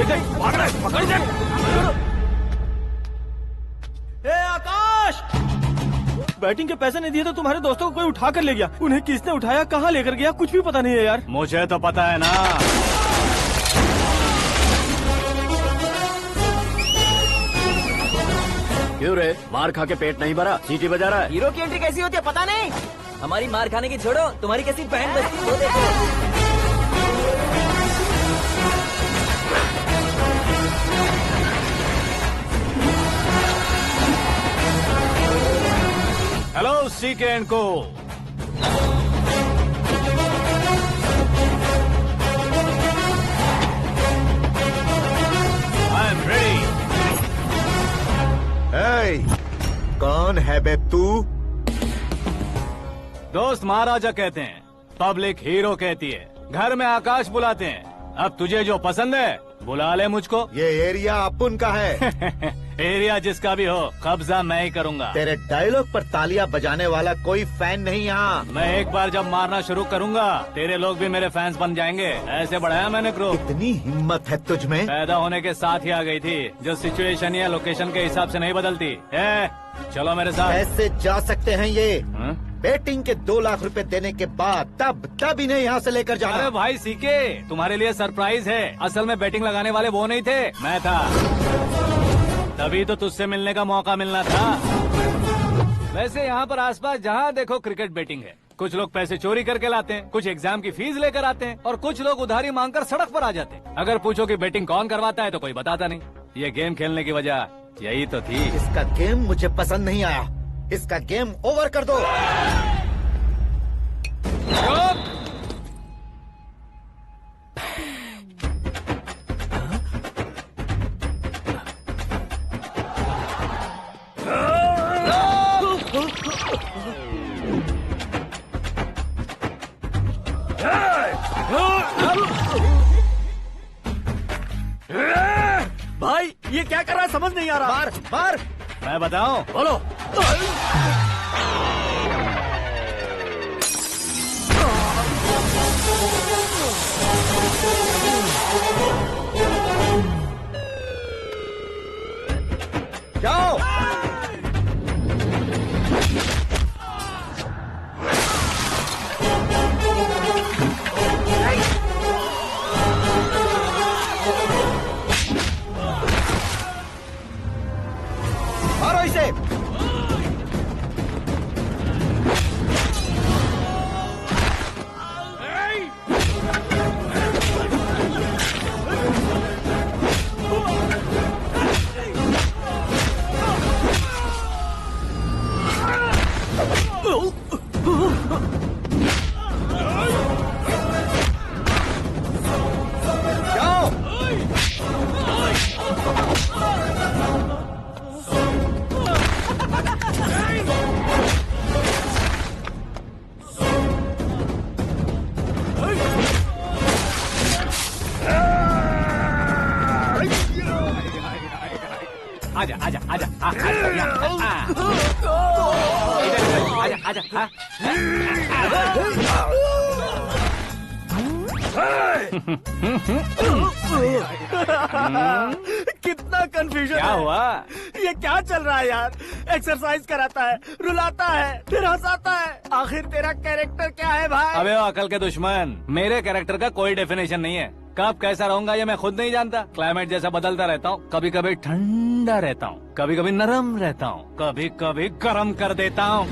भाग रहा है, पकड़ इसे। ए आकाश, बैटिंग के पैसे नहीं दिए तो तुम्हारे दोस्तों को कोई उठा कर ले गया। उन्हें किसने उठाया, कहाँ लेकर गया, कुछ भी पता नहीं है यार। मुझे तो पता है ना। क्यों रे, मार खा के पेट नहीं भरा, सीटी बजा रहा है? हीरो की एंट्री कैसी होती है पता नहीं। हमारी मार खाने की छोड़ो, तुम्हारी कैसी बहन बचती है वो देखो। हेलो सीके एंड को। I am ready. कौन है बे तू? दोस्त महाराजा कहते हैं, पब्लिक हीरो कहती है, घर में आकाश बुलाते हैं। अब तुझे जो पसंद है बुला ले मुझको। ये एरिया अपुन का है। एरिया जिसका भी हो, कब्जा मैं ही करूंगा। तेरे डायलॉग पर तालियां बजाने वाला कोई फैन नहीं यहाँ। मैं एक बार जब मारना शुरू करूंगा, तेरे लोग भी मेरे फैंस बन जाएंगे। ऐसे बढ़ाया मैंने ग्रुप। इतनी हिम्मत है तुझ में? पैदा होने के साथ ही आ गई थी, जो सिचुएशन या लोकेशन के हिसाब से नहीं बदलती। चलो मेरे साथ। कैसे जा सकते हैं ये? हाँ? बेटिंग के 2 लाख रुपए देने के बाद तब इन्हें यहाँ से लेकर जाना। अरे भाई सीके, तुम्हारे लिए सरप्राइज है। असल में बैटिंग लगाने वाले वो नहीं थे, मैं था। तभी तो तुझसे मिलने का मौका मिलना था। वैसे यहाँ पर आसपास जहाँ देखो क्रिकेट बैटिंग है। कुछ लोग पैसे चोरी करके लाते हैं, कुछ एग्जाम की फीस लेकर आते हैं, और कुछ लोग उधारी मांगकर सड़क पर आ जाते हैं। अगर पूछो कि बैटिंग कौन करवाता है तो कोई बताता नहीं। ये गेम खेलने की वजह यही तो थी। इसका गेम मुझे पसंद नहीं आया। इसका गेम ओवर कर दो। भाई ये क्या कर रहा है, समझ नहीं आ रहा। मार मार। मैं बताऊं? बोलो। जाओ। मारो इसे। आजा आजा आजा आजा आजा आजा। कितना कंफ्यूजन क्या है। हुआ? ये क्या चल रहा है यार? एक्सरसाइज कराता है, रुलाता है, फिर हंसाता है। आखिर तेरा कैरेक्टर क्या है भाई? अबे ओ अकल के दुश्मन, मेरे कैरेक्टर का कोई डेफिनेशन नहीं है। कब कैसा रहूंगा ये मैं खुद नहीं जानता। क्लाइमेट जैसा बदलता रहता हूँ। कभी कभी ठंडा रहता हूँ, कभी कभी नरम रहता हूँ, कभी कभी गर्म कर देता हूँ।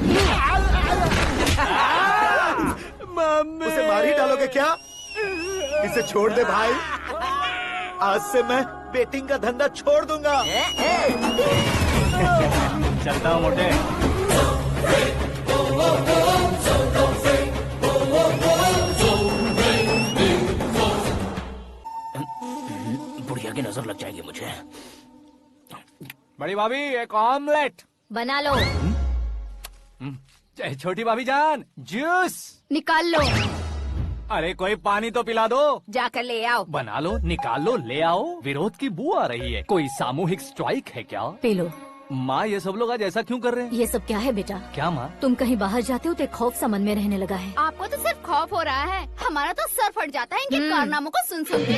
उसे मार ही डालोगे क्या? इसे छोड़ दे भाई। आज से मैं बेटिंग का धंधा छोड़ दूंगा। चलता हूँ मोटे। बुढ़िया की नजर लग जाएगी मुझे। बड़ी भाभी एक ऑमलेट बना लो। छोटी भाभी जान जूस निकाल लो। अरे कोई पानी तो पिला दो। जाकर ले आओ। बना लो, निकाल लो, ले आओ। विरोध की बू आ रही है। कोई सामूहिक स्ट्राइक है क्या? P low. माँ ये सब लोग आज ऐसा क्यों कर रहे हैं? ये सब क्या है बेटा? क्या माँ? तुम कहीं बाहर जाते हो तो एक खौफ सा मन में रहने लगा है। आपको तो सिर्फ खौफ हो रहा है, हमारा तो सर फट जाता है इनके कारनामों को सुन सुन के।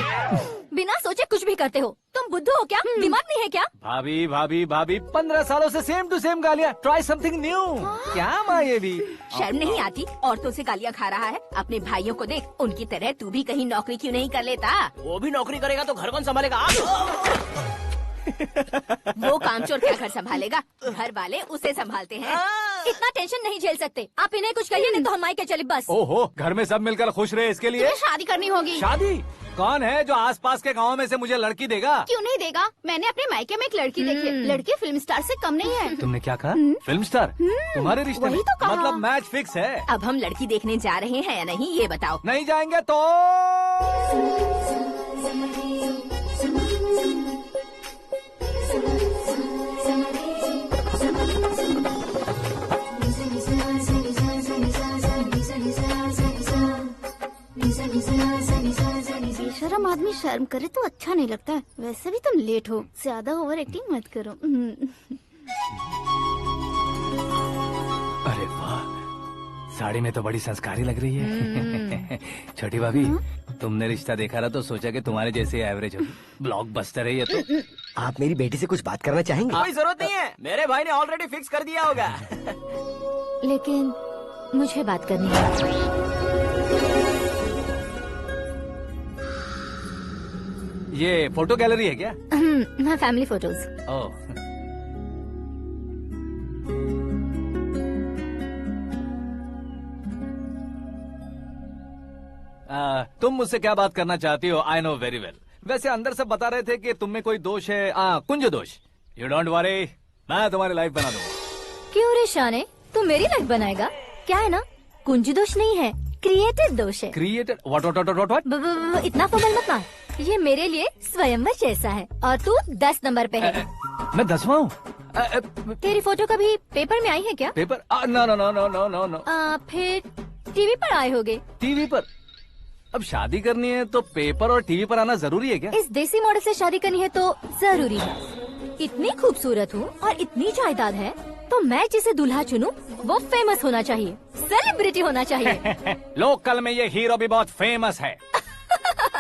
बिना सोचे कुछ भी करते हो। तुम बुद्धू हो क्या? दिमाग नहीं है क्या? भाभी भाभी भाभी 15 सालों से सेम टू सेम गालियाँ। Try something new. क्या माँ ये भी? शर्म नहीं आती? औरतों से गालियाँ खा रहा है। अपने भाइयों को देख, उनकी तरह तू भी कहीं नौकरी क्यों नहीं कर लेता? वो भी नौकरी करेगा तो घर कौन संभालेगा? वो कामचोर क्या घर संभालेगा? घर वाले उसे संभालते हैं। इतना टेंशन नहीं झेल सकते। आप इन्हें कुछ कहिए नहीं तो हम मायके चले बस। ओहो, घर में सब मिलकर खुश रहे इसके लिए। तुम्हें शादी करनी होगी। शादी? कौन है जो आसपास के गाँव में से मुझे लड़की देगा? क्यों नहीं देगा? मैंने अपने मायके में एक लड़की देखी है। लड़की फिल्म स्टार से कम नहीं है। तुमने क्या कहा? Film star? तुम्हारे रिश्ते में? वही तो कहा। मतलब मैच फिक्स है? अब हम लड़की देखने जा रहे हैं या नहीं, ये बताओ। नहीं जाएंगे तो? बेशरम आदमी शर्म करे तो अच्छा नहीं लगता है। वैसे भी तुम लेट हो, ज्यादा ओवर एक्टिंग मत करो। अरे वाह, साड़ी में तो बड़ी संस्कारी लग रही है। छोटी भाभी, तुमने रिश्ता देखा रहा तो सोचा कि तुम्हारे जैसे एवरेज होगी। ब्लॉकबस्टर है ये तो। आप मेरी बेटी से कुछ बात करना चाहेंगे? कोई जरूरत नहीं है, मेरे भाई ने ऑलरेडी फिक्स कर दिया होगा। लेकिन मुझे बात करनी है। ये फोटो गैलरी है क्या? हाँ, फैमिली फोटोज। ओह, तुम मुझसे क्या बात करना चाहती हो? I know very well. वैसे अंदर से बता रहे थे कि तुम में कोई दोष है, कुंज दोष। यू डोंट वरी, मैं तुम्हारी लाइफ बना दूंगा। क्यों रे शाने, तू मेरी लाइफ बनाएगा? क्या है ना, कुंज दोष नहीं है, क्रिएटेड दोष है। क्रिएटेड? व्हाट? इतना फबल मत मार। ये मेरे लिए स्वयंवर जैसा है और तू 10 नंबर पे है। मैं 10वां हूँ? तेरी फोटो कभी पेपर में आई है क्या? Paper? No no no no no no no. फिर टीवी पर आए होगे। टीवी पर? अब शादी करनी है तो पेपर और टीवी पर आना जरूरी है क्या? इस देसी मॉडल से शादी करनी है तो जरूरी है। इतनी खूबसूरत हूँ और इतनी जायदाद है तो मैं जिसे दूल्हा चुनूं वो फेमस होना चाहिए, सेलिब्रिटी होना चाहिए। लोकल में ये हीरो भी बहुत फेमस है।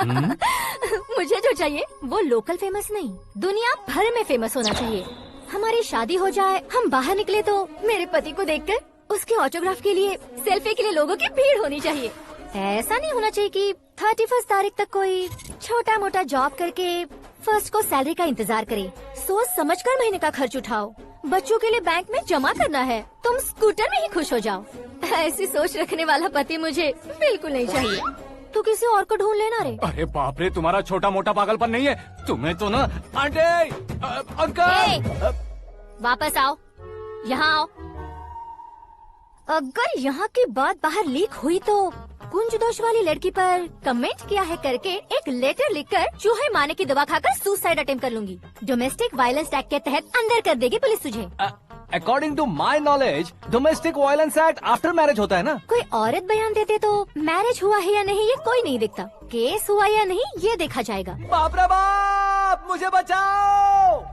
मुझे जो चाहिए वो लोकल फेमस नहीं, दुनिया भर में फेमस होना चाहिए। हमारी शादी हो जाए, हम बाहर निकले तो मेरे पति को देखकर उसके ऑटोग्राफ के लिए, सेल्फी के लिए लोगों की भीड़ होनी चाहिए। ऐसा नहीं होना चाहिए कि 31 तारीख तक कोई छोटा मोटा जॉब करके फर्स्ट को सैलरी का इंतजार करे। सोच समझकर महीने का खर्च उठाओ। बच्चों के लिए बैंक में जमा करना है, तुम स्कूटर में ही खुश हो जाओ। ऐसी सोच रखने वाला पति मुझे बिल्कुल नहीं चाहिए। तू किसी और को ढूंढ लेना रे। अरे बाप रे, तुम्हारा छोटा मोटा पागलपन नहीं है? तुम्हें तो ना आंटी, अंकल। वापस आओ, यहाँ आओ। अगर यहाँ की बात बाहर लीक हुई तो कुंज दोष वाली लड़की पर कमेंट किया है करके एक लेटर लिखकर चूहे मारने की दवा खाकर सुसाइड अटेम्प्ट कर लूंगी। डोमेस्टिक वायलेंस एक्ट के तहत अंदर कर देगी पुलिस तुझे। According to my knowledge domestic violence act after marriage होता है ना? कोई औरत बयान देते तो मैरिज हुआ है या नहीं ये कोई नहीं देखता, केस हुआ या नहीं ये देखा जाएगा। बाप रे बाप, मुझे बचाओ।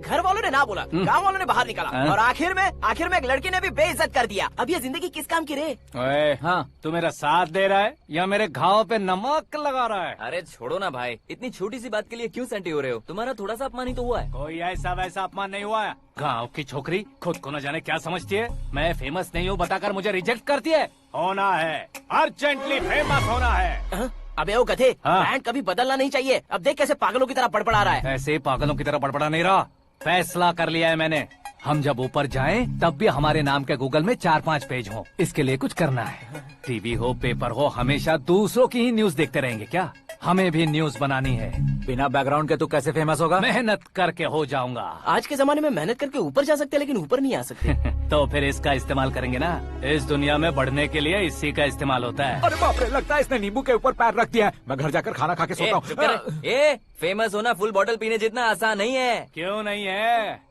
घर वालों ने ना बोला, गांव वालों ने बाहर निकाला और आखिर में एक लड़की ने भी बेइज्जत कर दिया। अब ये जिंदगी किस काम की रे? ओए, हाँ, तू मेरा साथ दे रहा है या मेरे घाव पे नमक लगा रहा है? अरे छोड़ो ना भाई, इतनी छोटी सी बात के लिए क्यों सेंटी हो रहे हो? तुम्हारा थोड़ा सा अपमान ही तो हुआ है। कोई ऐसा वैसा अपमान नहीं हुआ है। गाँव की छोकरी खुद को न जाने क्या समझती है। मैं फेमस नहीं हूँ बताकर मुझे रिजेक्ट करती है। होना है, अर्जेंटली फेमस होना है। अबे ओ गधे, हाँ। ब्रांड कभी बदलना नहीं चाहिए। अब देख कैसे पागलों की तरह बड़बड़ा रहा है। ऐसे पागलों की तरह बड़बड़ा नहीं रहा। फैसला कर लिया है मैंने। हम जब ऊपर जाएं तब भी हमारे नाम के गूगल में 4-5 पेज हो। इसके लिए कुछ करना है। टीवी हो, पेपर हो, हमेशा दूसरों की ही न्यूज देखते रहेंगे क्या? हमें भी न्यूज बनानी है। बिना बैकग्राउंड के तू कैसे फेमस होगा? मेहनत करके हो जाऊंगा। आज के जमाने में मेहनत करके ऊपर जा सकते हैं लेकिन ऊपर नहीं आ सकते। तो फिर इसका इस्तेमाल करेंगे ना। इस दुनिया में बढ़ने के लिए इसी का इस्तेमाल होता है। अरे बाप रे, लगता है इसने नींबू के ऊपर पैर रख दिया है। मैं घर जाकर खाना खा के सोता हूँ। ए, फेमस होना फुल बॉटल पीने जितना आसान नहीं है। क्यों नहीं है?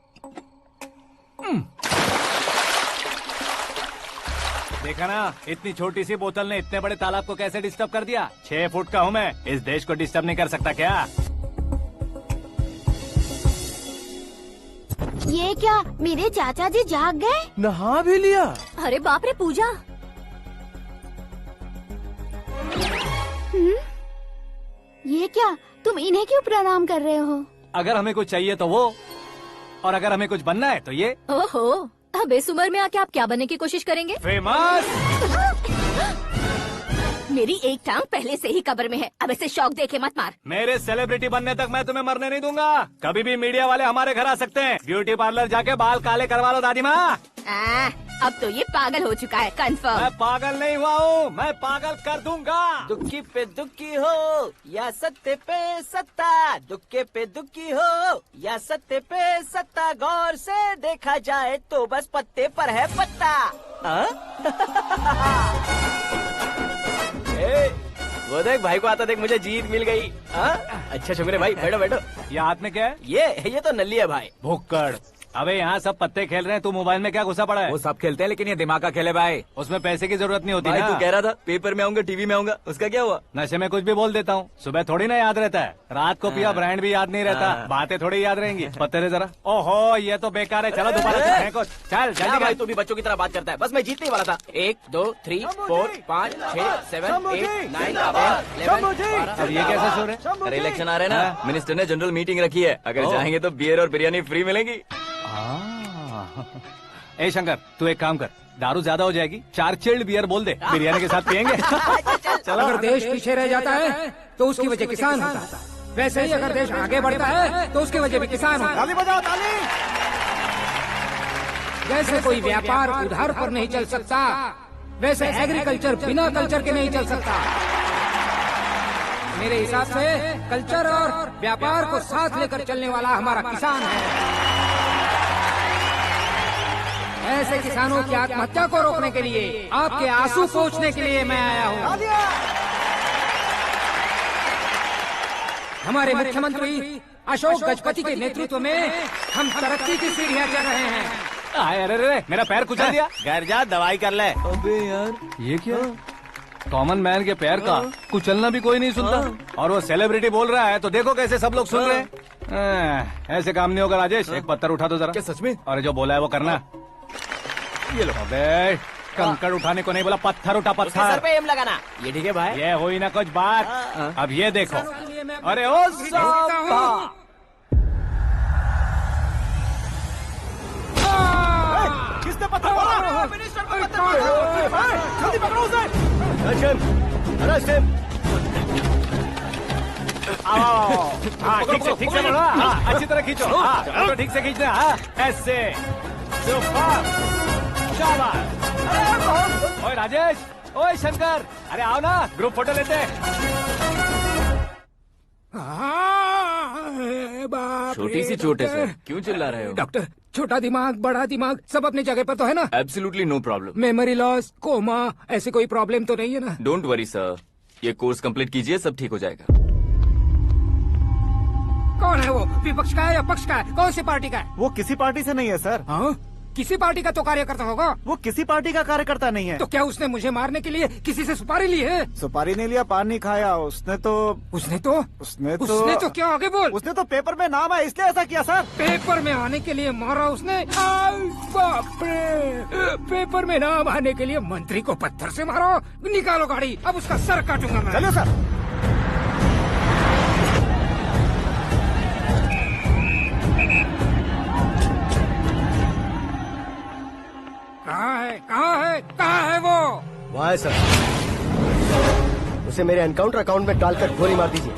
देखा ना, इतनी छोटी सी बोतल ने इतने बड़े तालाब को कैसे डिस्टर्ब कर दिया। 6 फुट का हूँ मैं, इस देश को डिस्टर्ब नहीं कर सकता क्या? ये क्या मेरे चाचा जी जाग गए? नहा भी लिया। अरे बाप रे पूजा। ये क्या तुम इन्हें क्यों प्रणाम कर रहे हो? अगर हमें कुछ चाहिए तो वो, और अगर हमें कुछ बनना है तो ये। ओहो, अब इस उम्र में आके आप क्या बनने की कोशिश करेंगे? फेमस। मेरी एक टांग पहले से ही कब्र में है, अब इसे शौक देके मत मार। मेरे सेलिब्रिटी बनने तक मैं तुम्हें मरने नहीं दूंगा। कभी भी मीडिया वाले हमारे घर आ सकते हैं। ब्यूटी पार्लर जाके बाल काले करवा लो दादी माँ। अब तो ये पागल हो चुका है, कंफर्म। मैं पागल नहीं हुआ हूँ, मैं पागल कर दूंगा। दुखी पे दुखी हो या सत्य पे सत्ता, दुखे पे दुखी हो या सत्य पे सत्ता, गौर से देखा जाए तो बस पत्ते पर है पत्ता। वो देख भाई को आता देख, मुझे जीत मिल गई। अच्छा शुक्र है भाई, बैठो बैठो। ये हाथ में क्या है? ये तो नल्ली है भाई। भुक्कड़। अबे यहाँ सब पत्ते खेल रहे हैं, तू मोबाइल में क्या घुसा पड़ा है? वो सब खेलते हैं लेकिन ये दिमाग का खेल है भाई। उसमें पैसे की जरूरत नहीं होती भाई ना। तू कह रहा था पेपर में आऊंगा, टीवी में आऊंगा, उसका क्या हुआ? नशे में कुछ भी बोल देता हूँ, सुबह थोड़ी ना याद रहता है। रात को पिया ब्रांड भी याद नहीं रहता, बातें थोड़ी याद रहेंगी। पत्ते दे जरा। ओहो ये तो बेकार है, चलो दोबारा से फेंको। चल क्या जल्दी भाई कर। तू भी बच्चों की तरह बात करता है। बस मैं जीतने ही वाला था। 1 2 3 4 5 6 7 8 9 10 अब ये कैसे सो रहे? अरे इलेक्शन आ रहे हैं ना, मिनिस्टर ने जनरल मीटिंग रखी है, अगर जाएंगे तो बियर और बिरयानी फ्री मिलेगी। ए शंकर, तू एक काम कर, दारू ज्यादा हो जाएगी, 4 चिल्ड बियर बोल दे, बिरयानी के साथ पियेंगे। चलो। अगर देश पीछे रह जाता है तो उसकी वजह किसान होता है, वैसे ही अगर देश आगे बढ़ता है तो उसकी वजह भी किसान होता है। ताली बजाओ ताली। जैसे कोई व्यापार उधार पर नहीं चल सकता, वैसे एग्रीकल्चर बिना कल्चर के नहीं चल सकता। मेरे हिसाब से कल्चर और व्यापार को साथ लेकर चलने वाला हमारा किसान है। ऐसे किसानों की आत्महत्या को रोकने के लिए, आपके आंसू पोंछने के लिए मैं आया हूँ। हमारे मुख्यमंत्री अशोक गजपति के नेतृत्व में हम तरक्की की सीढ़ियाँ चढ़ रहे हैं। अरे अरे मेरा पैर कुचल दिया। घर जा दवाई कर ले। अबे यार ये क्या? कॉमन मैन के पैर का कुचलना भी कोई नहीं सुनता, और वो सेलिब्रिटी बोल रहा है तो देखो कैसे सब लोग सुन रहे हैं। ऐसे काम नहीं होगा राजेश, एक पत्थर उठा दो जरा। क्या सच में? और जो बोला है वो करना। ये लो। अबे कंकड़ उठाने को नहीं बोला, पत्थर उठा, उसके सर पत्थर। पे एम लगाना। ये ठीक है भाई। ये हुई ना कुछ बात। अब ये देखो। अरे ओ साहब, किसने पत्थर मारा? मिनिस्टर को पत्थर मारा। जल्दी पकड़ो उसे। हाँ ठीक से पकड़ो। हाँ अच्छी तरह खींचो। हाँ तो ठीक से खींचना। हाँ ऐसे। सुपर। शाबाश। ओए राजेश, ओए शंकर, अरे आओ ना, ग्रुप फोटो लेते हैं। छोटी सी चोट है सर, क्यों चिल्ला रहे हो? डॉक्टर, छोटा दिमाग बड़ा दिमाग सब अपनी जगह पर तो है ना? Absolutely no problem. Memory loss, coma, ऐसी कोई प्रॉब्लम तो नहीं है ना? डोंट वरी सर, ये कोर्स कंप्लीट कीजिए, सब ठीक हो जाएगा। कौन है वो? विपक्ष का है या पक्ष का है? कौन सी पार्टी का है? वो किसी पार्टी से नहीं है सर। हाँ? किसी पार्टी का तो कार्यकर्ता होगा। वो किसी पार्टी का कार्यकर्ता नहीं है। तो क्या उसने मुझे मारने के लिए किसी से सुपारी ली है? सुपारी नहीं लिया, पान नहीं खाया। उसने तो क्या आगे बोल? उसने तो पेपर में नाम है इसलिए ऐसा किया सर। पेपर में आने के लिए मारा उसने? आई बाप रे! पेपर में नाम आने के लिए मंत्री को पत्थर से मारो? निकालो गाड़ी, अब उसका सर काटूंगा मैं। चलो सर। कहाँ है वो? वहाँ है सर, उसे मेरे एनकाउंटर अकाउंट में डालकर गोली मार दीजिए।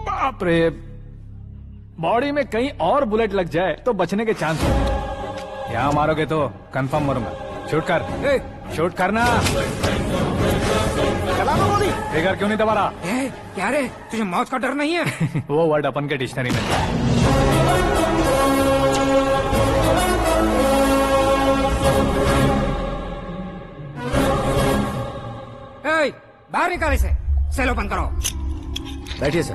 बाप रे, बॉडी में कहीं और बुलेट लग जाए तो बचने के चांस होंगे। यहाँ मारोगे तो कंफर्म मरूंगा। शूट कर, शूट करना। फिगर क्यों नहीं दबा रहा? क्या रे, तुझे मौत का डर नहीं है? वो वर्ड अपन के डिक्शनरी में। बाहर निकाल इसे, सेल ओपन करो। बैठिए सर।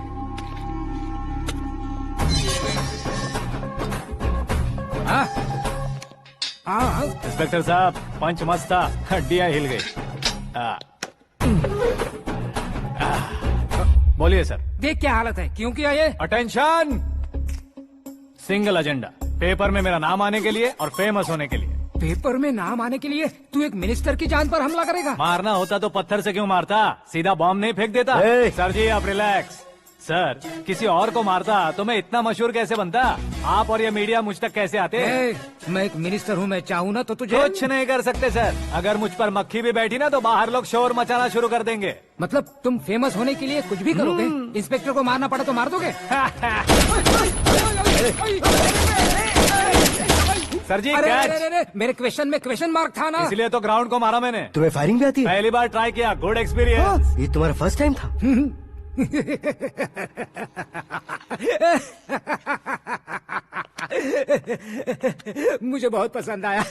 हाँ इंस्पेक्टर साहब, पंच मस्त था, हड्डियां हिल गई। बोलिए सर। देख क्या हालत है, क्यों किया ये? अटेंशन, सिंगल एजेंडा, पेपर में मेरा नाम आने के लिए और फेमस होने के लिए। पेपर में नाम आने के लिए तू एक मिनिस्टर की जान पर हमला करेगा? मारना होता तो पत्थर से क्यों मारता, सीधा बॉम्ब नहीं फेंक देता। ए! सर जी आप रिलैक्स। सर, किसी और को मारता तो मैं इतना मशहूर कैसे बनता? आप और ये मीडिया मुझ तक कैसे आते? मैं एक मिनिस्टर हूँ, मैं चाहूँ ना तो तुझे कुछ नहीं कर सकते सर। अगर मुझ पर मक्खी भी बैठी ना तो बाहर लोग शोर मचाना शुरू कर देंगे। मतलब तुम फेमस होने के लिए कुछ भी करोगे? इंस्पेक्टर को मारना पड़ा तो मार दोगे? सर जी अरे, कैच। अरे, अरे, मेरे क्वेश्चन में क्वेश्चन मार्क था ना। इसलिए तो ग्राउंड को मारा मैंने। तुम्हें फायरिंग भी आती है? पहली बार ट्राई किया, गुड एक्सपीरियंस। ये तुम्हारा फर्स्ट टाइम था? मुझे बहुत पसंद आया।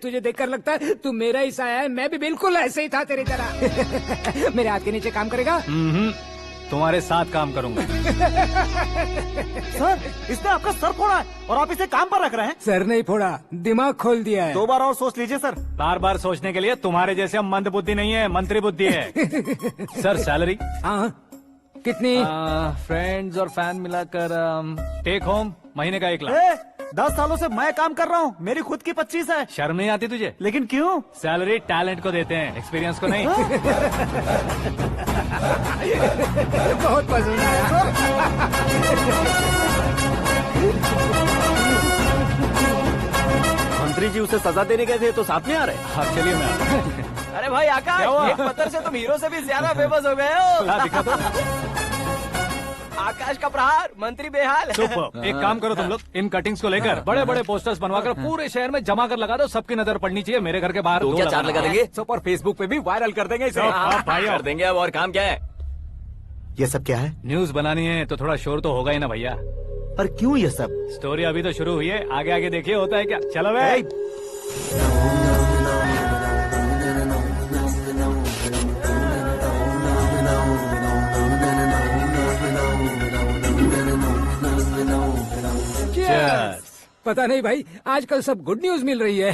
तुझे देखकर लगता है तू मेरा ही साया है। मैं भी बिल्कुल ऐसे ही था तेरी तरह। मेरे हाथ के नीचे काम करेगा? तुम्हारे साथ काम करूंगा। सर, इसने आपका सर फोड़ा है और आप इसे काम पर रख रहे हैं। सर नहीं फोड़ा, दिमाग खोल दिया है। 2 बार और सोच लीजिए सर। बार बार सोचने के लिए तुम्हारे जैसे मंद बुद्धि नहीं है, मंत्री बुद्धि है। Sir salary? हाँ कितनी? फ्रेंड्स और फैन मिलाकर टेक होम महीने का 1 लाख। 10 सालों से मैं काम कर रहा हूँ, मेरी खुद की 25 है। शर्म नहीं आती तुझे? लेकिन क्यों? सैलरी टैलेंट को देते हैं, एक्सपीरियंस को नहीं। बहुत पसंद आया। मंत्री जी उसे सजा देने गए थे तो साथ में आ रहे। हाँ चलिए मैं आता हूं। अरे भाई क्या हुआ? आकाश, एक पत्थर से तुम हीरो से भी ज्यादा फेमस हो गए हो। ला दिखा दो। आकाश का प्रहार, मंत्री बेहाल। सुपर। एक काम करो तुम लोग, इन कटिंग्स को लेकर बड़े बड़े पोस्टर्स बनवाकर पूरे शहर में जमा कर लगा दो। सबकी नजर पड़नी चाहिए। मेरे घर के बाहर तो क्या 4 लगा देंगे? सब और फेसबुक पे भी वायरल कर देंगे इसे। भाई कर देंगे। अब और काम क्या है? ये सब क्या है? न्यूज बनानी है तो थोड़ा शोर तो होगा ही ना भैया। पर क्यों ये सब? स्टोरी अभी तो शुरू हुई है, आगे आगे देखिए होता है क्या। चलो भाई। Cheers. पता नहीं भाई, आजकल सब गुड न्यूज मिल रही है।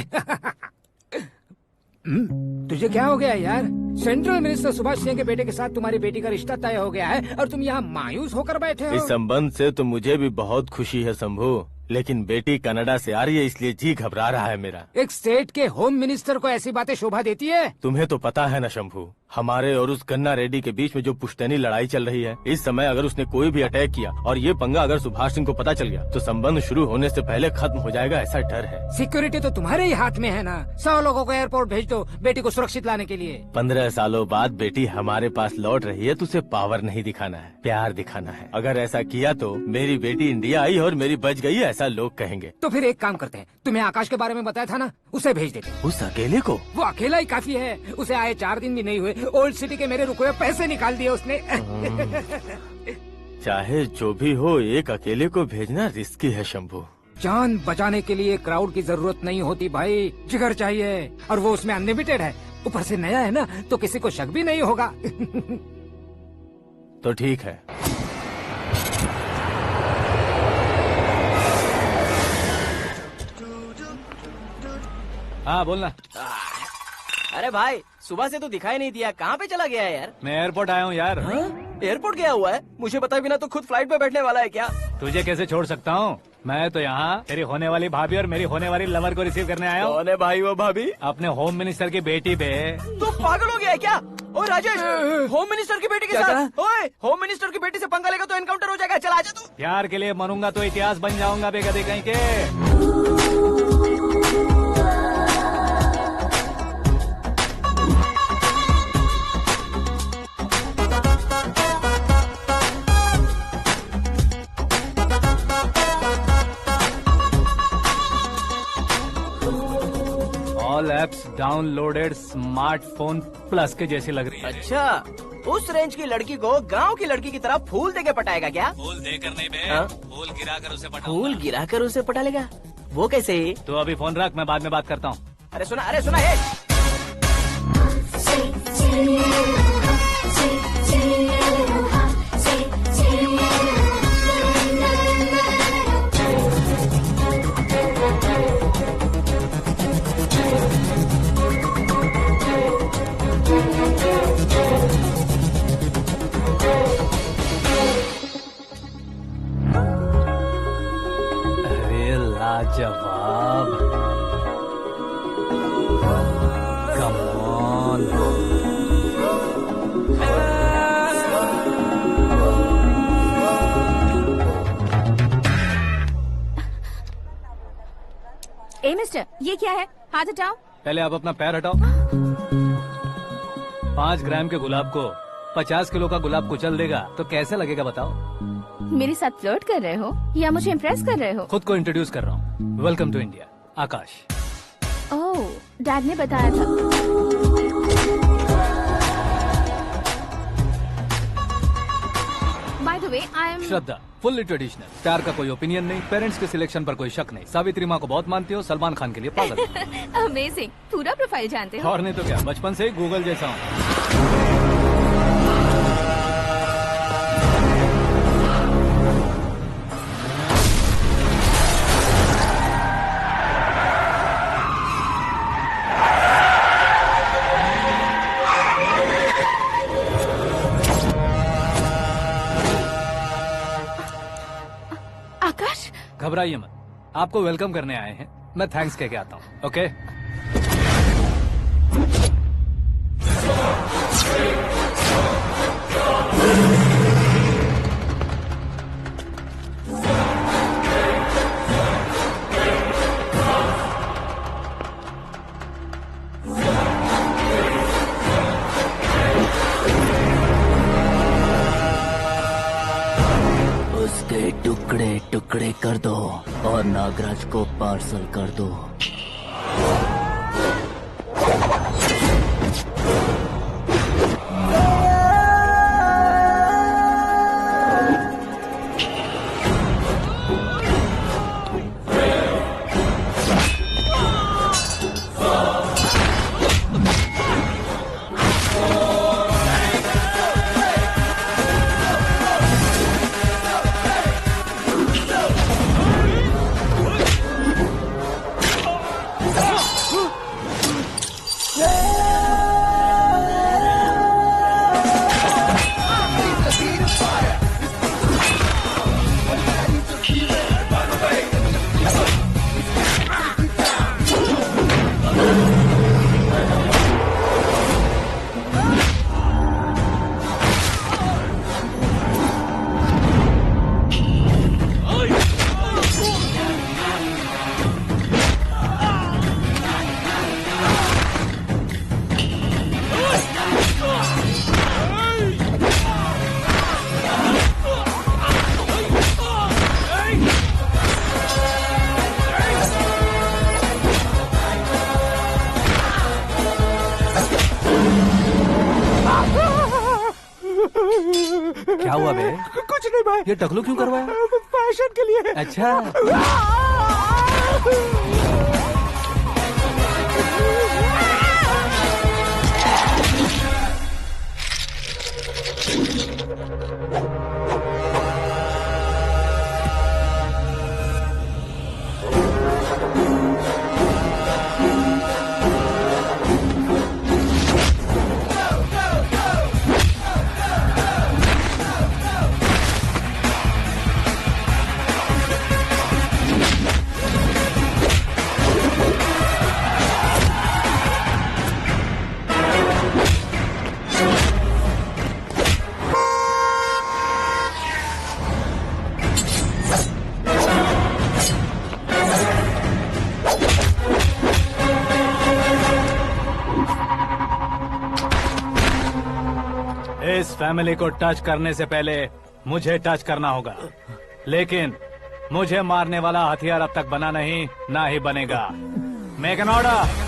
तुझे क्या हो गया यार? सेंट्रल मिनिस्टर सुभाष सिंह के बेटे के साथ तुम्हारी बेटी का रिश्ता तय हो गया है और तुम यहाँ मायूस होकर बैठे हो। इस संबंध से तो मुझे भी बहुत खुशी है शंभू, लेकिन बेटी कनाडा से आ रही है इसलिए जी घबरा रहा है मेरा। एक स्टेट के होम मिनिस्टर को ऐसी बातें शोभा देती है? तुम्हें तो पता है ना शंभू, हमारे और उस गन्ना रेड्डी के बीच में जो पुश्तैनी लड़ाई चल रही है, इस समय अगर उसने कोई भी अटैक किया और ये पंगा अगर सुभाष सिंह को पता चल गया तो संबंध शुरू होने से पहले खत्म हो जाएगा, ऐसा डर है। सिक्योरिटी तो तुम्हारे ही हाथ में है ना। 100 लोगों को एयरपोर्ट भेज दो बेटी को सुरक्षित लाने के लिए। 15 सालों बाद बेटी हमारे पास लौट रही है तो उसे पावर नहीं दिखाना है, प्यार दिखाना है। अगर ऐसा किया तो मेरी बेटी इंडिया आई और मेरी बच गई, ऐसा लोग कहेंगे। तो फिर एक काम करते हैं, तुम्हें आकाश के बारे में बताया था ना, उसे भेज देते। उस अकेले को? वो अकेला ही काफी है। उसे आए 4 दिन भी नहीं हुए, ओल्ड सिटी के मेरे रुके हुए पैसे निकाल दिए उसने। चाहे जो भी हो, एक अकेले को भेजना रिस्की है शंभू। जान बचाने के लिए क्राउड की जरूरत नहीं होती भाई, जिगर चाहिए, और वो उसमें अनलिमिटेड है। ऊपर से नया है ना तो किसी को शक भी नहीं होगा। तो ठीक है। हाँ बोलना। अरे भाई सुबह से तो दिखाई नहीं दिया, कहाँ पे चला गया है यार? मैं एयरपोर्ट आया हूँ यार। एयरपोर्ट गया हुआ है? मुझे बताए बिना तो खुद फ्लाइट पे बैठने वाला है क्या? तुझे कैसे छोड़ सकता हूँ? मैं तो यहाँ तेरी होने वाली भाभी और मेरी होने वाली लवर को रिसीव करने आया हूँ। कौन है भाई वो भाभी? अपने होम मिनिस्टर की बेटी पे। तो पागल हो गया है क्या? ओए राजेश, होम मिनिस्टर की बेटी के साथ? ओए होम मिनिस्टर की बेटी से पंगा लेगा तो एनकाउंटर हो जाएगा। चल आजा तू। प्यार के लिए मरूंगा तो इतिहास बन जाऊंगा बेगदे कहीं के। All apps downloaded smartphone plus के जैसी लग रही है। अच्छा, उस रेंज की लड़की को गांव की लड़की की तरह फूल देके पटाएगा क्या? फूल देकर नहीं बे, हाँ? फूल गिराकर उसे पटा। फूल गिराकर उसे पटा लेगा? वो कैसे? तो अभी फोन रख, मैं बाद में बात करता हूँ। अरे सुना है। ए मिस्टर, ये क्या है? हाथ हटाओ। पहले आप अपना पैर हटाओ। 5 ग्राम के गुलाब को 50 किलो का गुलाब कुचल देगा तो कैसे लगेगा बताओ? मेरे साथ फ्लर्ट कर रहे हो या मुझे इम्प्रेस कर रहे हो? खुद को इंट्रोड्यूस कर रहा हूँ। Welcome to India, Aakash. Oh, dad ने बताया था। By the way, I am Shraddha, fully traditional. प्यार का कोई ओपिनियन नहीं, पेरेंट्स के सिलेक्शन पर कोई शक नहीं। सावित्री माँ को बहुत मानती हो, सलमान खान के लिए पागल। अमेजिंग, पूरा प्रोफाइल जानते हो। और नहीं तो क्या, बचपन से ही गूगल जैसा हूँ। आकाश, घबराइए मत, आपको वेलकम करने आए हैं। मैं थैंक्स कह के आता हूँ। ओके, उसके टुकड़े टुकड़े कर दो और नागराज को पार्सल कर दो। क्या हुआ बे? कुछ नहीं भाई। ये टकलू क्यों करवाया? फैशन के लिए। अच्छा, इस फैमिली को टच करने से पहले मुझे टच करना होगा, लेकिन मुझे मारने वाला हथियार अब तक बना नहीं, ना ही बनेगा। Make an order.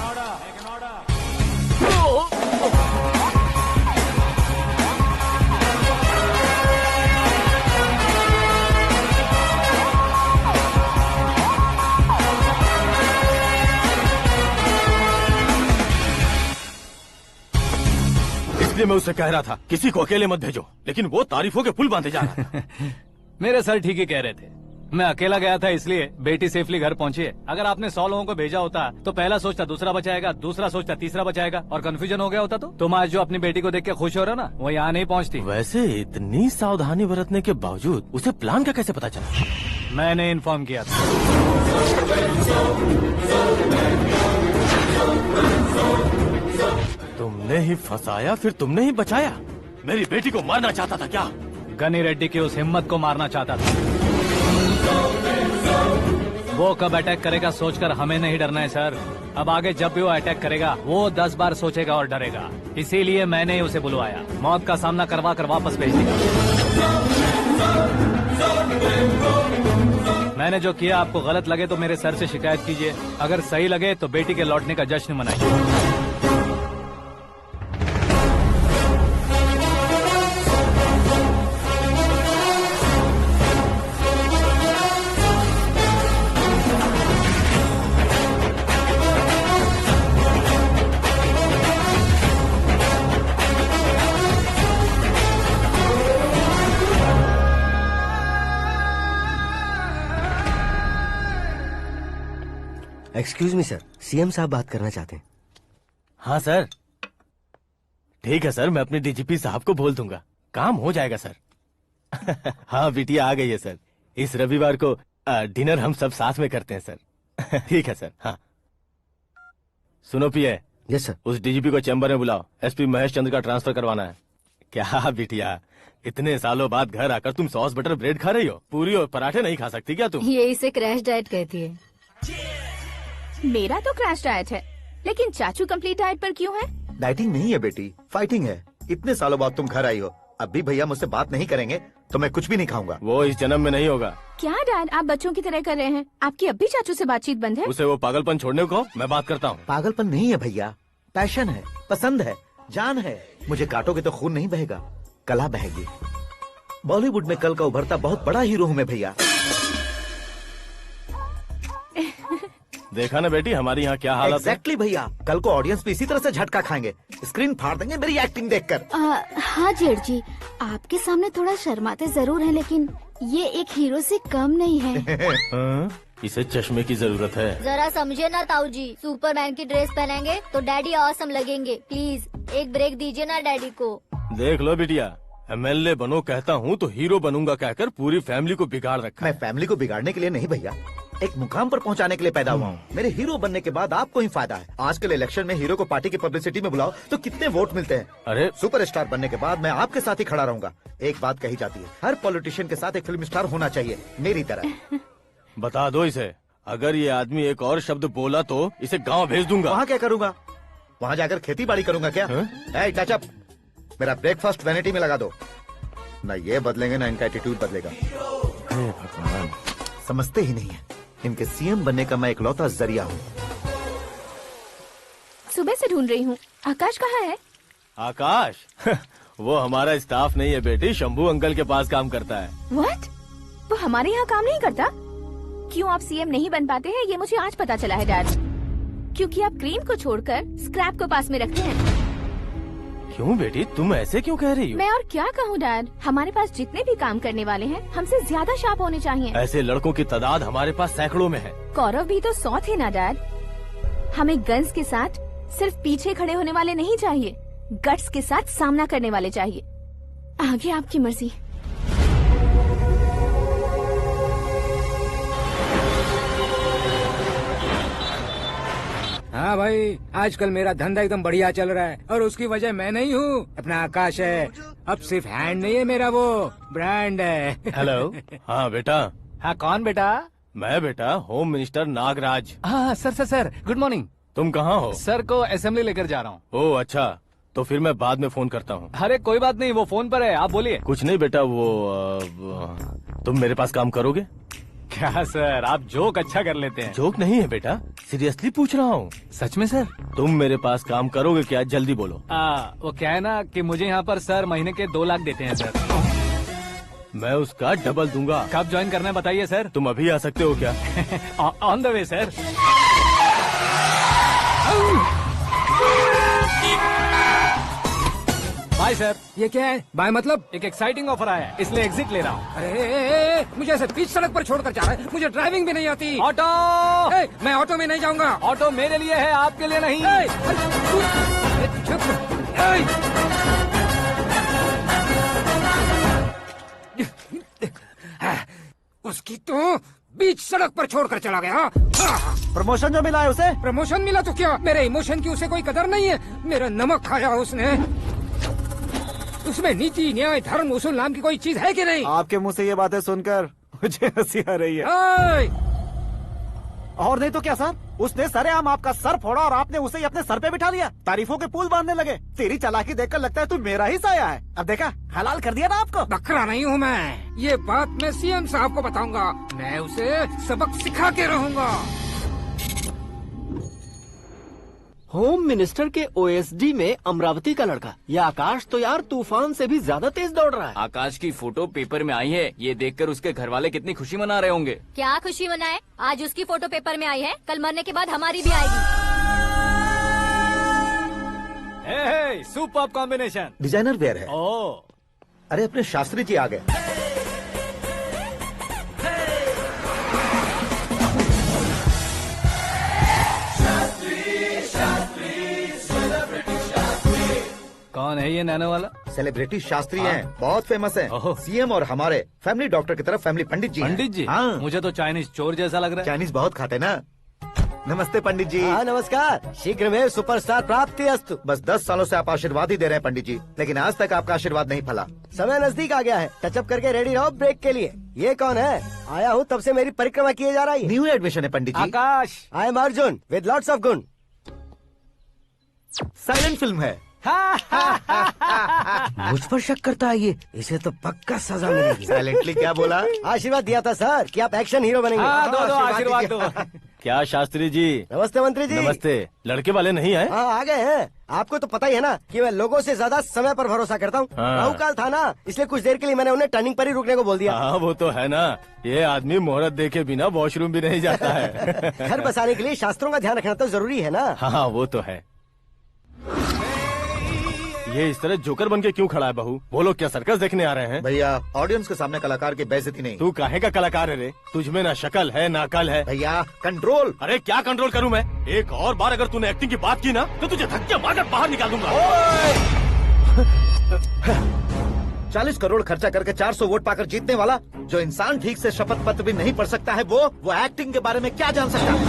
इसलिए मैं उससे कह रहा था किसी को अकेले मत भेजो, लेकिन वो तारीफों के पुल बांधे जा रहा था। मेरे सर ठीक ही कह रहे थे। मैं अकेला गया था इसलिए बेटी सेफली घर पहुंची है। अगर आपने 100 लोगों को भेजा होता तो पहला सोचता दूसरा बचाएगा, दूसरा सोचता तीसरा बचाएगा, और कंफ्यूजन हो गया होता तो तुम आज जो अपनी बेटी को देख के खुश हो रहे हो ना, वो यहाँ नहीं पहुँचती। वैसे इतनी सावधानी बरतने के बावजूद उसे प्लान का कैसे पता चला? मैंने इन्फॉर्म किया था। तुमने ही फंसाया, फिर तुमने ही बचाया। मेरी बेटी को मारना चाहता था क्या? गनी रेड्डी की उस हिम्मत को मारना चाहता था। वो कब अटैक करेगा सोचकर हमें नहीं डरना है सर। अब आगे जब भी वो अटैक करेगा वो 10 बार सोचेगा और डरेगा। इसीलिए मैंने ही उसे बुलवाया। मौत का सामना करवा कर वापस भेज दिया। मैंने जो किया आपको गलत लगे तो मेरे सर से शिकायत कीजिए, अगर सही लगे तो बेटी के लौटने का जश्न मनाइए। एक्सक्यूज मी सर, सीएम साहब बात करना चाहते हैं। हाँ सर, ठीक है सर, मैं अपने डीजीपी साहब को बोल दूंगा, काम हो जाएगा सर। हाँ बिटिया आ गई है सर। इस रविवार को डिनर हम सब साथ में करते हैं सर। ठीक है सर। हाँ सुनो पिए। Yes sir. उस डीजीपी को चैम्बर में बुलाओ, एसपी महेश चंद्र का ट्रांसफर करवाना है। क्या बिटिया, इतने सालों बाद घर आकर तुम सॉस बटर ब्रेड खा रही हो? पूरी और पराठे नहीं खा सकती क्या तुम? ये इसे क्रैश डाइट कहती है। मेरा तो क्रैश डाइट है, लेकिन चाचू कंप्लीट डाइट पर क्यों है? डाइटिंग नहीं है बेटी, फाइटिंग है। इतने सालों बाद तुम घर आई हो, अब भी भैया मुझसे बात नहीं करेंगे तो मैं कुछ भी नहीं खाऊंगा। वो इस जन्म में नहीं होगा। क्या डैड, आप बच्चों की तरह कर रहे हैं? आपकी अब भी चाचू से बातचीत बंद है? उसे वो पागलपन छोड़ने को मैं बात करता हूँ। पागलपन नहीं है भैया, पैशन है, पसंद है, जान है। मुझे काटोगे तो खून नहीं बहेगा, कला बहेगी। बॉलीवुड में कल का उभरता बहुत बड़ा हीरो हूँ मैं भैया। देखा ना बेटी हमारी यहाँ क्या हालत है। एग्जैक्टली भैया, कल को ऑडियंस भी इसी तरह से झटका खाएंगे, स्क्रीन फाड़ देंगे मेरी एक्टिंग देखकर। हाँ जेठ जी, आपके सामने थोड़ा शर्माते जरूर हैं, लेकिन ये एक हीरो से कम नहीं है। इसे चश्मे की जरूरत है। जरा समझे ना ताऊ जी, सुपरमैन की ड्रेस पहनेंगे तो डैडी ऑसम लगेंगे। प्लीज एक ब्रेक दीजिए ना डैडी को। देख लो बिटिया, एमएलए बनो कहता हूँ तो हीरो बनूंगा कहकर पूरी फैमिली को बिगाड़ रखा। मैं फैमिली को बिगाड़ने के लिए नहीं भैया, एक मुकाम पर पहुंचाने के लिए पैदा हुआ हूँ। मेरे हीरो बनने के बाद आपको ही फायदा है। आजकल इलेक्शन में हीरो को पार्टी की पब्लिसिटी में बुलाओ तो कितने वोट मिलते हैं। अरे सुपरस्टार बनने के बाद मैं आपके साथ ही खड़ा रहूंगा। एक बात कही जाती है, हर पॉलिटिशियन के साथ एक फिल्म स्टार होना चाहिए, मेरी तरह। बता दो इसे, अगर ये आदमी एक और शब्द बोला तो इसे गाँव भेज दूंगा। वहाँ क्या करूँगा? वहाँ जाकर खेती बाड़ी करूँगा क्या? टचअप, मेरा ब्रेकफास्ट वैनिटी में लगा दो। न ये बदलेंगे न इनका एटीट्यूड बदलेगा। भगवान, समझते ही नहीं है, इनके सीएम बनने का मैं इकलौता जरिया हूँ। सुबह से ढूंढ रही हूँ, आकाश कहाँ है? आकाश? वो हमारा स्टाफ नहीं है बेटी, शंभू अंकल के पास काम करता है। व्हाट? वो हमारे यहाँ काम नहीं करता? क्यों आप सीएम नहीं बन पाते हैं ये मुझे आज पता चला है डैड। क्योंकि आप क्रीम को छोड़कर स्क्रैप को पास में रखते हैं। क्यों बेटी, तुम ऐसे क्यों कह रही हो? मैं और क्या कहूँ डैड, हमारे पास जितने भी काम करने वाले हैं हमसे ज्यादा शार्प होने चाहिए। ऐसे लड़कों की तादाद हमारे पास सैकड़ों में है। कौरव भी तो 100 थे ना डैड। हमें गन्स के साथ सिर्फ पीछे खड़े होने वाले नहीं चाहिए, गट्स के साथ सामना करने वाले चाहिए। आगे आपकी मर्जी। हाँ भाई, आजकल मेरा धंधा एकदम बढ़िया चल रहा है और उसकी वजह मैं नहीं हूँ, अपना आकाश है। अब सिर्फ हैंड नहीं है मेरा, वो ब्रांड है। हेलो। हाँ बेटा। हाँ कौन बेटा? मैं बेटा होम मिनिस्टर नागराज। हाँ सर गुड मॉर्निंग। तुम कहाँ हो? सर को असेंबली लेकर जा रहा हूँ। ओह अच्छा, तो फिर मैं बाद में फोन करता हूँ। अरे कोई बात नहीं, वो फोन पर है, आप बोलिए। कुछ नहीं बेटा, तुम मेरे पास काम करोगे? क्या सर, आप जोक अच्छा कर लेते हैं। जोक नहीं है बेटा, सीरियसली पूछ रहा हूँ। सच में सर? तुम मेरे पास काम करोगे क्या? जल्दी बोलो। वो क्या है ना कि मुझे यहाँ पर सर महीने के 2 लाख देते हैं सर। मैं उसका डबल दूंगा। कब ज्वाइन करना है बताइए सर। तुम अभी आ सकते हो क्या? On the way sir. Bye sir. ये क्या है? बाय मतलब? एक एक्साइटिंग ऑफर आया है, इसलिए एग्जिट ले रहा हूँ। अरे मुझे ऐसे बीच सड़क पर छोड़कर जा रहा है, मुझे ड्राइविंग भी नहीं आती। ऑटो! मैं ऑटो में नहीं जाऊंगा। ऑटो मेरे लिए है, आपके लिए नहीं। उसकी तो बीच सड़क पर छोड़कर चला गया। प्रमोशन जो मिला है उसे? प्रमोशन मिला तो क्या, मेरे इमोशन की उसे कोई कदर नहीं है। मेरा नमक खाया उसने। उसमें नीति, न्याय, धर्म, उसूल नाम की कोई चीज है कि नहीं? आपके मुंह से ये बातें सुनकर मुझे हंसी आ रही है। और नहीं तो क्या सर, उसने सरेआम आपका सर फोड़ा और आपने उसे ही अपने सर पे बिठा लिया। तारीफों के पुल बांधने लगे। तेरी चालाकी देखकर लगता है तू मेरा ही साया है। अब देखा, हलाल कर दिया ना आपको। बकरा नहीं हूँ मैं, ये बात मैं सीएम साहब को बताऊंगा। मैं उसे सबक सिखा के रहूंगा। होम मिनिस्टर के ओएसडी में अमरावती का लड़का, ये आकाश तो यार तूफान से भी ज्यादा तेज दौड़ रहा है। आकाश की फोटो पेपर में आई है, ये देखकर उसके घर वाले कितनी खुशी मना रहे होंगे। क्या खुशी मनाए? आज उसकी फोटो पेपर में आई है, कल मरने के बाद हमारी भी आएगी। Super combination. डिजाइनर वेयर है। ओह, अरे अपने शास्त्री जी आ गए। कौन है ये नैनो वाला? सेलिब्रिटी शास्त्री हैं, बहुत फेमस हैं। सीएम और हमारे फैमिली डॉक्टर की तरफ फैमिली पंडित जी हैं। पंडित जी? हाँ। मुझे तो चाइनीज चोर जैसा लग रहा है। चाइनीज बहुत खाते ना। नमस्ते पंडित जी। हाँ नमस्कार, शीघ्र में सुपरस्टार प्राप्ति अस्तु। बस 10 सालों से आप आशीर्वाद ही दे रहे हैं पंडित जी, लेकिन आज तक आपका आशीर्वाद नहीं फला। समय नजदीक आ गया है, टचअप करके रेडी रहो ब्रेक के लिए। ये कौन है? आया हूँ तब से मेरी परिक्रमा किए जा रही है। न्यू एडमिशन है Pandit ji. Akash. I am Arjun with lots of गुण। साइलेंट फिल्म है। मुझ पर शक करता है ये, इसे तो पक्का सजा मिलेगी। साइलेंटली क्या बोला? आशीर्वाद दिया था सर कि आप एक्शन हीरो बनेंगे। दो आशीर्वाद दो। क्या शास्त्री जी? नमस्ते मंत्री जी। नमस्ते। लड़के वाले नहीं आए? हाँ आ गए हैं। आपको तो पता ही है ना कि मैं लोगों से ज्यादा समय पर भरोसा करता हूँ। हाँ। राहु काल था ना, इसलिए कुछ देर के लिए मैंने उन्हें टर्निंग पर ही रुकने को बोल दिया। हाँ वो तो है ना, ये आदमी मुहूर्त देखे बिना वॉशरूम भी नहीं जाता है। घर बसाने के लिए शास्त्रों का ध्यान रखना तो जरूरी है ना। हाँ वो तो है। ये इस तरह जोकर बन के क्यों खड़ा है बहू? वो लोग क्या सर्कस देखने आ रहे हैं? भैया ऑडियंस के सामने कलाकार की बेइज्जती नहीं। तू काहे का कलाकार है रे? तुझ में ना शक्ल है ना अकल है। भैया कंट्रोल। अरे क्या कंट्रोल करूं मैं? एक और बार अगर तूने एक्टिंग की बात की ना तो तुझे धक्के मारकर बाहर निकाल दूंगा। 40 करोड़ खर्चा करके 400 वोट पाकर जीतने वाला, जो इंसान ठीक से शपथ पत्र भी नहीं पढ़ सकता है, वो एक्टिंग के बारे में क्या जान सकता है?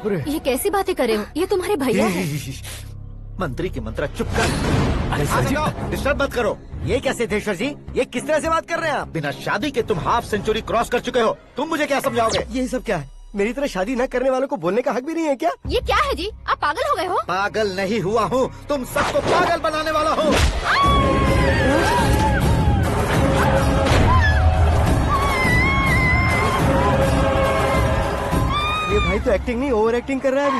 ये कैसी बातें कर रहे हो? ये तुम्हारे भैया हैं। मंत्री की मंत्रा चुप कर। डिस्टर्ब मत करो। ये क्या सिद्धेश्वर जी, ये किस तरह से बात कर रहे हैं आप? बिना शादी के तुम हाफ सेंचुरी क्रॉस कर चुके हो, तुम मुझे क्या समझाओगे? ये सब क्या है? मेरी तरह शादी न करने वालों को बोलने का हक भी नहीं है क्या? ये क्या है जी? आप पागल हो गए हो? पागल नहीं हुआ हूँ, तुम सबको पागल बनाने वाला हूँ। ये भाई तो एक्टिंग नहीं ओवर एक्टिंग कर रहा है अभी।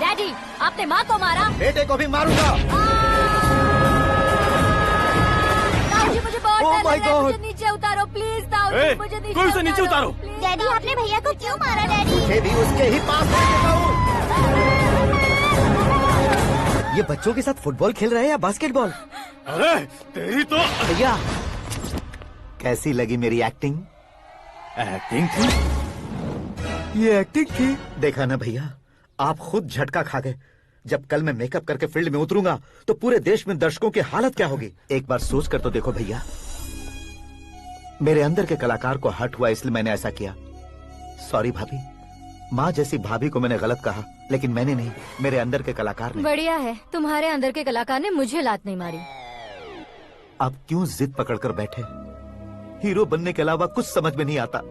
डैडी, आपने माँ को मारा। बेटे को भी मारूंगा। ताऊजी मुझे बहुत Oh डर my लग रहा है, God! मुझे नीचे उतारो प्लीज। ताऊजी मुझे नीचे कोई उसे नीचे उतारो। डैडी आपने भैया को क्यों मारा? डैडी मुझे भी उसके ही पास लेके जाऊं। ये बच्चों के साथ फुटबॉल खेल रहे हैं या बास्केटबॉल? अरे तेरी तो भैया कैसी लगी मेरी एक्टिंग? एक्टिंग थी। ये एक्टिंग थी। देखा ना भैया, आप खुद झटका खा गए। जब कल मैं मेकअप करके फील्ड में उतरूंगा तो पूरे देश में दर्शकों की हालत क्या होगी? एक बार सोच कर तो देखो भैया। मेरे अंदर के कलाकार को हर्ट हुआ इसलिए मैंने ऐसा किया। सॉरी भाभी। माँ जैसी भाभी को मैंने गलत कहा, लेकिन मैंने नहीं, मेरे अंदर के कलाकार ने। बढ़िया है, तुम्हारे अंदर के कलाकार ने मुझे लात नहीं मारी। आप क्यों जिद पकड़कर बैठे? हीरो बनने के अलावा कुछ समझ में नहीं आता।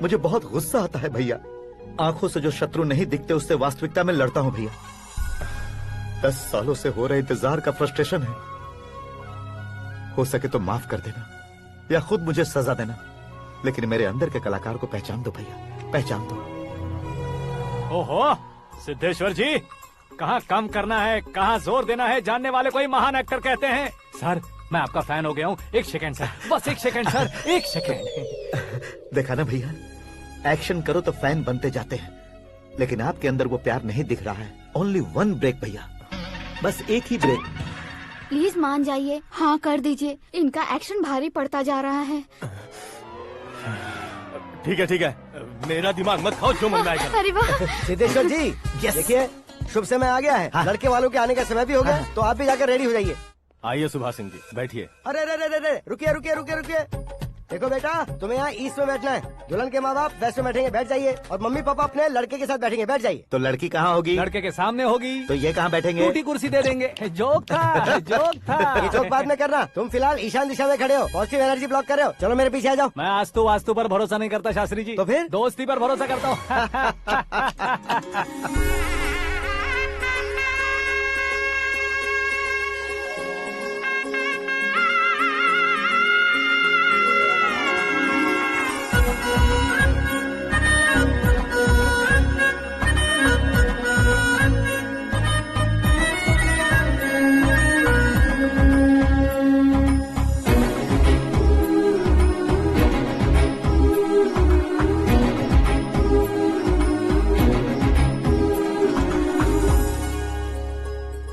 मुझे बहुत गुस्सा आता है भैया। आंखों से जो शत्रु नहीं दिखते उससे वास्तविकता में लड़ता हूँ भैया। 10 सालों से हो रहे इंतजार का फ्रस्ट्रेशन है। हो सके तो माफ कर देना या खुद मुझे सजा देना, लेकिन मेरे अंदर के कलाकार को पहचान दो भैया, पहचान दो। ओहो सिद्धेश्वर जी, कहाँ कम करना है कहाँ जोर देना है, जानने वाले को ही महान एक्टर कहते हैं। सर मैं आपका फैन हो गया हूँ। एक सेकंड सर, बस एक सेकंड सर, एक सेकंड। देखा ना भैया, एक्शन करो तो फैन बनते जाते हैं, लेकिन आपके अंदर वो प्यार नहीं दिख रहा है। ओनली 1 ब्रेक भैया, बस एक ही ब्रेक। प्लीज मान जाइए, हाँ कर दीजिए। इनका एक्शन भारी पड़ता जा रहा है। ठीक है, मेरा दिमाग मत खाओ, जो मन में आएगा। अरे वाह सिद्धेश्वर जी, देखिए शुभ समय आ गया है। लड़के वालों के आने का समय भी हो गया, तो आप भी जाकर रेडी हो जाइए। आइए सुभाष सिंह जी, बैठिए। अरे रुकिए। देखो बेटा, तुम्हें यहाँ ईस्ट में बैठना है। दुल्हन के माँ बाप वेस्ट में बैठेंगे, बैठ जाइए। और मम्मी पापा अपने लड़के के साथ बैठेंगे, बैठ जाइए। तो लड़की कहाँ होगी? लड़के के सामने होगी। तो ये कहाँ बैठेंगे? टूटी कुर्सी दे देंगे। जोक था, जोक था। ये जोक बाद में करना। तुम फिलहाल ईशान दिशा में खड़े हो, पॉजिटिव एनर्जी ब्लॉक कर रहे हो। चलो मेरे पीछे आ जाओ। मैं आस्तु वास्तु पर भरोसा नहीं करता शास्त्री जी। तो फिर? दोस्ती पर भरोसा करता हूँ।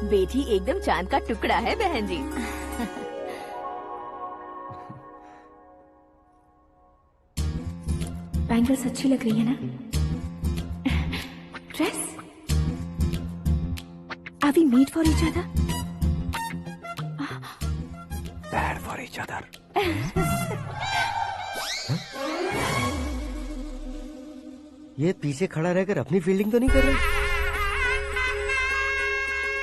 बेटी एकदम चांद का टुकड़ा है बहन जी। बैंगल्स अच्छी लग रही है ना? Dress? Are we made for each other? Bad for each other. ये पीछे खड़ा रहकर अपनी फील्डिंग तो नहीं कर रहा?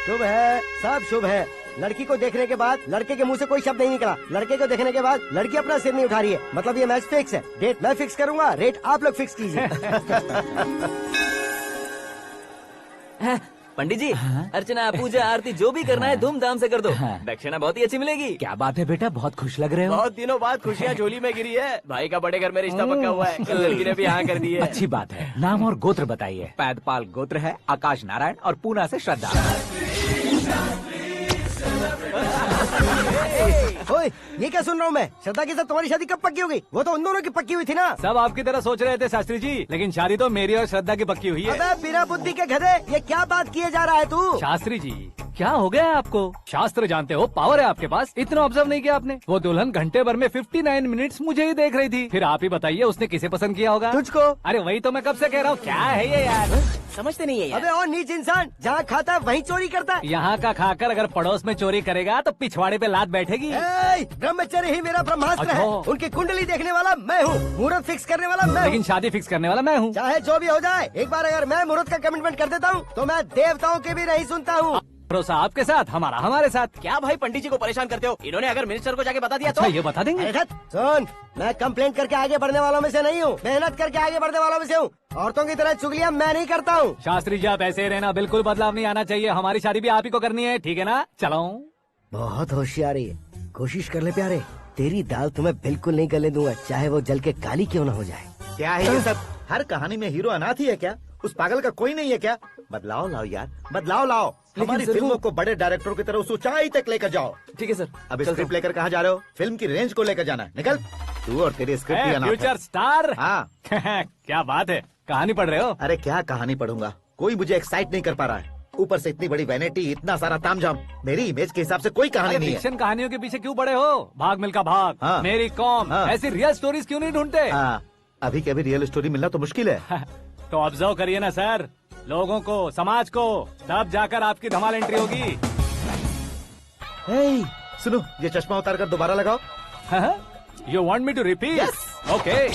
शुभ है, सब शुभ है। लड़की को देखने के बाद लड़के के मुंह से कोई शब्द नहीं निकला। लड़के को देखने के बाद लड़की अपना सिर नहीं उठा रही है। मतलब ये मैच फिक्स है। डेट मैं फिक्स करूंगा, रेट आप लोग फिक्स कीजिए। पंडित जी, अर्चना पूजा आरती जो भी करना है धूमधाम से कर दो। दक्षिणा बहुत ही अच्छी मिलेगी। क्या बात है बेटा, बहुत खुश लग रहे हो। बहुत दिनों बाद खुशियाँ झोली में गिरी है। भाई का बड़े घर में रिश्ता पक्का हुआ है। कल लड़की ने भी हाँ कर दी है। अच्छी बात है। नाम और गोत्र बताइए। पैदपाल गोत्र है, आकाश नारायण और पूना से श्रद्धा। ओए, ये क्या सुन रहा हूँ मैं? श्रद्धा के साथ तुम्हारी शादी कब पक्की हो गई? वो तो उन दोनों की पक्की हुई थी ना। सब आपकी तरह सोच रहे थे शास्त्री जी, लेकिन शादी तो मेरी और श्रद्धा की पक्की हुई है। अबे बिना बुद्धि के गधे, ये क्या बात किए जा रहा है तू? शास्त्री जी, क्या हो गया है आपको? शास्त्र जानते हो, पावर है आपके पास। इतना ऑब्जर्व नहीं किया आपने? वो दुल्हन घंटे भर में 59 मिनट्स मुझे ही देख रही थी। फिर आप ही बताइए उसने किसे पसंद किया होगा? तुझको। अरे वही तो मैं कब से कह रहा हूँ, क्या है ये यार? समझते नहीं है यार। अबे और नीच इंसान, जहाँ खाता है वहीं चोरी करता है। यहाँ का खाकर अगर पड़ोस में चोरी करेगा तो पिछवाड़े पे लात बैठेगी। ब्रह्मचर्य ही मेरा ब्रह्मास्त्र है। अच्छा। उनकी कुंडली देखने वाला मैं हूँ, मुहूर्त फिक्स करने वाला मैं हूँ। लेकिन शादी फिक्स करने वाला मैं हूँ। चाहे जो भी हो जाए, एक बार अगर मैं मुहूर्त का कमिटमेंट कर देता हूँ तो मैं देवताओं के भी नहीं सुनता हूँ। भरोसा आपके साथ, हमारा हमारे साथ। क्या भाई पंडित जी को परेशान करते हो? इन्होंने अगर मिनिस्टर को जाके बता दिया अच्छा, तो ये बता देंगे? अरे सुन, मैं कंप्लेंट करके आगे बढ़ने वालों में से नहीं हूँ, मेहनत करके आगे बढ़ने वालों में से हूँ। औरतों की तरह चुगलियाँ मैं नहीं करता हूँ। शास्त्री जी आप ऐसे ही रहना, बिल्कुल बदलाव नहीं आना चाहिए। हमारी शादी भी आप ही को करनी है, ठीक है ना? चलो। बहुत होशियारी है, कोशिश कर ले प्यारे। तेरी दाल तुम्हें बिल्कुल नहीं गलने दूंगा, चाहे वो जल के काली क्यों न हो जाए। क्या है ये सब? हर कहानी में हीरो अनाथ ही है क्या? उस पागल का कोई नहीं है क्या? बदलाव लाओ यार, बदलाव लाओ। हमारी फिल्मों को बड़े डायरेक्टरों की तरह उस ऊंचाई तक लेकर जाओ। ठीक है सर। अब स्क्रिप्ट लेकर कहाँ जा रहे हो? फिल्म की रेंज को लेकर जाना है। निकल तू और तेरी स्क्रिप्ट भी अनाथ है। Future star. हाँ। क्या बात है, कहानी पढ़ रहे हो? अरे क्या कहानी पढ़ूंगा, कोई मुझे एक्साइट नहीं कर पा रहा है। ऊपर से इतनी बड़ी वैनिटी, इतना सारा तामझाम। मेरी इमेज के हिसाब से कोई कहानी नहीं है। फिक्शन कहानियों के पीछे क्यों पड़े हो? भाग मिल्खा भाग, हाँ। मेरी कॉम, हाँ। ऐसी रियल स्टोरीज क्यों नहीं ढूंढते? हाँ, अभी के अभी रियल स्टोरी मिलना तो मुश्किल है। तो ऑब्जर्व करिए ना सर, लोगों को, समाज को, तब जाकर आपकी धमाल एंट्री होगी। सुनो, ये चश्मा उतार कर दोबारा लगाओ। You want me to repeat? Okay.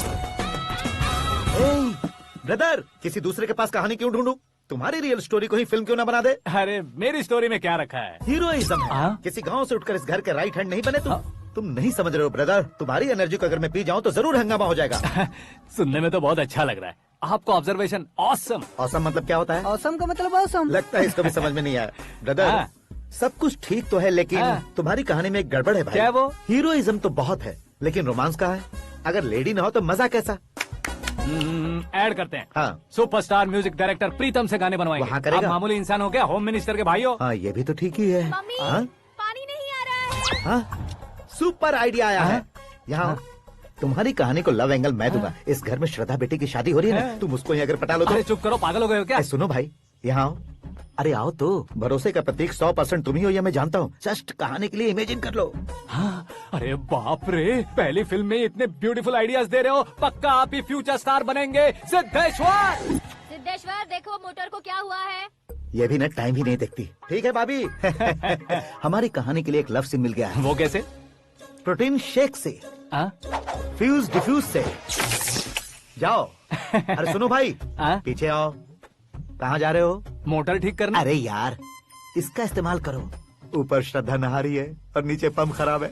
Brother, किसी दूसरे के पास कहानी क्यों ढूंढूं? तुम्हारी रियल स्टोरी को ही फिल्म क्यों ना बना दे? अरे मेरी स्टोरी में क्या रखा है? हीरोइज्म है। किसी गांव से उठकर इस घर के राइट हैंड नहीं बने तुम। तुम नहीं समझ रहे हो ब्रदर, तुम्हारी एनर्जी को अगर मैं पी जाऊं तो जरूर हंगामा हो जाएगा। सुनने में तो बहुत अच्छा लग रहा है। आपको ऑब्जर्वेशन ऑसम। ऑसम मतलब क्या होता है? औसम का मतलब औसम। लगता है इसको भी समझ में नहीं आया। ब्रदर, सब कुछ ठीक तो है, लेकिन तुम्हारी कहानी में एक गड़बड़ है भाई। क्या वो? हीरोइज्म तो बहुत है, लेकिन रोमांस कहाँ है? अगर लेडी ना हो तो मजा कैसा? ऐड करते हैं। हाँ। सुपरस्टार म्यूजिक डायरेक्टर प्रीतम से गाने बनवाएंगे। वहाँ करेगा? आप मामूली इंसान हो क्या, होम मिनिस्टर के भाई हो? हाँ, ये भी तो ठीक ही है। मम्मी, हाँ? पानी नहीं आ रहा है। हाँ? सुपर आइडिया आया है। यहाँ तुम्हारी कहानी को लव एंगल मैं दूंगा। इस घर में श्रद्धा बेटी की शादी हो रही है ना, तुम उसको ही अगर पटा लो तो। अरे चुप करो, पागल हो गए हो क्या? सुनो भाई, यहाँ आओ। अरे आओ तो। भरोसे का प्रतीक 100% तुम ही हो, ये मैं जानता हूँ। जस्ट कहानी के लिए इमेजिन कर लो। हाँ, अरे बाप रे, पहली फिल्म में इतने ब्यूटीफुल आइडियाज दे रहे हो। पक्का आप ही फ्यूचर स्टार बनेंगे। सिद्धेश्वर, सिद्धेश्वर देखो मोटर को क्या हुआ है। ये भी ना टाइम ही नहीं देखती। ठीक है भाभी। हमारी कहानी के लिए एक लव सीन मिल गया है। वो कैसे? प्रोटीन शेक से फ्यूज डिफ्यूज से जाओ। अरे सुनो भाई, पीछे आओ। कहाँ जा रहे हो? मोटर ठीक करना। अरे यार, इसका इस्तेमाल करो। ऊपर श्रद्धा नहा रही है और नीचे पंप खराब है।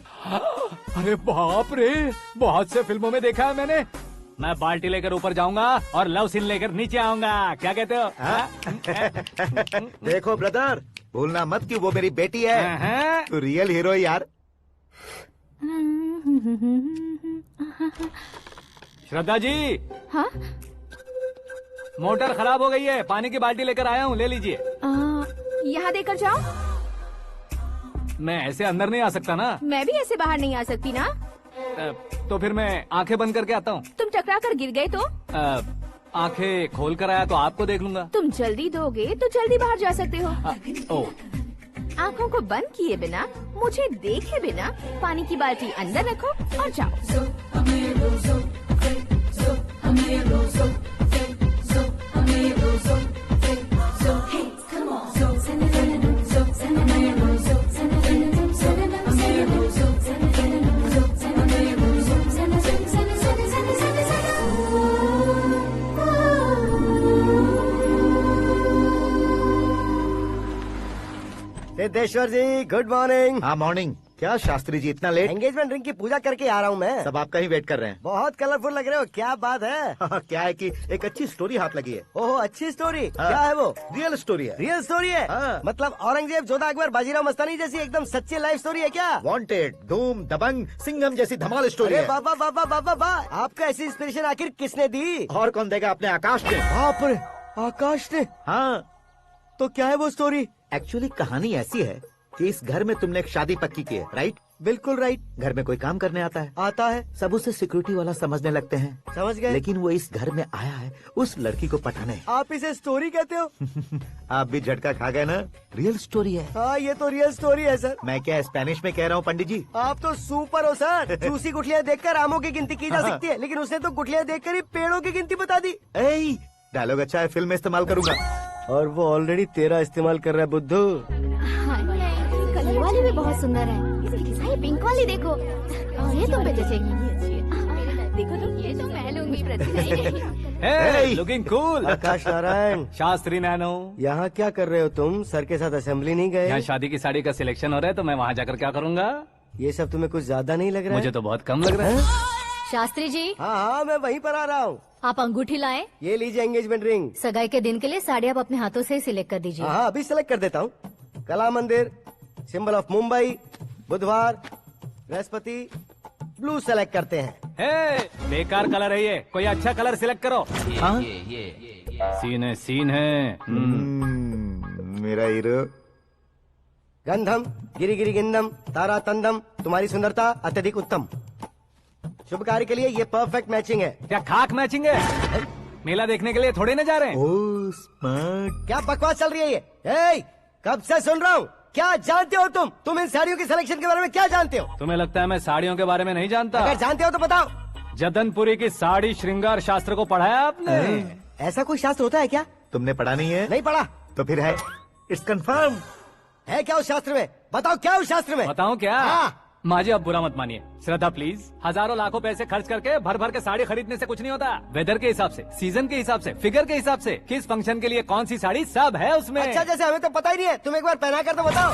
अरे बाप रे, बहुत से फिल्मों में देखा है मैंने। मैं बाल्टी लेकर ऊपर जाऊंगा और लव सीन लेकर नीचे आऊंगा। क्या कहते हो? देखो ब्रदर, भूलना मत कि वो मेरी बेटी है। तू रियल हीरो है यार। श्रद्धा जी। हाँ? मोटर खराब हो गई है, पानी की बाल्टी लेकर आया हूँ, ले लीजिए। यहाँ देकर जाओ। मैं ऐसे अंदर नहीं आ सकता ना। मैं भी ऐसे बाहर नहीं आ सकती ना। तो फिर मैं आंखें बंद करके आता हूँ। तुम टकरा कर गिर गए तो? आंखें खोल कर आया तो आपको देख लूंगा। तुम जल्दी दोगे तो जल्दी बाहर जा सकते हो। आँखों को बंद किए बिना, मुझे देखे बिना पानी की बाल्टी अंदर रखो और जाओ। सिद्धेश्वर जी, गुड मॉर्निंग। हाँ मॉर्निंग। क्या शास्त्री जी इतना लेट? एंगेजमेंट रिंग की पूजा करके आ रहा हूँ मैं। सब आपका ही वेट कर रहे हैं। बहुत कलरफुल लग रहे हो, क्या बात है? क्या है कि एक अच्छी स्टोरी हाथ लगी है। ओह, अच्छी स्टोरी। क्या है वो? रियल स्टोरी है। रियल स्टोरी है? मतलब औरंगजेब, जोधा अकबर, बाजीराव मस्तानी जैसी एकदम सच्ची लाइफ स्टोरी है क्या? वांटेड, धूम, दबंग, सिंघम जैसी धमाल स्टोरी है। बाबा बाबा बाबा बा, आपको ऐसी इंस्पिरेशन आखिर किसने दी? और कौन देगा? अपने आकाश ने। बाप रे, आकाश ने? हाँ। तो क्या है वो स्टोरी? एक्चुअली कहानी ऐसी है कि इस घर में तुमने एक शादी पक्की की है, राइट? बिल्कुल राइट। घर में कोई काम करने आता है? आता है। सब उसे सिक्योरिटी वाला समझने लगते हैं। समझ गए। लेकिन वो इस घर में आया है उस लड़की को पटाने। आप इसे स्टोरी कहते हो? आप भी झटका खा गए ना। रियल स्टोरी है। हाँ, ये तो रियल स्टोरी है सर। मैं क्या स्पेनिश में कह रहा हूँ पंडित जी? आप तो सुपर हो सर। चूसी गुठलियाँ देखकर आमों की गिनती की जा सकती है, लेकिन उसने तो गुठलियाँ देखकर ही पेड़ों की गिनती बता दी। डायलॉग अच्छा है, फिल्म में इस्तेमाल करूंगा। और वो ऑलरेडी तेरा इस्तेमाल कर रहा है बुद्धू। ये वाली भी बहुत सुंदर है। ये पिंक वाली देखो, और ये तुम पे जचेगी। देखो तो, ये तो मैं लूंगी। Looking cool. Akash Narayan. Shastri Nano. यहाँ क्या कर रहे हो तुम? सर के साथ असेंबली नहीं गए? यहाँ शादी की साड़ी का सिलेक्शन हो रहा है, तो मैं वहाँ जाकर क्या करूँगा? ये सब तुम्हें कुछ ज्यादा नहीं लग रहा है? मुझे तो बहुत कम लग रहा है। शास्त्री जी। हाँ, मैं वहीं पर आ रहा हूँ। आप अंगूठी लाए। ये लीजिए एंगेजमेंट रिंग। सगाई के दिन के लिए साड़ी आप अपने हाथों से ही सिलेक्ट कर दीजिए। हाँ, अभी सिलेक्ट कर देता हूँ। कला मंदिर, सिंबल ऑफ मुंबई, बुधवार, बृहस्पति, ब्लू सेलेक्ट करते हैं। बेकार कलर है ये, कोई अच्छा कलर सिलेक्ट करो। सीन है। मेरा हीरो। गंधम, गिरी गिरी गिंदम, तारा तंदम, तुम्हारी सुंदरता अत्यधिक उत्तम। शुभ कार्य के लिए ये परफेक्ट मैचिंग है। क्या खाक मैचिंग है? मेला देखने के लिए थोड़े न जा रहे हैं। Oh smart. क्या बकवास चल रही है ये? कब से सुन रहा हूँ। क्या जानते हो तुम इन साड़ियों की सिलेक्शन के बारे में क्या जानते हो? तुम्हें लगता है मैं साड़ियों के बारे में नहीं जानता? अगर जानते हो तो बताओ। जदनपुरी की साड़ी श्रृंगार शास्त्र को पढ़ा है आपने? ऐसा कोई शास्त्र होता है क्या? तुमने पढ़ा नहीं है? नहीं पढ़ा। तो फिर है, इट्स कंफर्म। है क्या उस शास्त्र में? बताओ क्या उस शास्त्र में? बताऊं क्या? हाँ। माजी, अब बुरा मत मानिए। श्रद्धा प्लीज, हजारों लाखों पैसे खर्च करके भर भर के साड़ी खरीदने से कुछ नहीं होता। वेदर के हिसाब से, सीजन के हिसाब से, फिगर के हिसाब से, किस फंक्शन के लिए कौन सी साड़ी, सब है उसमें। अच्छा, जैसे हमें तो पता ही नहीं है। तुम एक बार पहना कर तो बताओ।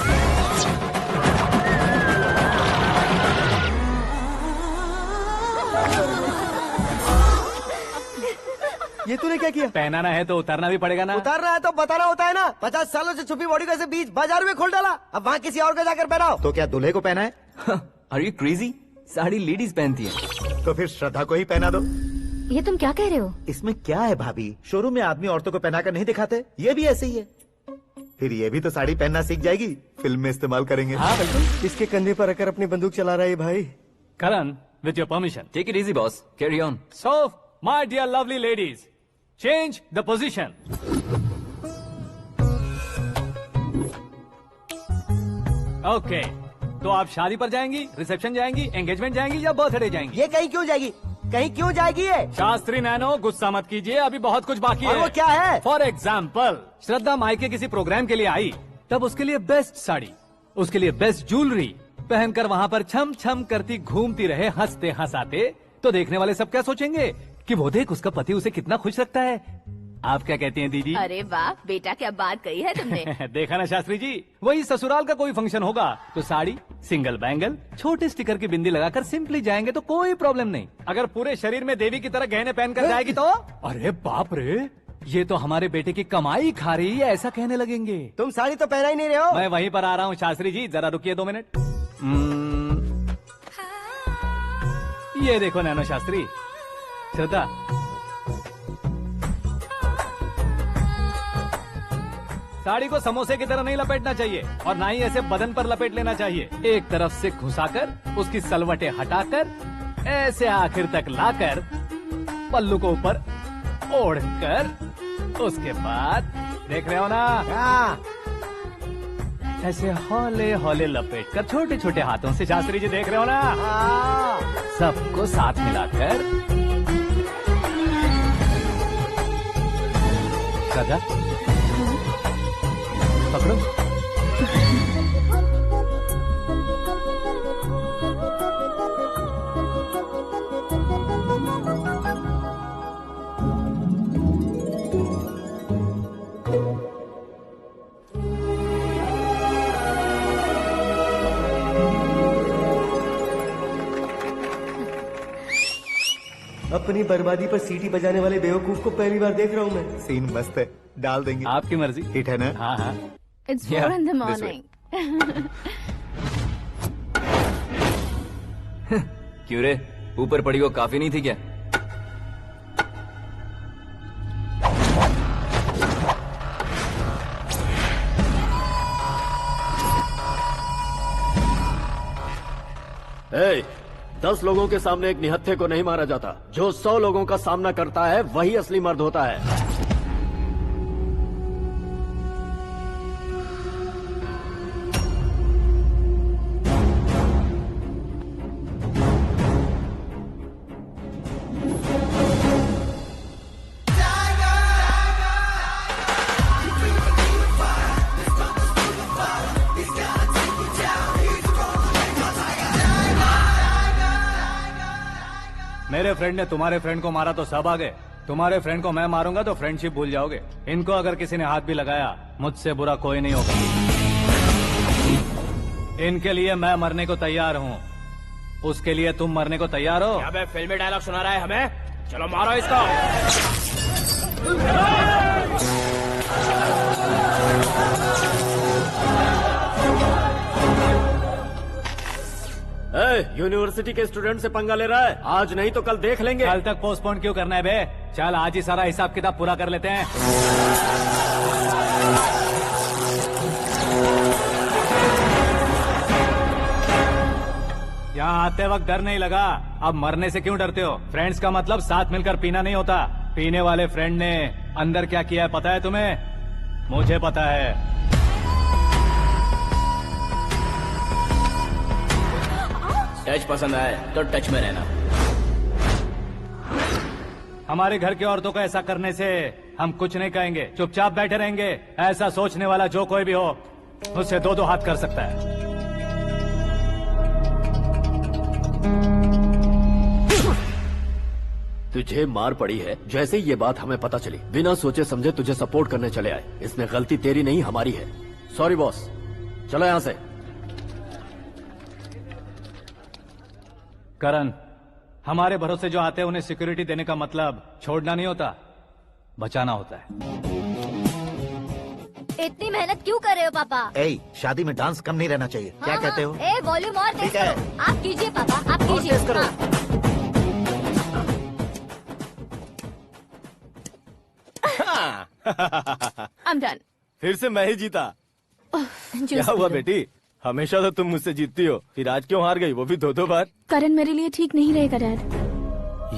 ये तूने क्या किया? पहनाना है तो उतारना भी पड़ेगा ना। उतारना है तो बताना होता है ना। 50 सालों से छुपी बॉडी को ऐसे बीच बाजार में खोल डाला, अब वहाँ किसी और को जाकर पहनाओ। तो क्या दूल्हे को पहना है? Are you crazy? Sari ladies पहनती है। तो फिर श्रद्धा को ही पहना दो। ये तुम क्या कह रहे हो? इसमें क्या है भाभी? शोरूम में आदमी औरतों को पहनाकर नहीं दिखाते? ये भी ऐसे ही है। फिर ये भी तो साड़ी पहनना सीख जाएगी, फिल्म में इस्तेमाल करेंगे। हाँ बिल्कुल। इसके कंधे पर रखकर अपनी बंदूक चला रहा है भाई। Karan, with your permission. Take it easy boss, carry on. So my dear lovely ladies, change the position. Okay, तो आप शादी पर जाएंगी, रिसेप्शन जाएंगी, एंगेजमेंट जाएंगी या बर्थडे जाएंगी? ये कहीं क्यों जाएगी? कहीं क्यों जाएगी ये? शास्त्री नैनो, गुस्सा मत कीजिए, अभी बहुत कुछ बाकी और है। वो क्या है? फॉर एग्जाम्पल, श्रद्धा मायके किसी प्रोग्राम के लिए आई, तब उसके लिए बेस्ट साड़ी, उसके लिए बेस्ट ज्वेलरी, पहनकर वहाँ पर छम छम करती घूमती रहे हंसते हंसाते, तो देखने वाले सब क्या सोचेंगे कि वो देख उसका पति उसे कितना खुश रखता है। आप क्या कहती हैं दीदी? अरे वाह बेटा, क्या बात कही है तुमने। देखा ना शास्त्री जी, वही ससुराल का कोई फंक्शन होगा तो साड़ी, सिंगल बैंगल, छोटे स्टिकर की बिंदी लगाकर सिंपली जाएंगे तो कोई प्रॉब्लम नहीं। अगर पूरे शरीर में देवी की तरह गहने पहनकर जाएगी तो अरे बाप रे, ये तो हमारे बेटे की कमाई खा रही है, ऐसा कहने लगेंगे। तुम साड़ी तो पहना ही नहीं रहे हो। मैं वहीं पर आ रहा हूँ शास्त्री जी, जरा रुकिए 2 मिनट। ये देखो नैनो शास्त्री, श्रद्धा, साड़ी को समोसे की तरह नहीं लपेटना चाहिए और ना ही ऐसे बदन पर लपेट लेना चाहिए। एक तरफ से घुसाकर उसकी सलवटें हटाकर ऐसे आखिर तक लाकर पल्लू को ऊपर ओढ़कर उसके बाद देख रहे हो ना, ऐसे हौले हौले लपेट कर छोटे छोटे हाथों से, शास्त्री जी देख रहे हो ना, सबको साथ मिलाकर राजा पकड़ो। अपनी बर्बादी पर सीटी बजाने वाले बेवकूफ को पहली बार देख रहा हूँ मैं। सीन मस्त है, डाल देंगे। आपकी मर्जी। हिट है ना? हाँ हाँ। It's 4 in the morning. क्यों रे, ऊपर पड़ी वो काफी नहीं थी क्या? ए, 10 लोगों के सामने एक निहत्थे को नहीं मारा जाता। जो 100 लोगों का सामना करता है वही असली मर्द होता है। मेरे फ्रेंड ने तुम्हारे फ्रेंड को मारा तो सब आ गए, तुम्हारे फ्रेंड को मैं मारूंगा तो फ्रेंडशिप भूल जाओगे। इनको अगर किसी ने हाथ भी लगाया, मुझसे बुरा कोई नहीं होगा। इनके लिए मैं मरने को तैयार हूँ, उसके लिए तुम मरने को तैयार हो? अबे फिल्मी डायलॉग सुना रहा है हमें, चलो मारो इसको। यूनिवर्सिटी के स्टूडेंट से पंगा ले रहा है, आज नहीं तो कल देख लेंगे। कल तक पोस्टपोन क्यों करना है बे? चल आज ही सारा हिसाब किताब पूरा कर लेते हैं। यहाँ आते वक्त डर नहीं लगा, अब मरने से क्यों डरते हो? फ्रेंड्स का मतलब साथ मिलकर पीना नहीं होता। पीने वाले फ्रेंड ने अंदर क्या किया है पता है तुम्हें? मुझे पता है। टच पसंद आए तो टच में रहना। हमारे घर की औरतों को ऐसा करने से हम कुछ नहीं कहेंगे, चुपचाप बैठे रहेंगे। ऐसा सोचने वाला जो कोई भी हो, उससे 2-2 हाथ कर सकता है। तुझे मार पड़ी है, जैसे ही ये बात हमें पता चली बिना सोचे समझे तुझे सपोर्ट करने चले आए। इसमें गलती तेरी नहीं हमारी है। सॉरी बॉस, चलो यहाँ से। करण, हमारे भरोसे जो आते हैं उन्हें सिक्योरिटी देने का मतलब छोड़ना नहीं होता, बचाना होता है। इतनी मेहनत क्यों कर रहे हो पापा? ए, शादी में डांस कम नहीं रहना चाहिए। क्या कहते हो? ए, वॉल्यूम और तेज ठीक है। करो। आप कीजिए पापा, आप और कीजिए। तेज करो। I'm done. फिर से मैं ही जीता। क्या हुआ बेटी? हमेशा तो तुम मुझसे जीतती हो, फिर आज क्यों हार गई, वो भी 2-2 बार? करण मेरे लिए ठीक नहीं रहेगा डैड।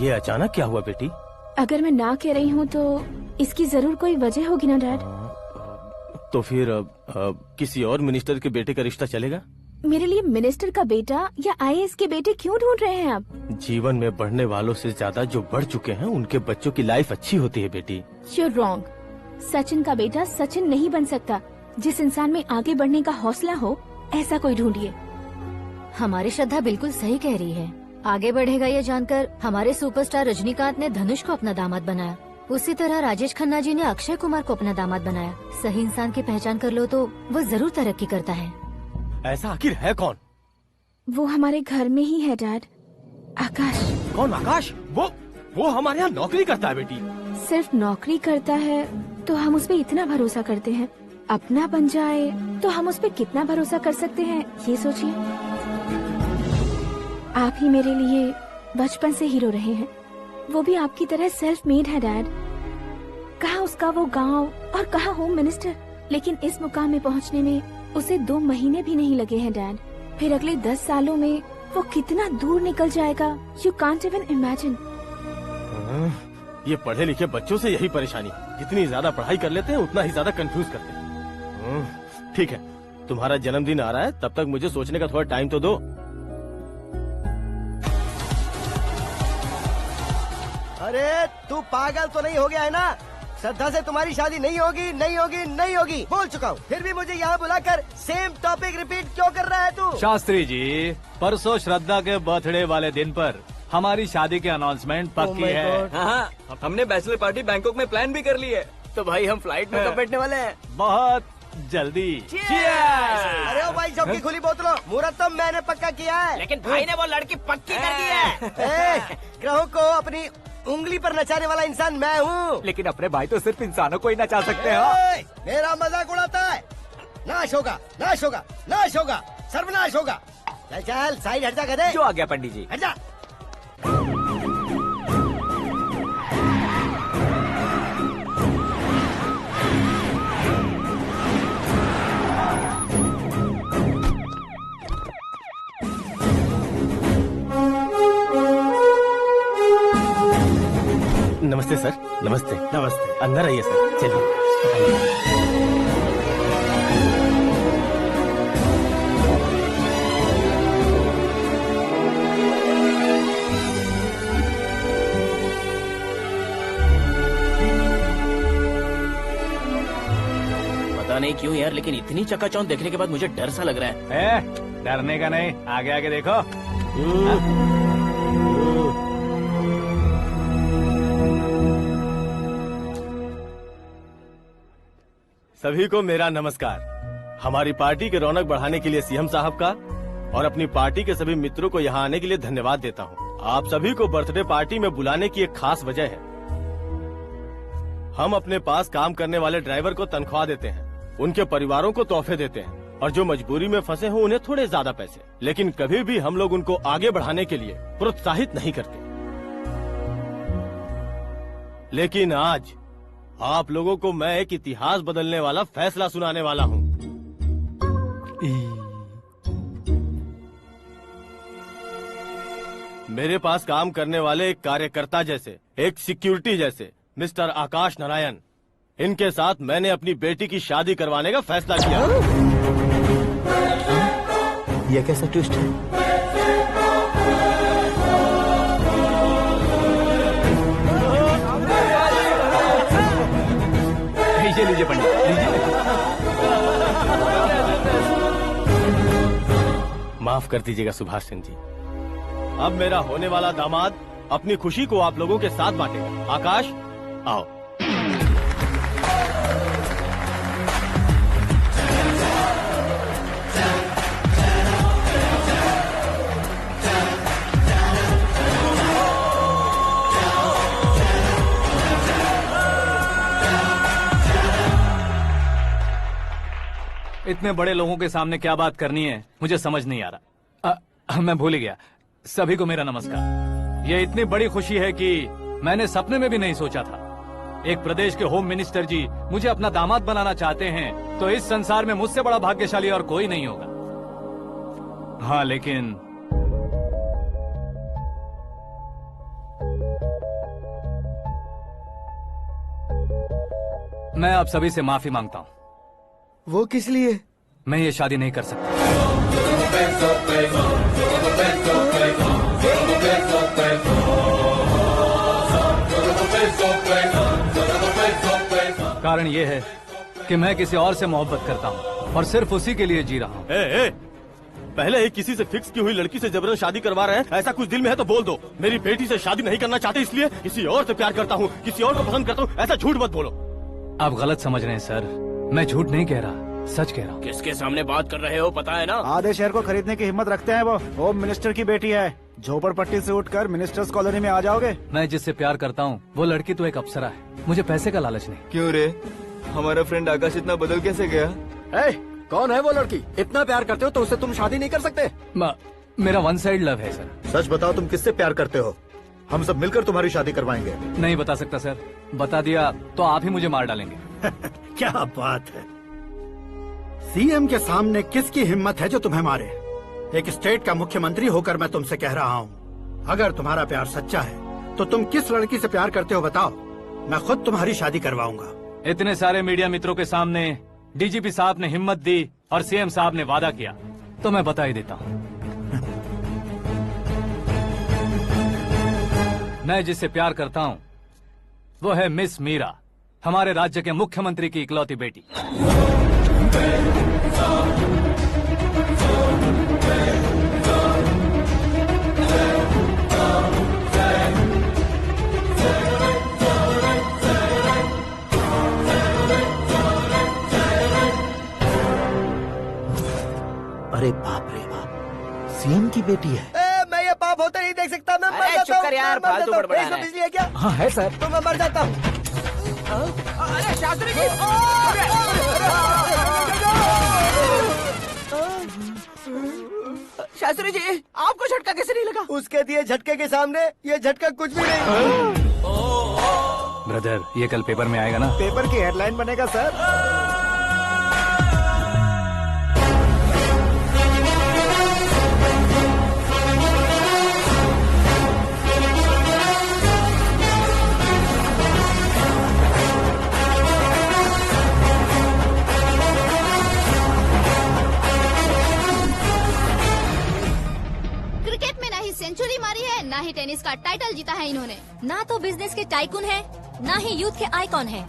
ये अचानक क्या हुआ बेटी? अगर मैं ना कह रही हूँ तो इसकी जरूर कोई वजह होगी ना डैड। तो फिर किसी और मिनिस्टर के बेटे का रिश्ता चलेगा? मेरे लिए मिनिस्टर का बेटा या आईएएस के बेटे क्यों ढूंढ रहे हैं आप? जीवन में बढ़ने वालों से ज्यादा जो बढ़ चुके हैं उनके बच्चों की लाइफ अच्छी होती है बेटी। You're wrong. सचिन का बेटा सचिन नहीं बन सकता। जिस इंसान में आगे बढ़ने का हौसला हो, ऐसा कोई ढूंढिए। हमारी श्रद्धा बिल्कुल सही कह रही है। आगे बढ़ेगा ये जानकर हमारे सुपरस्टार रजनीकांत ने धनुष को अपना दामाद बनाया। उसी तरह राजेश खन्ना जी ने अक्षय कुमार को अपना दामाद बनाया। सही इंसान की पहचान कर लो तो वो जरूर तरक्की करता है। ऐसा आखिर है कौन? वो हमारे घर में ही है डैड, आकाश। कौन आकाश? वो हमारे यहाँ नौकरी करता है बेटी। सिर्फ नौकरी करता है तो हम उस पे इतना भरोसा करते हैं, अपना बन जाए तो हम उस पे कितना भरोसा कर सकते हैं ये सोचिए। आप ही मेरे लिए बचपन से हीरो रहे हैं, वो भी आपकी तरह सेल्फ मेड है डैड। कहाँ उसका वो गांव और कहाँ होम मिनिस्टर, लेकिन इस मुकाम में पहुँचने में उसे 2 महीने भी नहीं लगे हैं डैड। फिर अगले 10 सालों में वो कितना दूर निकल जाएगा, यू कांट इवन इमेजिन। ये पढ़े लिखे बच्चों से यही परेशानी, जितनी ज्यादा पढ़ाई कर लेते हैं उतना ही ज्यादा कंफ्यूज करते हैं। ठीक है, तुम्हारा जन्मदिन आ रहा है, तब तक मुझे सोचने का थोड़ा टाइम तो दो। अरे तू पागल तो नहीं हो गया है ना? श्रद्धा से तुम्हारी शादी नहीं होगी, नहीं होगी, नहीं होगी, बोल चुका हूँ। फिर भी मुझे यहाँ बुलाकर सेम टॉपिक रिपीट क्यों कर रहा है तू? शास्त्री जी, परसों श्रद्धा के बर्थडे वाले दिन पर हमारी शादी की अनाउंसमेंट पक्की है। हाँ, हमने बैचलर पार्टी बैंकॉक में प्लान भी कर ली है। तो भाई हम फ्लाइट में कब बैठने वाले हैं? बहुत जल्दी। अरे ओ भाई, सबकी खुली बोतलों, मुहूर्त तो मैंने पक्का किया है। लेकिन भाई ने वो लड़की पक्की कर दी है। ग्रहों को अपनी उंगली पर नचाने वाला इंसान मैं हूँ। लेकिन अपने भाई तो सिर्फ इंसानों को ही नचा सकते हैं। मेरा मजाक उड़ाता है? नाश होगा, नाश होगा, नाश होगा, सर्वनाश होगा। चल चल साइड हट जा गधे। जो आ गया पंडित जी। हट जा। नमस्ते सर। नमस्ते। नमस्ते। अंदर आइए सर, चलिए। पता नहीं क्यों यार, लेकिन इतनी चकाचौंध देखने के बाद मुझे डर सा लग रहा है। डरने का नहीं, आगे आगे देखो। सभी को मेरा नमस्कार। हमारी पार्टी के रौनक बढ़ाने के लिए सीएम साहब का और अपनी पार्टी के सभी मित्रों को यहाँ आने के लिए धन्यवाद देता हूँ। आप सभी को बर्थडे पार्टी में बुलाने की एक खास वजह है। हम अपने पास काम करने वाले ड्राइवर को तनख्वाह देते हैं, उनके परिवारों को तोहफे देते हैं और जो मजबूरी में फंसे हो उन्हें थोड़े ज्यादा पैसे, लेकिन कभी भी हम लोग उनको आगे बढ़ाने के लिए प्रोत्साहित नहीं करते। लेकिन आज आप लोगों को मैं एक इतिहास बदलने वाला फैसला सुनाने वाला हूँ। मेरे पास काम करने वाले एक कार्यकर्ता जैसे, एक सिक्योरिटी जैसे मिस्टर आकाश नारायण, इनके साथ मैंने अपनी बेटी की शादी करवाने का फैसला किया। यह कैसा ट्विस्ट है? लीजिए पंडित, लीजिए। माफ कर दीजिएगा सुभाष सिंह जी। अब मेरा होने वाला दामाद अपनी खुशी को आप लोगों के साथ बांटेगा। आकाश, आओ। इतने बड़े लोगों के सामने क्या बात करनी है मुझे समझ नहीं आ रहा। मैं भूल गया। सभी को मेरा नमस्कार। ये इतनी बड़ी खुशी है कि मैंने सपने में भी नहीं सोचा था। एक प्रदेश के होम मिनिस्टर जी मुझे अपना दामाद बनाना चाहते हैं, तो इस संसार में मुझसे बड़ा भाग्यशाली और कोई नहीं होगा। हाँ, लेकिन मैं आप सभी से माफी मांगता हूँ। वो किस लिए? मैं ये शादी नहीं कर सकता। कारण ये है कि मैं किसी और से मोहब्बत करता हूँ और सिर्फ उसी के लिए जी रहा हूँ। पहले ही किसी से फिक्स की हुई लड़की से जबरन शादी करवा रहे हैं। ऐसा कुछ दिल में है तो बोल दो। मेरी बेटी से शादी नहीं करना चाहते इसलिए किसी और से प्यार करता हूँ, किसी और को पसंद करता हूँ, ऐसा झूठ मत बोलो। आप गलत समझ रहे हैं सर, मैं झूठ नहीं कह रहा, सच कह रहा हूँ। किसके सामने बात कर रहे हो पता है ना? आधे शहर को खरीदने की हिम्मत रखते हैं वो। होम मिनिस्टर की बेटी है, झोपड़पट्टी से उठकर मिनिस्टर्स कॉलोनी में आ जाओगे। मैं जिससे प्यार करता हूँ वो लड़की तो एक अप्सरा है, मुझे पैसे का लालच नहीं। क्यों रे, हमारा फ्रेंड आकाश इतना बदल कैसे गया? कौन है वो लड़की? इतना प्यार करते हो तो उससे तुम शादी नहीं कर सकते? मेरा वन साइड लव है सर। सच बताओ, तुम किससे प्यार करते हो? हम सब मिलकर तुम्हारी शादी करवाएंगे। नहीं बता सकता सर, बता दिया तो आप ही मुझे मार डालेंगे। क्या बात है, सीएम के सामने किसकी हिम्मत है जो तुम्हें मारे? एक स्टेट का मुख्यमंत्री होकर मैं तुमसे कह रहा हूँ, अगर तुम्हारा प्यार सच्चा है तो तुम किस लड़की से प्यार करते हो बताओ, मैं खुद तुम्हारी शादी करवाऊंगा। इतने सारे मीडिया मित्रों के सामने डीजीपी साहब ने हिम्मत दी और सीएम साहब ने वादा किया तो मैं बता ही देता हूँ। मैं जिससे प्यार करता हूँ वो है मिस मीरा, हमारे राज्य के मुख्यमंत्री की इकलौती बेटी। अरे बाप रे बाप, सीएम की बेटी है। मैं ये पाप होते नहीं देख सकता, मैं मर जाता चुप कर यार, मैं मर फालतू जाता हूँ। बड़बड़ा इसमें रहा है। बिजली है क्या? हाँ है सर। तो मैं मर जाता हूँ। अरे शास्त्री जी, शास्त्री जी आपको झटका कैसे नहीं लगा? उसके दिए झटके के सामने ये झटका कुछ भी नहीं। ब्रदर, ये कल पेपर में आएगा ना? पेपर की हेडलाइन बनेगा सर। क्रिकेट में ना ही सेंचुरी मारी है, ना ही टेनिस का टाइटल जीता है इन्होंने। ना तो बिजनेस के टाइकून है, ना ही यूथ के आइकॉन है।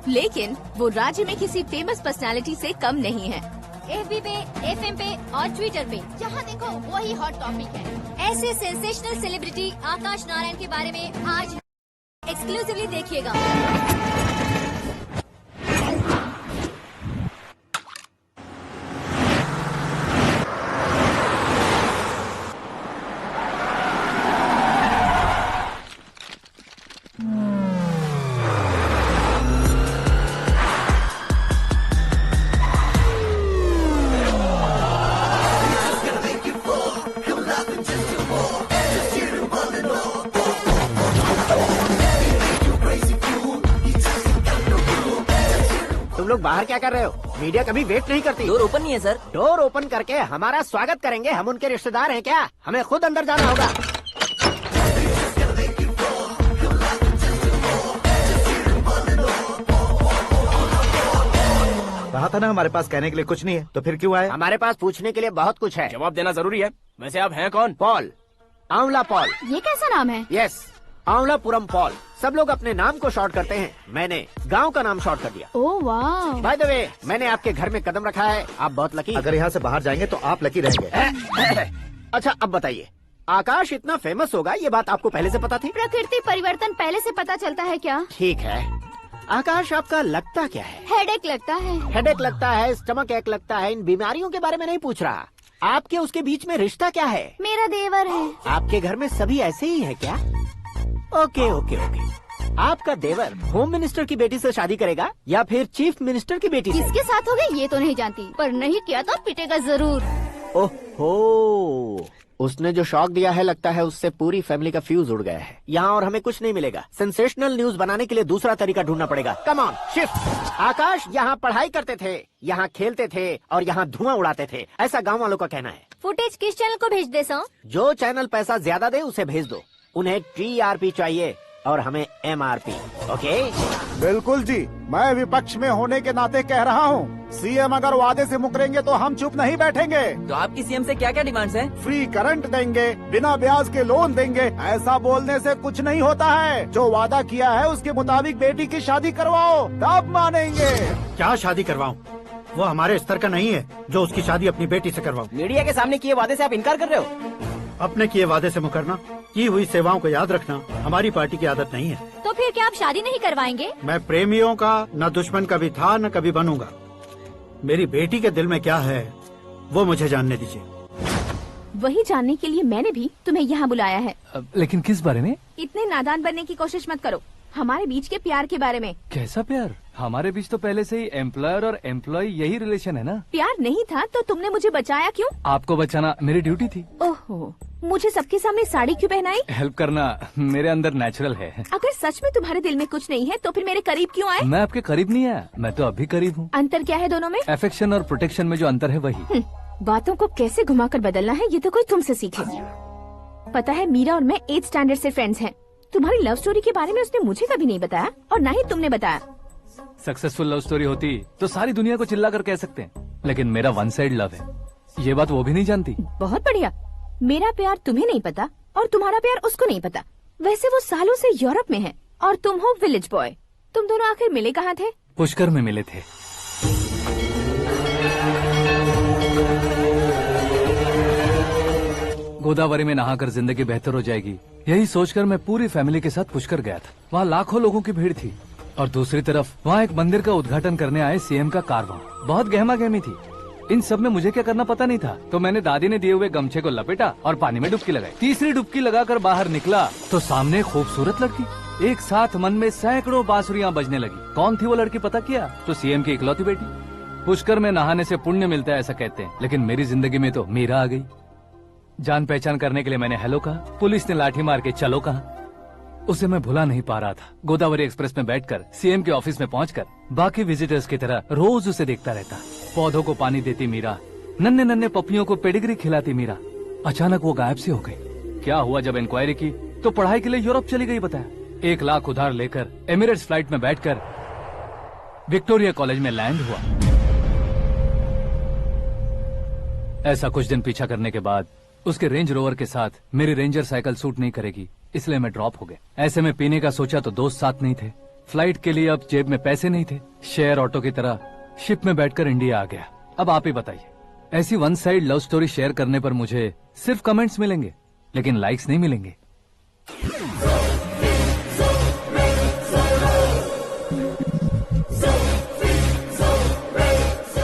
लेकिन वो राज्य में किसी फेमस पर्सनालिटी से कम नहीं है। FB पे, FM पे और ट्विटर पे जहाँ देखो वही हॉट टॉपिक है। ऐसे सेंसेशनल सेलिब्रिटी आकाश नारायण के बारे में आज एक्सक्लूसिवली देखिएगा। तुम लोग बाहर क्या कर रहे हो? मीडिया कभी वेट नहीं करती। डोर ओपन नहीं है सर। डोर ओपन करके हमारा स्वागत करेंगे, हम उनके रिश्तेदार हैं क्या? हमें खुद अंदर जाना होगा। कहा था ना हमारे पास कहने के लिए कुछ नहीं है, तो फिर क्यों आए? हमारे पास पूछने के लिए बहुत कुछ है। जवाब देना जरूरी है। वैसे आप हैं कौन? पॉल, आंवला पॉल। ये कैसा नाम है? Yes, Aonlapuram Paul. सब लोग अपने नाम को शॉर्ट करते हैं, मैंने गांव का नाम शॉर्ट कर दिया। ओह वाह। बाय द वे, मैंने आपके घर में कदम रखा है, आप बहुत लकी। अगर यहाँ से बाहर जाएंगे तो आप लकी रहेंगे। अच्छा अब बताइए, आकाश इतना फेमस होगा ये बात आपको पहले से पता थी? प्रकृति परिवर्तन पहले से पता चलता है क्या? ठीक है, आकाश आपका लगता क्या है? हेडेक लगता है। हेडेक लगता है, स्टमक एक लगता है, इन बीमारियों के बारे में नहीं पूछ रहा। आपके उसके बीच में रिश्ता क्या है? मेरा देवर है। आपके घर में सभी ऐसे ही है क्या? Okay okay okay. आपका देवर होम मिनिस्टर की बेटी से शादी करेगा या फिर चीफ मिनिस्टर की बेटी से? किसके साथ होगा ये तो नहीं जानती, पर नहीं किया तो पिटेगा जरूर। ओहो, उसने जो शॉक दिया है लगता है उससे पूरी फैमिली का फ्यूज उड़ गया है। यहाँ और हमें कुछ नहीं मिलेगा। सेंसेशनल न्यूज बनाने के लिए दूसरा तरीका ढूंढना पड़ेगा। Come on shift. आकाश यहाँ पढ़ाई करते थे, यहाँ खेलते थे और यहाँ धुआं उड़ाते थे, ऐसा गाँव वालों का कहना है। फुटेज किस चैनल को भेज दे सो? जो चैनल पैसा ज्यादा दे उसे भेज दो। उन्हें TRP चाहिए और हमें MRP। ओके? बिल्कुल जी, मैं विपक्ष में होने के नाते कह रहा हूँ, सीएम अगर वादे से मुकरेंगे तो हम चुप नहीं बैठेंगे। तो आपकी सीएम से क्या क्या डिमांड्स हैं? फ्री करंट देंगे, बिना ब्याज के लोन देंगे। ऐसा बोलने से कुछ नहीं होता है। जो वादा किया है उसके मुताबिक बेटी की शादी करवाओ, तब मानेंगे। क्या शादी करवाऊं? वो हमारे स्तर का नहीं है जो उसकी शादी अपनी बेटी से करवाऊं। मीडिया के सामने किए वादे से आप इनकार कर रहे हो? अपने किए वादे से मुकरना, की हुई सेवाओं को याद रखना हमारी पार्टी की आदत नहीं है। तो फिर क्या आप शादी नहीं करवाएंगे? मैं प्रेमियों का न दुश्मन कभी था न कभी बनूंगा। मेरी बेटी के दिल में क्या है वो मुझे जानने दीजिए। वही जानने के लिए मैंने भी तुम्हें यहाँ बुलाया है। लेकिन किस बारे में? इतने नादान बनने की कोशिश मत करो। हमारे बीच के प्यार के बारे में। कैसा प्यार? हमारे बीच तो पहले से ही एम्प्लॉयर और एम्प्लॉय यही रिलेशन है ना। प्यार नहीं था तो तुमने मुझे बचाया क्यों? आपको बचाना मेरी ड्यूटी थी। ओहो, मुझे सबके सामने साड़ी क्यों पहनाई? हेल्प करना मेरे अंदर नेचुरल है। अगर सच में तुम्हारे दिल में कुछ नहीं है तो फिर मेरे करीब क्यों आए? मैं आपके करीब नहीं आया, मैं तो अभी करीब हूँ। अंतर क्या है दोनों में? अफेक्शन और प्रोटेक्शन में जो अंतर है वही। बातों को कैसे घुमाकर बदलना है ये तो कोई तुमसे सीखे। पता है मीरा और मैं 8th स्टैंडर्ड से फ्रेंड्स हैं। तुम्हारी लव स्टोरी के बारे में उसने मुझे कभी नहीं बताया और ना ही तुमने बताया। सक्सेसफुल लव स्टोरी होती तो सारी दुनिया को चिल्ला कर कह सकते हैं, लेकिन मेरा वन साइड लव है, ये बात वो भी नहीं जानती। बहुत बढ़िया। मेरा प्यार तुम्हें नहीं पता और तुम्हारा प्यार उसको नहीं पता। वैसे वो सालों से यूरोप में है और तुम हो विलेज बॉय। तुम दोनों आखिर मिले कहाँ थे? पुष्कर में मिले थे। गोदावरी में नहाकर जिंदगी बेहतर हो जाएगी, यही सोचकर मैं पूरी फैमिली के साथ पुष्कर गया था। वहाँ लाखों लोगों की भीड़ थी और दूसरी तरफ वहाँ एक मंदिर का उद्घाटन करने आए सीएम का कारवां। बहुत गहमा गहमी थी। इन सब में मुझे क्या करना पता नहीं था, तो मैंने दादी ने दिए हुए गमछे को लपेटा और पानी में डुबकी लगाई। तीसरी डुबकी लगाकर बाहर निकला तो सामने खूबसूरत लड़की। एक साथ मन में सैकड़ों बांसुरियां बजने लगी। कौन थी वो लड़की पता किया? तो सीएम की इकलौती बेटी। पुष्कर में नहाने से पुण्य मिलता है ऐसा कहते हैं, लेकिन मेरी जिंदगी में तो मीरा आ गई। जान पहचान करने के लिए मैंने हेलो कहा, पुलिस ने लाठी मार के चलो कहा। उसे मैं भुला नहीं पा रहा था। गोदावरी एक्सप्रेस में बैठकर सीएम के ऑफिस में पहुंचकर बाकी विजिटर्स की तरह रोज उसे देखता रहता। पौधों को पानी देती मीरा, नन्हे नन्हे पपियों को पेडिग्री खिलाती मीरा। अचानक वो गायब सी हो गई। क्या हुआ? जब इंक्वायरी की तो पढ़ाई के लिए यूरोप चली गई बताया। 1 लाख उधार लेकर एमिरेट्स फ्लाइट में बैठकर विक्टोरिया कॉलेज में लैंड हुआ। ऐसा कुछ दिन पीछा करने के बाद उसके रेंज रोवर के साथ मेरी रेंजर साइकिल सूट नहीं करेगी, इसलिए मैं ड्रॉप हो गया। ऐसे में पीने का सोचा तो दोस्त साथ नहीं थे। फ्लाइट के लिए अब जेब में पैसे नहीं थे। शेयर ऑटो की तरह शिप में बैठकर इंडिया आ गया। अब आप ही बताइए, ऐसी one side love story share करने पर मुझे सिर्फ कमेंट्स मिलेंगे, लेकिन लाइक्स नहीं मिलेंगे।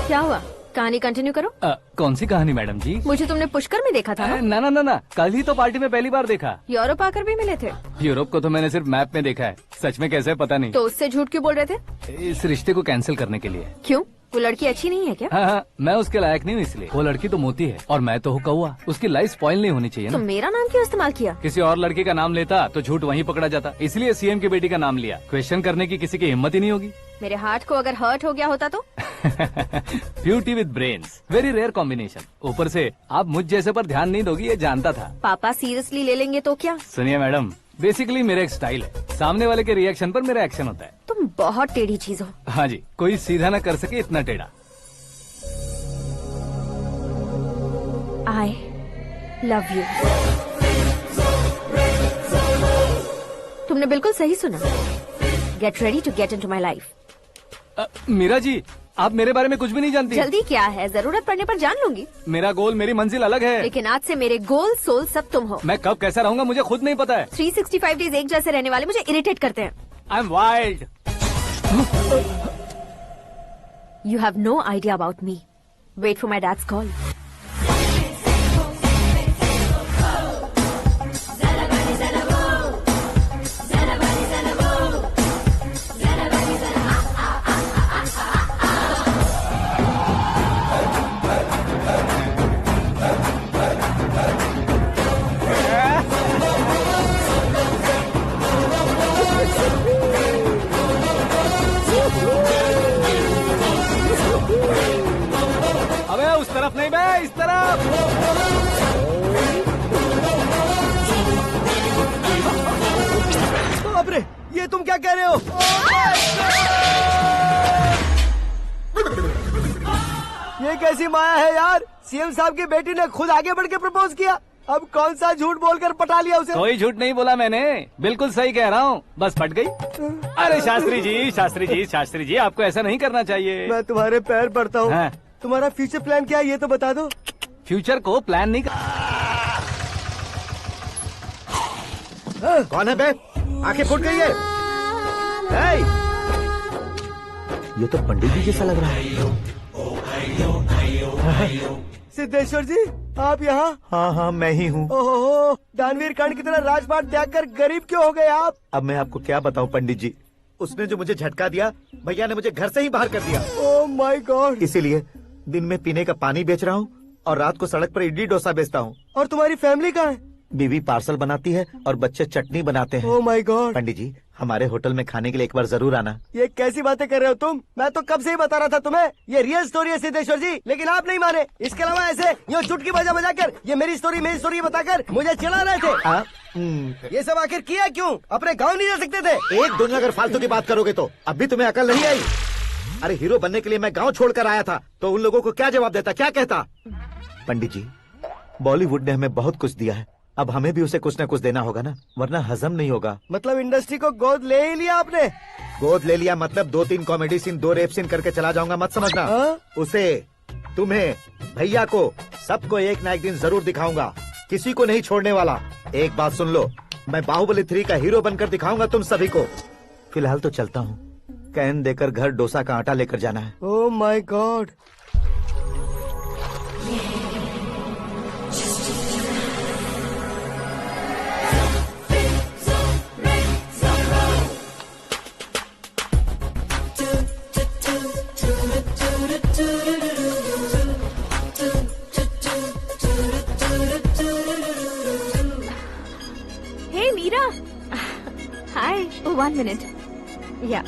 क्या हुआ? कहानी कंटिन्यू करो। कौन सी कहानी मैडम जी? मुझे तुमने पुष्कर में देखा था ना? ना ना ना, कल ही तो पार्टी में पहली बार देखा। यूरोप आकर भी मिले थे? यूरोप को तो मैंने सिर्फ मैप में देखा है, सच में कैसे पता नहीं। तो उससे झूठ क्यों बोल रहे थे? इस रिश्ते को कैंसिल करने के लिए। क्यों? वो लड़की अच्छी नहीं है क्या? हाँ, मैं उसके लायक नहीं हूँ इसलिए। वो लड़की तो मोती है और मैं तो हूँ कौवा। उसकी लाइफ स्पॉइल नहीं होनी चाहिए ना। तो मेरा नाम क्यों इस्तेमाल किया? किसी और लड़की का नाम लेता तो झूठ वहीं पकड़ा जाता, इसलिए सीएम की बेटी का नाम लिया। क्वेश्चन करने की किसी की हिम्मत ही नहीं होगी। मेरे हार्ट को अगर हर्ट हो गया होता तो? Beauty with brains, very rare combination. ऊपर से आप मुझ जैसे पर ध्यान नहीं दोगी ये जानता था। पापा सीरियसली ले लेंगे तो क्या? सुनिए मैडम, बेसिकली मेरा एक स्टाइल है, सामने वाले के रिएक्शन पर मेरा एक्शन होता है। तुम बहुत टेढ़ी चीज हो। हाँ जी, कोई सीधा न कर सके इतना टेढ़ा। I love you। तुमने बिल्कुल सही सुना। Get ready to get into my life। Meera ji, आप मेरे बारे में कुछ भी नहीं जानती। जल्दी क्या है, जरूरत पड़ने पर जान लूंगी। मेरा गोल, मेरी मंजिल अलग है। लेकिन आज से मेरे गोल सोल सब तुम हो। मैं कब कैसा रहूंगा मुझे खुद नहीं पता है। 365 डेज एक जैसे रहने वाले मुझे इरिटेट करते हैं। I'm wild। You have no idea about me। Wait for my dad's call। अबे उस तरफ नहीं बे, इस तरफ। बाप रे, ये तुम क्या कह रहे हो? ये कैसी माया है यार? सीएम साहब की बेटी ने खुद आगे बढ़ के प्रपोज किया। अब कौन सा झूठ बोलकर पटा लिया उसे? कोई झूठ नहीं बोला मैंने, बिल्कुल सही कह रहा हूँ, बस पट गई। अरे शास्त्री जी, शास्त्री जी, शास्त्री जी, आपको ऐसा नहीं करना चाहिए। मैं तुम्हारे पैर पड़ता हूँ। हाँ। तुम्हारा फ्यूचर प्लान क्या है ये तो बता दो। फ्यूचर को प्लान नहीं कौन है बे? आंखें फूट गई है। हे! ये तो पंडित जी जैसा लग रहा है। सिद्धेश्वर जी, आप यहाँ? हाँ, मैं ही हूँ। ओहो, दानवीर कर्ण की तरह राजपाट त्याग कर गरीब क्यों हो गए आप? अब मैं आपको क्या बताऊँ पंडित जी, उसने जो मुझे झटका दिया, भैया ने मुझे घर से ही बाहर कर दिया। ओह माय गॉड। इसीलिए दिन में पीने का पानी बेच रहा हूँ और रात को सड़क पर इडली डोसा बेचता हूँ। और तुम्हारी फैमिली कहाँ है? बीवी पार्सल बनाती है और बच्चे चटनी बनाते हैं। ओह माय गॉड। पंडित जी, हमारे होटल में खाने के लिए एक बार जरूर आना। ये कैसी बातें कर रहे हो तुम? मैं तो कब से ही बता रहा था तुम्हें, ये रियल स्टोरी है सिद्धेश्वर जी, लेकिन आप नहीं माने। इसके अलावा ऐसे यूँ चुटकी बजा बजा कर ये मेरी स्टोरी बताकर मुझे चिढ़ा रहे थे। ये सब आखिर किया क्यों? अपने गाँव नहीं जा सकते थे? एक दुनिया अगर फालतू की बात करोगे तो अब भी तुम्हें अकल नहीं आई। अरे हीरो बनने के लिए मैं गाँव छोड़कर आया था, तो उन लोगों को क्या जवाब देता, क्या कहता? पंडित जी, बॉलीवुड ने हमें बहुत कुछ दिया है, अब हमें भी उसे कुछ न कुछ देना होगा ना, वरना हजम नहीं होगा। मतलब इंडस्ट्री को गोद ले ही लिया आपने? गोद ले लिया मतलब 2-3 कॉमेडी सीन, 2 रेप सीन करके चला जाऊंगा मत समझना। उसे, तुम्हें, भैया को, सबको एक ना एक दिन जरूर दिखाऊंगा, किसी को नहीं छोड़ने वाला। एक बात सुन लो, मैं बाहुबली 3 का हीरो बनकर दिखाऊंगा तुम सभी को। फिलहाल तो चलता हूँ, कैन देकर घर डोसा का आटा लेकर जाना है। Oh my god. Hey Meera, hi. 1 minute। या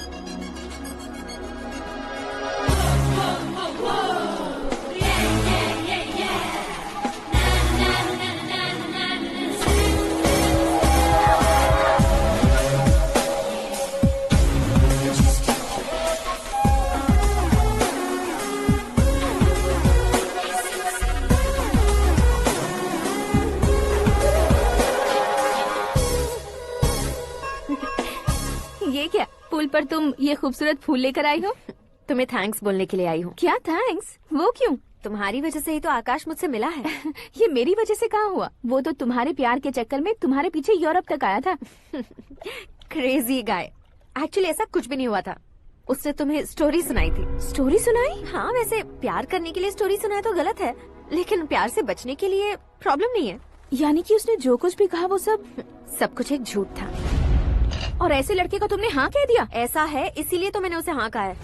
ये क्या, पुल पर तुम ये खूबसूरत फूल लेकर आई हो? तुम्हें थैंक्स बोलने के लिए आई हूँ। क्या थैंक्स? वो क्यों? तुम्हारी वजह से ही तो आकाश मुझसे मिला है। ये मेरी वजह से कहाँ हुआ? वो तो तुम्हारे प्यार के चक्कर में तुम्हारे पीछे यूरोप तक आया था। Crazy guy. एक्चुअली ऐसा कुछ भी नहीं हुआ था, उसने तुम्हें स्टोरी सुनाई थी। स्टोरी सुनाई? हाँ, वैसे प्यार करने के लिए स्टोरी सुनाए तो गलत है, लेकिन प्यार से बचने के लिए प्रॉब्लम नहीं है। यानी कि उसने जो कुछ भी कहा वो सब कुछ एक झूठ था। और ऐसे लड़के को तुमने हाँ कह दिया? ऐसा है, इसीलिए तो मैंने उसे हाँ कहा है।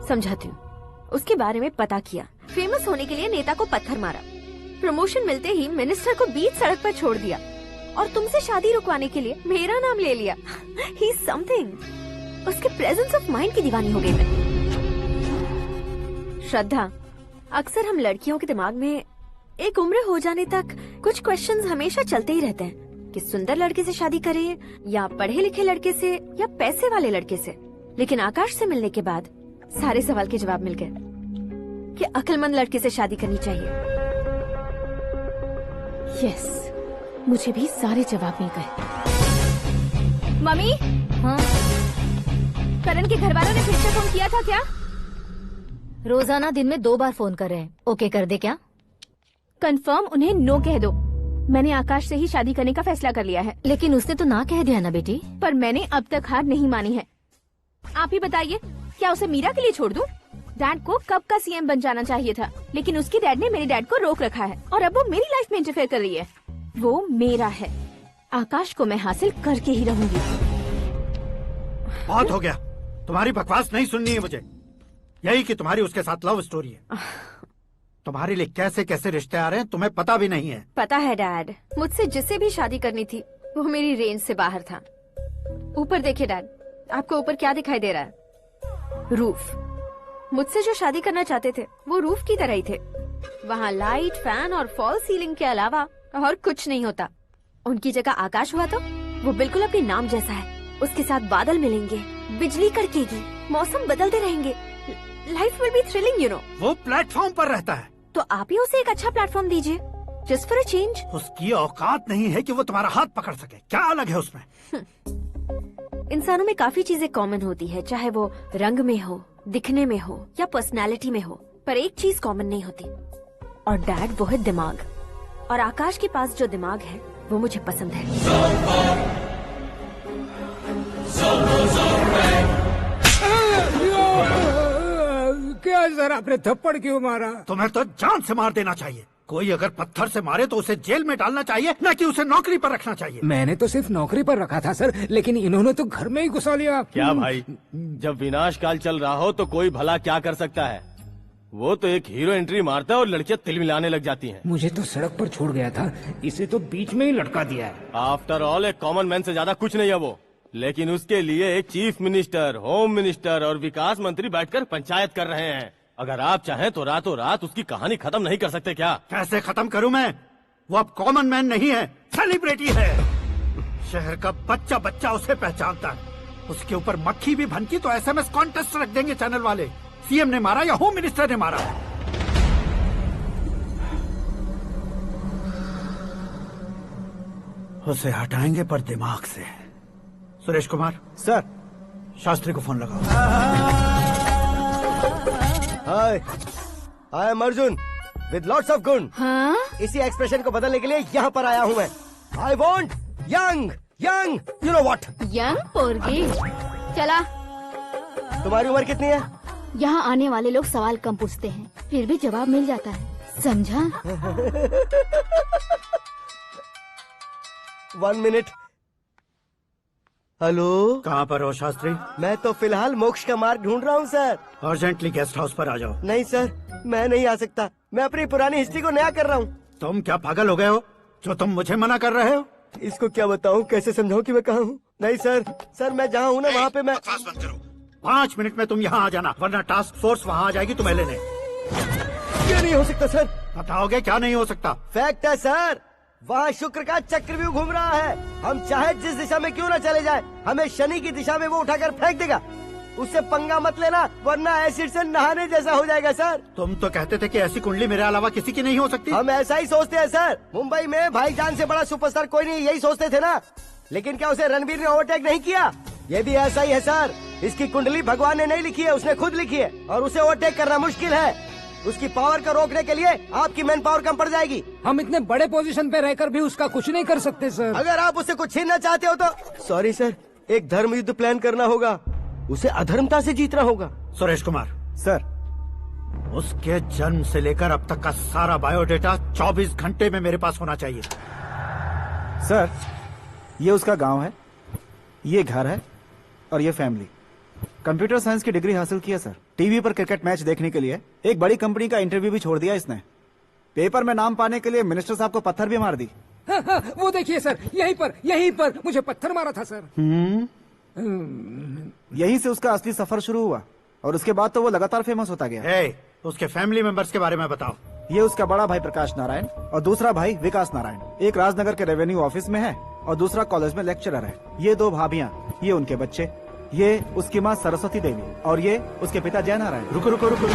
समझाती हूँ। उसके बारे में पता किया, फेमस होने के लिए नेता को पत्थर मारा, प्रमोशन मिलते ही मिनिस्टर को बीच सड़क पर छोड़ दिया, और तुमसे शादी रुकवाने के लिए मेरा नाम ले लिया। He is something. उसके प्रेजेंस ऑफ माइंड की दीवानी हो गई मैं। श्रद्धा, अक्सर हम लड़कियों के दिमाग में एक उम्र हो जाने तक कुछ क्वेश्चंस हमेशा चलते ही रहते हैं कि सुंदर लड़के से शादी करें या पढ़े लिखे लड़के से या पैसे वाले लड़के से। लेकिन आकाश से मिलने के बाद सारे सवाल के जवाब मिल गए कि अक्लमंद लड़के से शादी करनी चाहिए। यस, मुझे भी सारे जवाब मिल गए। मम्मी, हाँ? करण के घर वालों ने फिर से फोन किया था क्या? रोजाना दिन में 2 बार फोन कर रहे हैं। ओके कर दे क्या? कंफर्म उन्हें नो कह दो। मैंने आकाश से ही शादी करने का फैसला कर लिया है। लेकिन उसने तो ना कह दिया ना बेटी। पर मैंने अब तक हार नहीं मानी है। आप ही बताइए, क्या उसे मीरा के लिए छोड़ दूं? डैड को कब का सीएम बन जाना चाहिए था, लेकिन उसके डैड ने मेरे डैड को रोक रखा है और अब वो मेरी लाइफ में इंटरफेयर कर रही है। वो मेरा है, आकाश को मैं हासिल करके ही रहूंगी। बहुत हो गया, तुम्हारी बकवास नहीं सुननी है मुझे। यही कि तुम्हारी उसके साथ लव स्टोरी है। तुम्हारे लिए कैसे कैसे रिश्ते आ रहे हैं तुम्हें पता भी नहीं है। पता है डैड, मुझसे जिससे भी शादी करनी थी वो मेरी रेंज से बाहर था। ऊपर देखिए डैड, आपको ऊपर क्या दिखाई दे रहा है? रूफ। मुझसे जो शादी करना चाहते थे वो रूफ की तरह ही थे। वहाँ लाइट, फैन और फॉल सीलिंग के अलावा और कुछ नहीं होता। उनकी जगह आकाश हुआ तो वो बिल्कुल अपने नाम जैसा है। उसके साथ बादल मिलेंगे, बिजली कड़केगी, मौसम बदलते रहेंगे, life will be thrilling, you know. वो प्लेटफॉर्म पर रहता है, तो आप ही उसे एक अच्छा प्लेटफॉर्म दीजिए, जस्ट फॉर अ चेंज। उसकी औकात नहीं है कि वो तुम्हारा हाथ पकड़ सके। क्या अलग है उसमें? इंसानों में काफी चीजें कॉमन होती है, चाहे वो रंग में हो, दिखने में हो या पर्सनालिटी में हो, पर एक चीज कॉमन नहीं होती, और डैड वो है दिमाग। और आकाश के पास जो दिमाग है वो मुझे पसंद है। क्या सर, आपने थप्पड़ क्यों मारा? तुम्हें तो जान से मार देना चाहिए। कोई अगर पत्थर से मारे तो उसे जेल में डालना चाहिए, न कि उसे नौकरी पर रखना चाहिए। मैंने तो सिर्फ नौकरी पर रखा था सर, लेकिन इन्होंने तो घर में ही घुसा लिया। क्या भाई, जब विनाश काल चल रहा हो तो कोई भला क्या कर सकता है? वो तो एक हीरो एंट्री मारता है और लड़कियां तिल मिलाने लग जाती हैं। मुझे तो सड़क पर छोड़ गया था, इसे तो बीच में ही लटका दिया है। आफ्टर ऑल एक कॉमन मैन से ज्यादा कुछ नहीं है वो, लेकिन उसके लिए एक चीफ मिनिस्टर, होम मिनिस्टर और विकास मंत्री बैठकर पंचायत कर रहे हैं। अगर आप चाहें तो रातों रात उसकी कहानी खत्म नहीं कर सकते क्या? कैसे खत्म करूं मैं? वो अब कॉमन मैन नहीं है, सेलिब्रिटी है। शहर का बच्चा बच्चा उसे पहचानता है। उसके ऊपर मक्खी भी भनकी तो SMS कॉन्टेस्ट रख देंगे चैनल वाले। सीएम ने मारा या होम मिनिस्टर ने मारा? उसे हटाएंगे पर दिमाग से। सुरेश कुमार सर, शास्त्री को फोन लगाओ। Hi, I am Arjun with lots of गुण। हाँ? इसी एक्सप्रेशन को बदलने के लिए यहाँ पर आया हूँ मैं। I want young young, you know what? Young पोरगी। चला, तुम्हारी उम्र कितनी है? यहाँ आने वाले लोग सवाल कम पूछते हैं, फिर भी जवाब मिल जाता है, समझा? 1 मिनट। हेलो, कहाँ पर हो शास्त्री? मैं तो फिलहाल मोक्ष का मार्ग ढूंढ रहा हूँ सर। अर्जेंटली गेस्ट हाउस पर आ जाओ। नहीं सर, मैं नहीं आ सकता। मैं अपनी पुरानी हिस्ट्री को नया कर रहा हूँ। तुम क्या पागल हो गए हो जो तुम मुझे मना कर रहे हो? इसको क्या बताऊँ, कैसे समझाऊँ कि मैं कहाँ हूँ? नहीं सर, सर मैं जहाँ हूँ ना वहाँ पे मैं। 5 मिनट में तुम यहाँ आ जाना, वरना टास्क फोर्स वहाँ आ जाएगी तुम्हें लेने। क्यों नहीं हो सकता सर? बताओगे क्या नहीं हो सकता? फैक्ट है सर, वहाँ शुक्र का चक्रव्यूह घूम रहा है। हम चाहे जिस दिशा में क्यों न चले जाए, हमें शनि की दिशा में वो उठाकर फेंक देगा। उससे पंगा मत लेना, वरना एसिड से नहाने जैसा हो जाएगा सर। तुम तो कहते थे कि ऐसी कुंडली मेरे अलावा किसी की नहीं हो सकती। हम ऐसा ही सोचते हैं सर। मुंबई में भाईजान से बड़ा सुपरस्टार कोई नहीं, यही सोचते थे ना। लेकिन क्या उसे रणबीर ने ओवरटेक नहीं किया? ये भी ऐसा ही है सर। इसकी कुंडली भगवान ने नहीं लिखी है, उसने खुद लिखी है, और उसे ओवरटेक करना मुश्किल है। उसकी पावर को रोकने के लिए आपकी मैन पावर कम पड़ जाएगी। हम इतने बड़े पोजीशन पे रहकर भी उसका कुछ नहीं कर सकते सर। अगर आप उससे कुछ छीनना चाहते हो तो सॉरी सर, एक धर्म युद्ध प्लान करना होगा। उसे अधर्मता से जीतना होगा। सुरेश कुमार सर, उसके जन्म से लेकर अब तक का सारा बायोडेटा 24 घंटे में मेरे पास होना चाहिए। सर, ये उसका गांव है, ये घर है और ये फैमिली। कंप्यूटर साइंस की डिग्री हासिल किया सर। टीवी पर क्रिकेट मैच देखने के लिए एक बड़ी कंपनी का इंटरव्यू भी छोड़ दिया इसने। पेपर में नाम पाने के लिए मिनिस्टर साहब को पत्थर भी मार दी। हाँ, वो देखिए सर, यहीं पर मुझे पत्थर मारा था सर। यहीं से उसका असली सफर शुरू हुआ और उसके बाद तो वो लगातार फेमस होता गया। उसके फैमिली मेंबर्स के बारे में बताओ। ये उसका बड़ा भाई प्रकाश नारायण और दूसरा भाई विकास नारायण। एक राजनगर के रेवेन्यू ऑफिस में है और दूसरा कॉलेज में लेक्चरर है। ये 2 भाभियाँ, ये उनके बच्चे, ये उसकी माँ सरस्वती देवी और ये उसके पिता जय नारायण। रुको रुको रुको,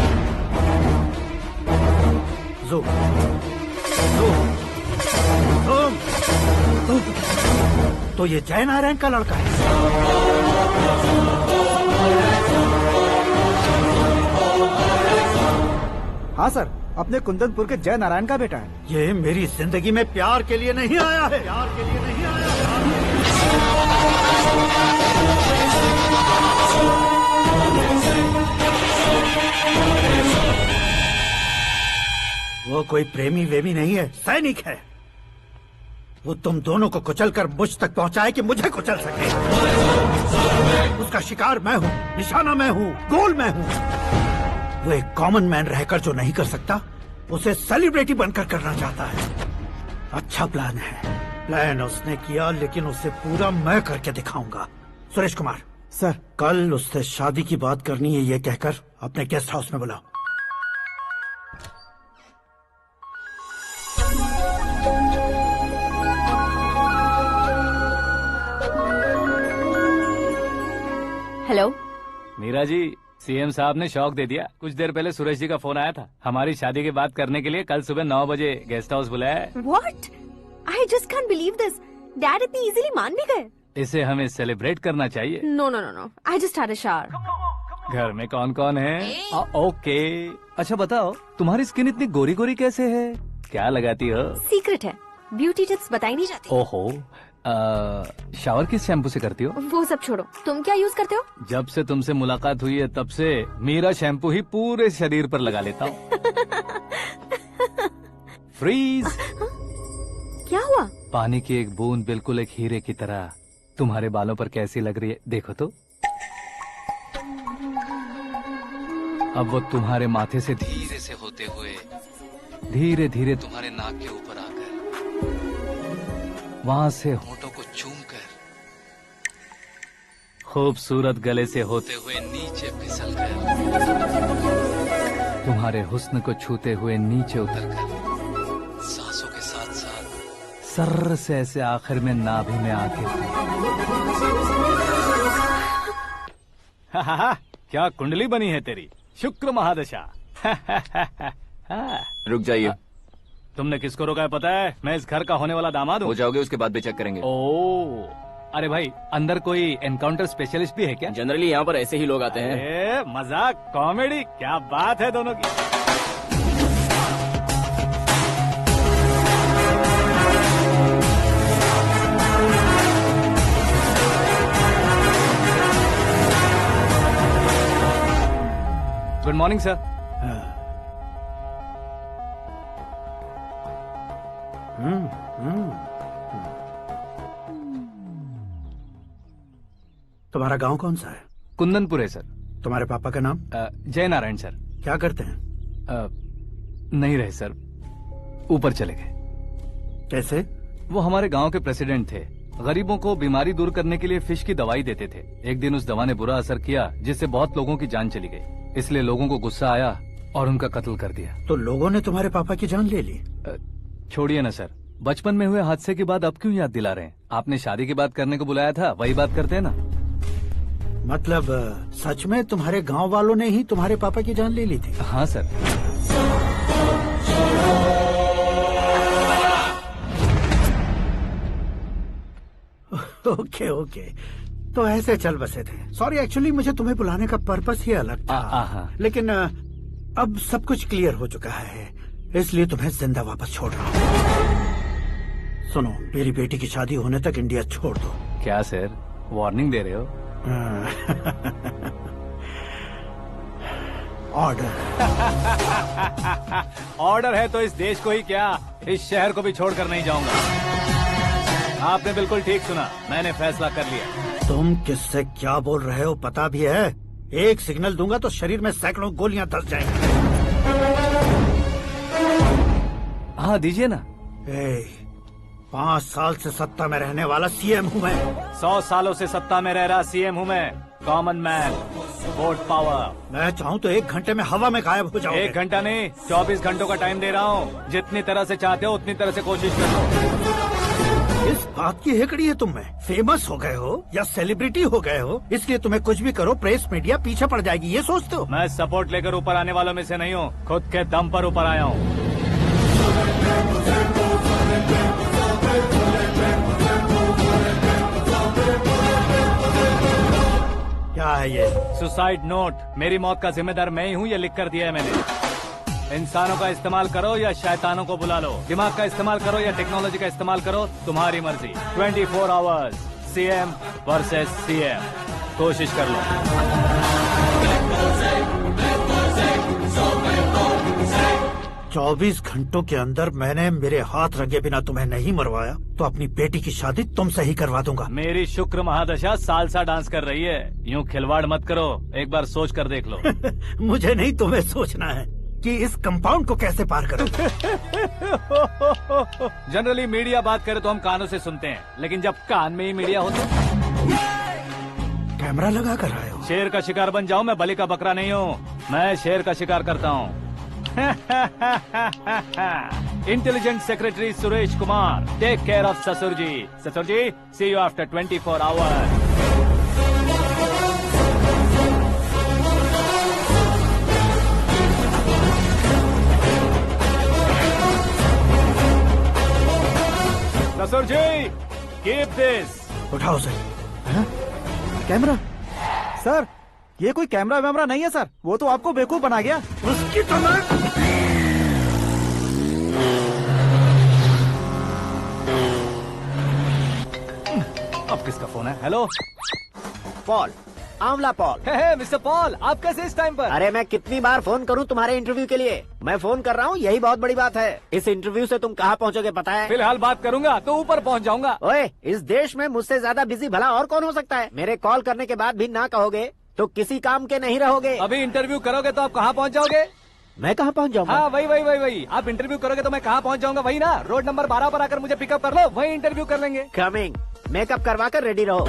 जो तो ये जय नारायण का लड़का है। हाँ सर, अपने कुंदनपुर के जय नारायण का बेटा है। ये मेरी जिंदगी में प्यार के लिए नहीं आया है, प्यार के लिए नहीं आया है। वो कोई प्रेमी वेमी नहीं है, सैनिक है। वो तुम दोनों को कुचलकर मुझ तक पहुंचाए कि मुझे कुचल सके। उसका शिकार मैं हूँ, निशाना मैं हूँ, गोल मैं हूँ। वो एक कॉमन मैन रहकर जो नहीं कर सकता, उसे सेलिब्रिटी बनकर करना चाहता है। अच्छा प्लान है। प्लान उसने किया, लेकिन उसे पूरा मैं करके दिखाऊंगा। सुरेश कुमार सर, कल उससे शादी की बात करनी है, ये कहकर अपने गेस्ट हाउस में बुलाओ। हेलो मीरा जी, सीएम साहब ने शौक दे दिया। कुछ देर पहले सुरेश जी का फोन आया था, हमारी शादी की बात करने के लिए कल सुबह 9 बजे गेस्ट हाउस बुलाया है। What? I just can't believe this. Dad इतनी इजीली मान भी गए। इसे हमें सेलिब्रेट करना चाहिए। No, no, no, no. I just had a shower. घर में कौन कौन है? ओके। अच्छा बताओ, तुम्हारी स्किन इतनी गोरी गोरी कैसे है? क्या लगाती हो? सीक्रेट है, ब्यूटी टिप्स बताई नहीं जाती। ओहो, शावर किस शैम्पू से करती हो? वो सब छोड़ो, तुम क्या यूज करते हो? जब से तुमसे मुलाकात हुई है तब से मेरा शैम्पू ही पूरे शरीर पर लगा लेता हूँ। फ्रीज। क्या हुआ? पानी की एक बूंद बिल्कुल एक हीरे की तरह तुम्हारे बालों पर कैसी लग रही है, देखो तो। अब वो तुम्हारे माथे से धीरे से होते हुए धीरे धीरे तुम्हारे नाक के ऊपर आकर वहां से होठों को चूमकर खूबसूरत गले से होते हुए नीचे फिसलकर तुम्हारे हुस्न को छूते हुए नीचे उतरकर सांसों के साथ साथ सर्र से ऐसे आखिर में नाभि में आके क्या कुंडली बनी है तेरी, शुक्र महादशा। रुक जाइए। तुमने किसको रोका है पता है? मैं इस घर का होने वाला दामाद हूँ। हो जाओगे उसके बाद भी चेक करेंगे। ओ, अरे भाई अंदर कोई एनकाउंटर स्पेशलिस्ट भी है क्या? जनरली यहाँ पर ऐसे ही लोग आते हैं। मजाक, कॉमेडी, क्या बात है दोनों की। Good morning sir. तुम्हारा गांव कौन सा है? कुंदनपुर है सर। तुम्हारे पापा का नाम? जय नारायण सर। क्या करते हैं? नहीं रहे सर, ऊपर चले गए। कैसे? वो हमारे गांव के प्रेसिडेंट थे। गरीबों को बीमारी दूर करने के लिए फिश की दवाई देते थे। एक दिन उस दवा ने बुरा असर किया जिससे बहुत लोगों की जान चली गई। इसलिए लोगों को गुस्सा आया और उनका कत्ल कर दिया। तो लोगों ने तुम्हारे पापा की जान ले ली? छोड़िए ना सर, बचपन में हुए हादसे की बात अब क्यों याद दिला रहे हैं? आपने शादी की बात करने को बुलाया था, वही बात करते हैं ना। मतलब सच में तुम्हारे गांव वालों ने ही तुम्हारे पापा की जान ले ली थी? हाँ सर। ओके ओके, तो ऐसे चल बसे थे। सॉरी, एक्चुअली मुझे तुम्हें बुलाने का पर्पस ही अलग था। लेकिन अब सब कुछ क्लियर हो चुका है, इसलिए तुम्हें जिंदा वापस छोड़ रहा हूँ। सुनो, मेरी बेटी की शादी होने तक इंडिया छोड़ दो। क्या सर, वार्निंग दे रहे हो? ऑर्डर। ऑर्डर है तो इस देश को ही क्या, इस शहर को भी छोड़कर नहीं जाऊंगा। आपने बिल्कुल ठीक सुना, मैंने फैसला कर लिया। तुम किससे क्या बोल रहे हो पता भी है? एक सिग्नल दूंगा तो शरीर में सैकड़ों गोलियां धस जाएंगी। हाँ दीजिए ना। 5 साल से सत्ता में रहने वाला सीएम हूँ मैं। 100 सालों से सत्ता में रह रहा सीएम हूँ मैं। Common man, vote power. मैं चाहूँ तो 1 घंटे में हवा में गायब हो जाऊँ। 1 घंटा नहीं, 24 घंटों का टाइम दे रहा हूँ। जितनी तरह से चाहते हो उतनी तरह से कोशिश करो। इस बात की हेकड़ी है तुम में? फेमस हो गए हो या सेलिब्रिटी हो गए हो, इसलिए तुम्हें कुछ भी करो प्रेस मीडिया पीछे पड़ जाएगी, ये सोचते हो? मैं सपोर्ट लेकर ऊपर आने वालों में से नहीं हूँ, खुद के दम पर ऊपर आया हूँ। क्या है ये? Suicide note. मेरी मौत का जिम्मेदार मैं ही हूँ, ये लिख कर दिया है मैंने। इंसानों का इस्तेमाल करो या शैतानों को बुला लो, दिमाग का इस्तेमाल करो या टेक्नोलॉजी का इस्तेमाल करो, तुम्हारी मर्जी। 24 आवर्स सीएम वर्सेस सीएम, कोशिश कर लो। 24 घंटों के अंदर मैंने मेरे हाथ रंगे बिना तुम्हें नहीं मरवाया तो अपनी बेटी की शादी तुमसे ही करवा दूंगा। मेरी शुक्र महादशा सालसा डांस कर रही है, यूँ खिलवाड़ मत करो, एक बार सोच कर देख लो। मुझे नहीं, तुम्हें सोचना है कि इस कंपाउंड को कैसे पार करो। जनरली मीडिया बात करे तो हम कानों से सुनते हैं, लेकिन जब कान में ही मीडिया हो तो कैमरा लगा कर आए हो। शेर का शिकार बन जाऊं, मैं बलि का बकरा नहीं हूँ, मैं शेर का शिकार करता हूँ। Intelligent secretary Suresh Kumar, take care of ससुर जी। ससुर जी, see you after 24 hours. This. उठाओ उसे। कैमरा? सर ये कोई कैमरा वैमरा नहीं है सर, वो तो आपको बेवकूफ बना गया। उसकी तो मैं अब किसका फोन है? हेलो पॉल, आंवला पॉल। हे मिस्टर पॉल, आप कैसे इस टाइम पर? अरे मैं कितनी बार फोन करूं तुम्हारे इंटरव्यू के लिए? मैं फोन कर रहा हूं, यही बहुत बड़ी बात है। इस इंटरव्यू से तुम कहां पहुंचोगे पता है? फिलहाल बात करूंगा तो ऊपर पहुंच जाऊंगा। ओए, इस देश में मुझसे ज्यादा बिजी भला और कौन हो सकता है? मेरे कॉल करने के बाद भी ना कहोगे तो किसी काम के नहीं रहोगे। अभी इंटरव्यू करोगे तो आप कहाँ पहुँच जाओगे? मैं कहाँ पहुँच जाऊंगा? हाँ वही। आप इंटरव्यू करोगे तो मैं कहाँ पहुँच जाऊंगा? वही ना, रोड नंबर 12 पर आकर मुझे पिकअप कर लो, वही इंटरव्यू कर लेंगे। कमिंग। मेकअप करवा कर रेडी रहो।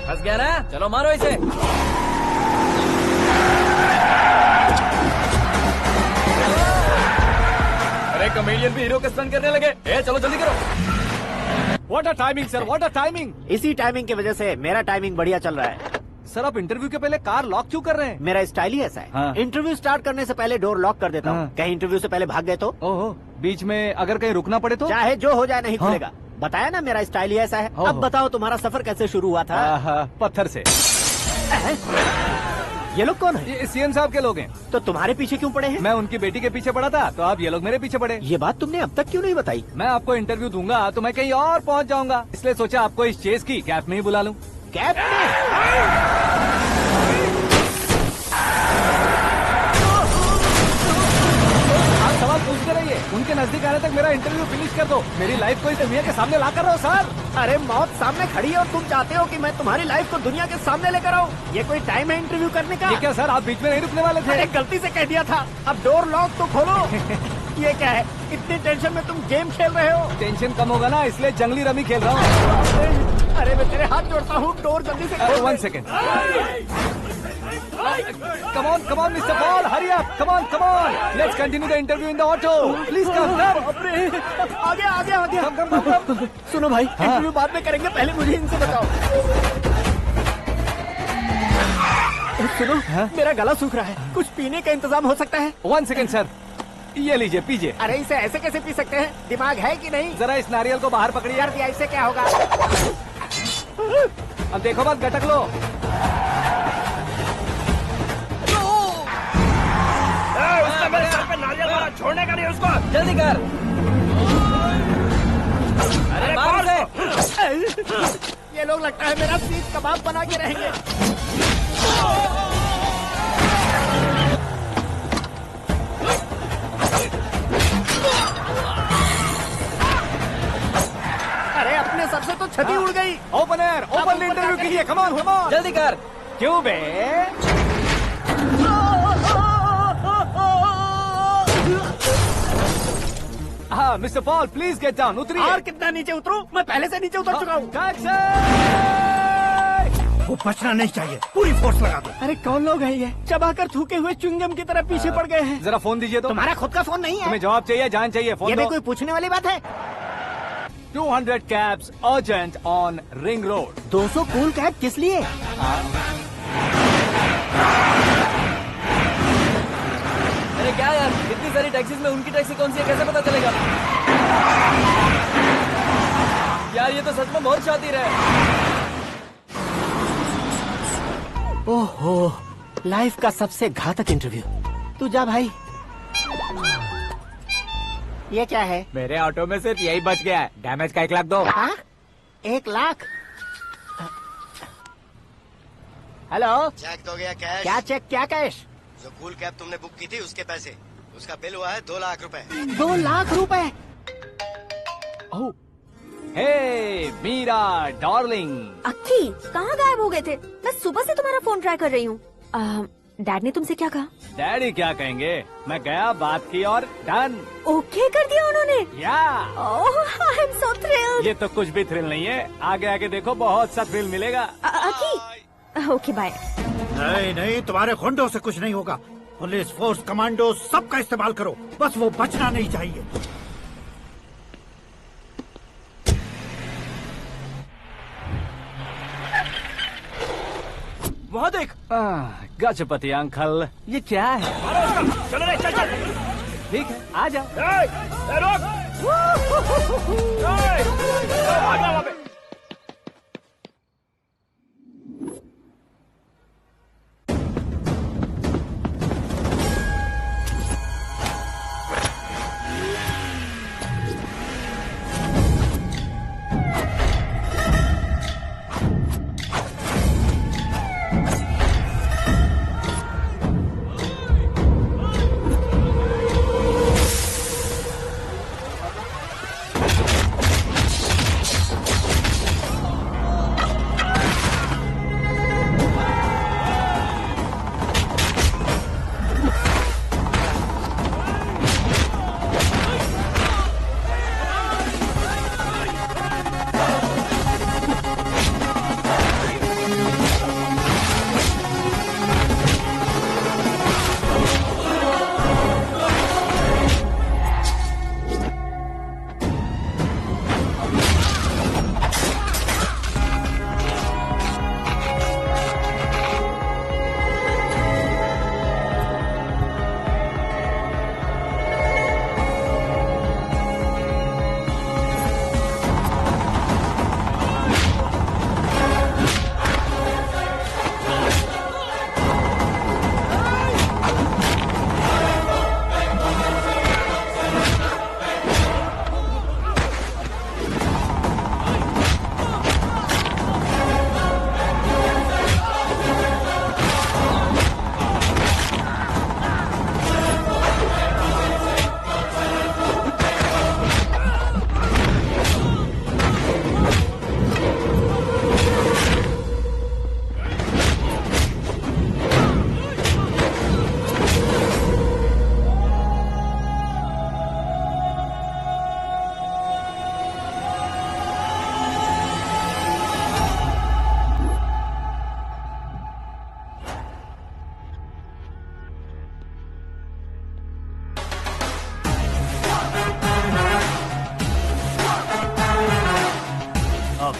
फंस गया ना, चलो मारो इसे। अरे कमेडियन भी हीरो का स्टंट करने लगे। चलो जल्दी करो। What a timing sir, what a timing. इसी टाइमिंग की वजह से मेरा टाइमिंग बढ़िया चल रहा है। सर आप इंटरव्यू के पहले कार लॉक क्यों कर रहे हैं? मेरा स्टाइल ही ऐसा है। हाँ। इंटरव्यू स्टार्ट करने से पहले डोर लॉक कर देता हूँ। हाँ। कहीं इंटरव्यू से पहले भाग गए तो? ओहो, बीच में अगर कहीं रुकना पड़े तो? चाहे जो हो जाए नहीं हाँ। खुलेगा। बताया ना मेरा स्टाइल ही ऐसा है। ओहो। अब बताओ तुम्हारा सफर कैसे शुरू हुआ था? पत्थर से। ये लोग कौन है? ये सीएम साहब के लोग हैं। तो तुम्हारे पीछे क्यों पड़े हैं? मैं उनकी बेटी के पीछे पड़ा था तो आप ये लोग मेरे पीछे पड़े। ये बात तुमने अब तक क्यों नहीं बताई? मैं आपको इंटरव्यू दूंगा तो मैं कहीं और पहुंच जाऊंगा, इसलिए सोचा आपको इस चेस की कैब में ही बुला लूं। कैब में? आप सवाल पूछते रहिए, उनके नजदीक आने तक मेरा इंटरव्यू फिनिश कर दो। मेरी लाइफ को इस दुनिया के सामने ला कर रहो सर। अरे मौत सामने खड़ी है और तुम चाहते हो कि मैं तुम्हारी लाइफ को दुनिया के सामने लेकर आऊं? ये कोई टाइम है इंटरव्यू करने का? ये क्या सर, आप बीच में नहीं रुकने वाले थे? अरे गलती से कह दिया था। अब डोर लॉक तो खोलो। ये क्या है? इतनी टेंशन में तुम गेम खेल रहे हो? टेंशन कम होगा ना, इसलिए जंगली रमी खेल रहा हूँ। अरे मैं तेरे हाथ जोड़ता हूँ, डोर जल्दी से खोलो। 1 second. Come on, Mr. Paul, hurry up. Come on. Let's continue the interview in the auto. Please come. आगे। Come. सुनो भाई, इंटरव्यू बाद में करेंगे, पहले मुझे इनसे बताओ। सुनो, मेरा गला सूख रहा है, कुछ पीने का इंतजाम हो सकता है? 1 सेकेंड सर, ये लीजिए पीजिए। अरे इसे ऐसे कैसे पी सकते हैं? दिमाग है कि नहीं? जरा इस नारियल को बाहर पकड़िए। यार दिया, इससे क्या होगा? अब देखो बात, गटक लो। उसने मेरे सर पे नारियल मारा, छोड़ने का नहीं उसको। जल्दी कर। अरे मार उसे। ये लोग लगता है मेरा सीख कबाब बना के रहेंगे। अरे अपने सर से तो छती उड़ गई। ओपन इंटरव्यू कीजिए। कम ऑन जल्दी कर। क्यों बे? हाँ mister Paul, please get down. उतरिए। और कितना नीचे उतरूं? मैं पहले से नीचे उतर चुका हूँ। वो बचना नहीं चाहिए, पूरी फोर्स लगा दो। अरे कौन लोग हैं ये? चबाकर थूके हुए च्युइंगम की तरह पीछे पड़ गए हैं। जरा फोन दीजिए तो। तुम्हारा खुद का फोन नहीं है? तुम्हें जवाब चाहिए, जान चाहिए, फोन ये दो। भी कोई पूछने वाली बात है? 200 cabs urgent on Ring Road. 200 cool cab किस लिए? अरे क्या यार, इतनी सारी टैक्सीज में उनकी टैक्सी कौन सी है, कैसे पता चलेगा? यार ये तो सच में बहुत शातिर है। ओहो, लाइफ का सबसे घातक इंटरव्यू। तू जा भाई। ये क्या है? मेरे ऑटो में सिर्फ यही बच गया है, डैमेज का 1 लाख दो। 1 लाख? हेलो, चेक तो गया कैश। क्या चेक, क्या कैश? जो कूल कैब तुमने बुक की थी उसके पैसे, उसका बिल हुआ है 2 लाख रुपए। 2 लाख रुपए? हे मीरा डार्लिंग। अक्की, कहाँ गायब हो गए थे? मैं सुबह से तुम्हारा फोन ट्राई कर रही हूँ। डैड ने तुमसे क्या कहा? डैडी क्या कहेंगे, मैं गया, बात की और डन। ओके कर दिया उन्होंने? या। ओह, आई एम सो थ्रिल्ड। ये तो कुछ भी थ्रिल नहीं है, आगे आगे देखो बहुत सा थ्रिल मिलेगा। अक्की, ओके बाय। नहीं, तुम्हारे गुंडों से कुछ नहीं होगा। पुलिस फोर्स, कमांडो, सबका इस्तेमाल करो, बस वो बचना नहीं चाहिए। वहाँ देख। गजपति अंकल, ये क्या है? चलो रे, चल चल। ठीक है, आ जाओ।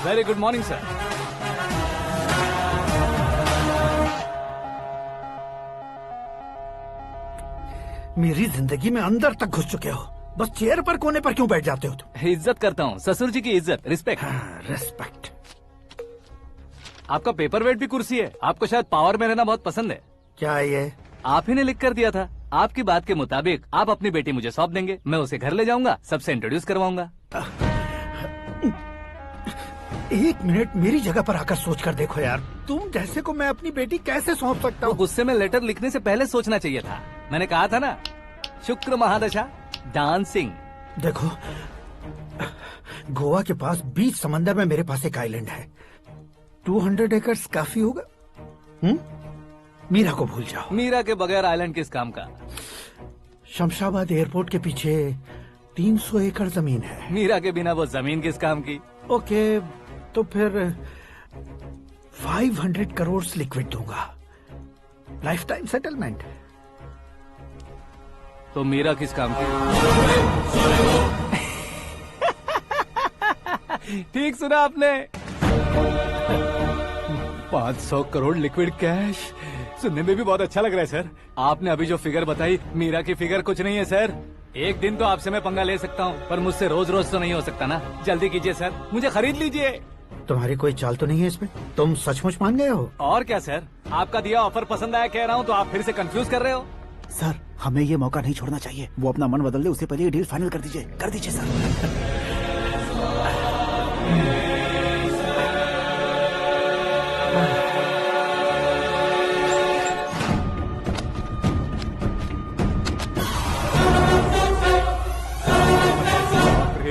Very good morning sir. मेरी जिंदगी में अंदर तक घुस चुके हो, बस चेयर पर कोने पर क्यों बैठ जाते हो तुम? इज्जत करता हूँ, ससुर जी की इज्जत, रिस्पेक्ट। रिस्पेक्ट। आपका पेपर वेट भी कुर्सी है। आपको शायद पावर में रहना बहुत पसंद है। क्या ये? आप ही ने लिख कर दिया था। आपकी बात के मुताबिक आप अपनी बेटी मुझे सौंप देंगे, मैं उसे घर ले जाऊंगा, सबसे इंट्रोड्यूस करवाऊंगा। एक मिनट मेरी जगह पर आकर सोच कर देखो यार, तुम जैसे को मैं अपनी बेटी कैसे सौंप सकता हूँ? गुस्से में लेटर लिखने से पहले सोचना चाहिए था। मैंने कहा था ना, शुक्र महादशा डांसिंग। देखो, गोवा के पास बीच समंदर में मेरे पास एक आइलैंड है, 200 एकर्स काफी होगा। मीरा को भूल जाओ। मीरा के बगैर आइलैंड किस काम का? शमशाबाद एयरपोर्ट के पीछे 300 एकड़ जमीन है। मीरा के बिना वो जमीन किस काम की? ओके, तो फिर 500 करोड़ लिक्विड दूंगा, लाइफ टाइम सेटलमेंट। तो मीरा किस काम की? ठीक सुना आपने, 500 करोड़ लिक्विड कैश। सुनने में भी बहुत अच्छा लग रहा है सर। आपने अभी जो फिगर बताई, मीरा की फिगर कुछ नहीं है सर। एक दिन तो आपसे मैं पंगा ले सकता हूँ, पर मुझसे रोज रोज तो नहीं हो सकता ना। जल्दी कीजिए सर, मुझे खरीद लीजिए। तुम्हारी कोई चाल तो नहीं है इसमें? तुम सचमुच मान गए हो? और क्या सर, आपका दिया ऑफर पसंद आया कह रहा हूँ, तो आप फिर से कंफ्यूज कर रहे हो। सर, हमें ये मौका नहीं छोड़ना चाहिए। वो अपना मन बदल दे, उससे पहले ये डील फाइनल कर दीजिए। कर दीजिए सर।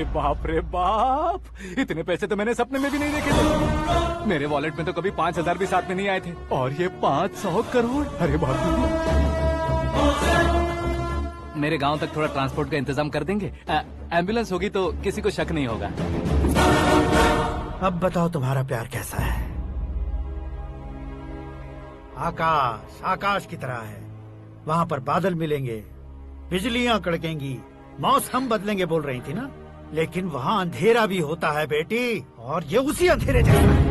बाप रे बाप, इतने पैसे तो मैंने सपने में भी नहीं देखे थे। मेरे वॉलेट में तो कभी 5,000 भी साथ में नहीं आए थे, और ये 500 करोड़। अरे बाप रे। मेरे गांव तक थोड़ा ट्रांसपोर्ट का इंतजाम कर देंगे? एम्बुलेंस होगी तो किसी को शक नहीं होगा। अब बताओ तुम्हारा प्यार कैसा है? आकाश आकाश की तरह है, वहाँ पर बादल मिलेंगे, बिजलियाँ कड़केंगी, मौसम बदलेंगे बोल रही थी ना, लेकिन वहाँ अंधेरा भी होता है बेटी, और ये उसी अंधेरे जैसा है।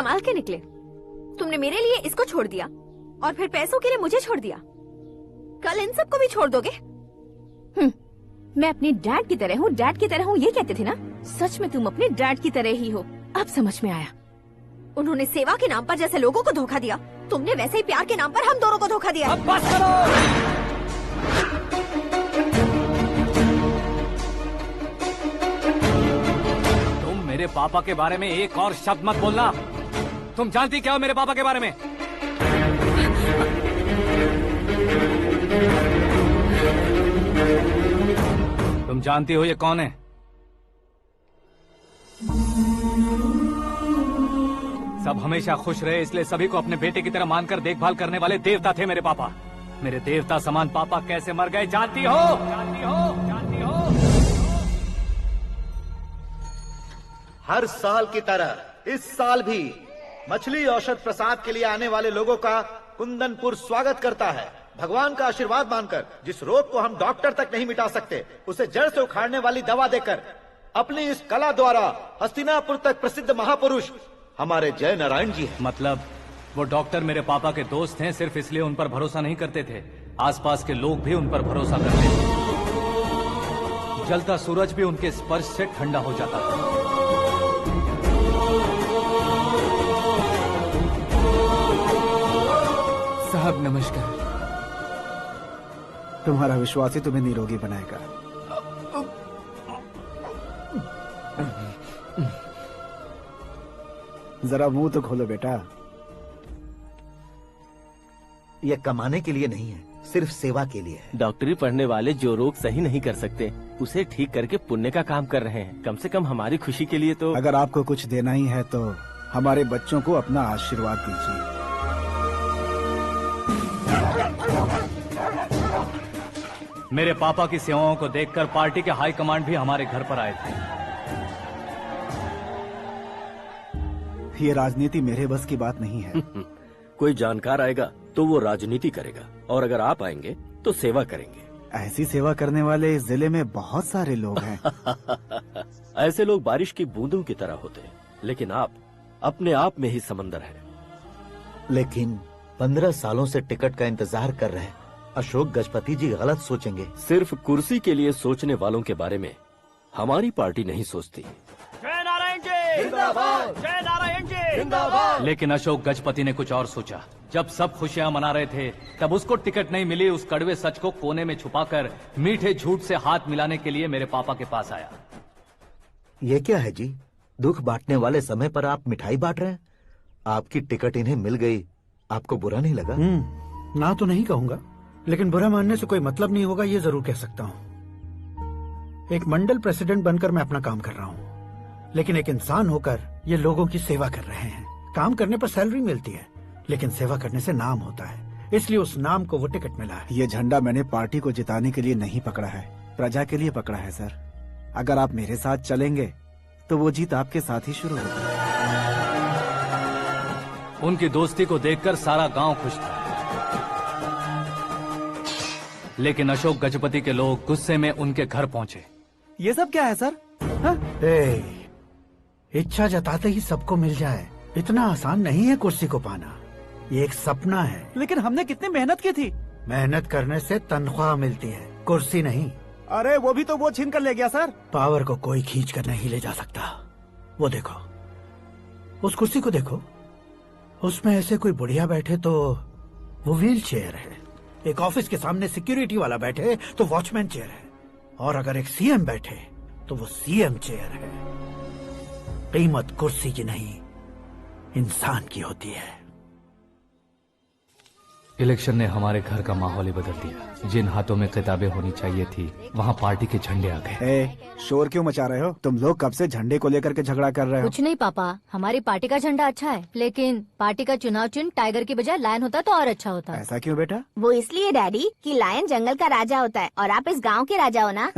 कमाल के निकले। तुमने मेरे लिए इसको छोड़ दिया और फिर पैसों के लिए मुझे छोड़ दिया। कल इन सबको भी छोड़ दोगे? मैं अपने डैड की तरह हूँ, डैड की तरह हूँ, ये कहते थे ना? सच में तुम अपने डैड की तरह ही हो। अब समझ में आया। उन्होंने सेवा के नाम पर जैसे लोगों को धोखा दिया, तुमने वैसे ही प्यार के नाम पर हम दोनों को धोखा दिया। अब बस करो। तुम मेरे पापा के बारे में एक और शब्द मत बोलना। तुम जानती क्या हो मेरे पापा के बारे में? तुम जानती हो ये कौन है? सब हमेशा खुश रहे इसलिए सभी को अपने बेटे की तरह मानकर देखभाल करने वाले देवता थे मेरे पापा। मेरे देवता समान पापा कैसे मर गए जानती हो? जानती हो? जानती हो? हर साल की तरह इस साल भी मछली औषध प्रसाद के लिए आने वाले लोगों का कुंदनपुर स्वागत करता है। भगवान का आशीर्वाद मानकर जिस रोग को हम डॉक्टर तक नहीं मिटा सकते, उसे जड़ से उखाड़ने वाली दवा देकर अपनी इस कला द्वारा हस्तिनापुर तक प्रसिद्ध महापुरुष हमारे जय नारायण जी हैं। मतलब वो डॉक्टर मेरे पापा के दोस्त हैं, सिर्फ इसलिए उन पर भरोसा नहीं करते थे, आसपास के लोग भी उन पर भरोसा करते थे। जलता सूरज भी उनके स्पर्श से ठंडा हो जाता था। साहब नमस्कार। तुम्हारा विश्वास ही तुम्हें निरोगी बनाएगा। जरा मुंह तो खोलो बेटा। यह कमाने के लिए नहीं है, सिर्फ सेवा के लिए है। डॉक्टरी पढ़ने वाले जो रोग सही नहीं कर सकते उसे ठीक करके पुण्य का काम कर रहे हैं। कम से कम हमारी खुशी के लिए तो। अगर आपको कुछ देना ही है तो हमारे बच्चों को अपना आशीर्वाद दीजिए। मेरे पापा की सेवाओं को देखकर पार्टी के हाई कमांड भी हमारे घर पर आए थे। ये राजनीति मेरे बस की बात नहीं है। कोई जानकार आएगा तो वो राजनीति करेगा, और अगर आप आएंगे तो सेवा करेंगे। ऐसी सेवा करने वाले इस जिले में बहुत सारे लोग हैं। ऐसे लोग बारिश की बूंदों की तरह होते हैं, लेकिन आप अपने आप में ही समंदर हैं। लेकिन 15 सालों से टिकट का इंतजार कर रहे अशोक गजपति जी गलत सोचेंगे। सिर्फ कुर्सी के लिए सोचने वालों के बारे में हमारी पार्टी नहीं सोचती। जय नारायण जी जिंदाबाद, जय नारायण जी जिंदाबाद। लेकिन अशोक गजपति ने कुछ और सोचा। जब सब खुशियां मना रहे थे तब उसको टिकट नहीं मिली। उस कड़वे सच को कोने में छुपाकर मीठे झूठ से हाथ मिलाने के लिए मेरे पापा के पास आया। ये क्या है जी? दुख बांटने वाले समय पर आप मिठाई बांट रहे हैं। आपकी टिकट इन्हें मिल गई, आपको बुरा नहीं लगा? ना तो नहीं कहूंगा, लेकिन बुरा मानने से कोई मतलब नहीं होगा, ये जरूर कह सकता हूँ। एक मंडल प्रेसिडेंट बनकर मैं अपना काम कर रहा हूँ, लेकिन एक इंसान होकर ये लोगों की सेवा कर रहे हैं। काम करने पर सैलरी मिलती है, लेकिन सेवा करने से नाम होता है, इसलिए उस नाम को वो टिकट मिला है। ये झंडा मैंने पार्टी को जिताने के लिए नहीं पकड़ा है, प्रजा के लिए पकड़ा है सर। अगर आप मेरे साथ चलेंगे तो वो जीत आपके साथ ही शुरू होगी। उनकी दोस्ती को देखकर सारा गांव खुश था, लेकिन अशोक गजपति के लोग गुस्से में उनके घर पहुंचे। ये सब क्या है सर? इच्छा जताते ही सबको मिल जाए, इतना आसान नहीं है कुर्सी को पाना। ये एक सपना है। लेकिन हमने कितनी मेहनत की थी। मेहनत करने से तनख्वाह मिलती है, कुर्सी नहीं। अरे वो भी तो वो छीन कर ले गया सर। पावर को कोई खींच कर नहीं ले जा सकता। वो देखो, उस कुर्सी को देखो, उसमें ऐसे कोई बुढ़िया बैठे तो वो व्हील चेयर है। एक ऑफिस के सामने सिक्योरिटी वाला बैठे तो वॉचमैन चेयर है, और अगर एक सीएम बैठे तो वो सीएम चेयर है। कीमत कुर्सी की नहीं, इंसान की होती है। इलेक्शन ने हमारे घर का माहौल ही बदल दिया। जिन हाथों में किताबें होनी चाहिए थी वहाँ पार्टी के झंडे आ गए। शोर क्यों मचा रहे हो? तुम लोग कब से झंडे को लेकर के झगड़ा कर रहे हो? कुछ नहीं पापा, हमारी पार्टी का झंडा अच्छा है, लेकिन पार्टी का चुनाव चिन्ह टाइगर की बजाय लायन होता तो और अच्छा होता। ऐसा क्यों बेटा? वो इसलिए डैडी कि लायन जंगल का राजा होता है और आप इस गांव के राजा हो ना।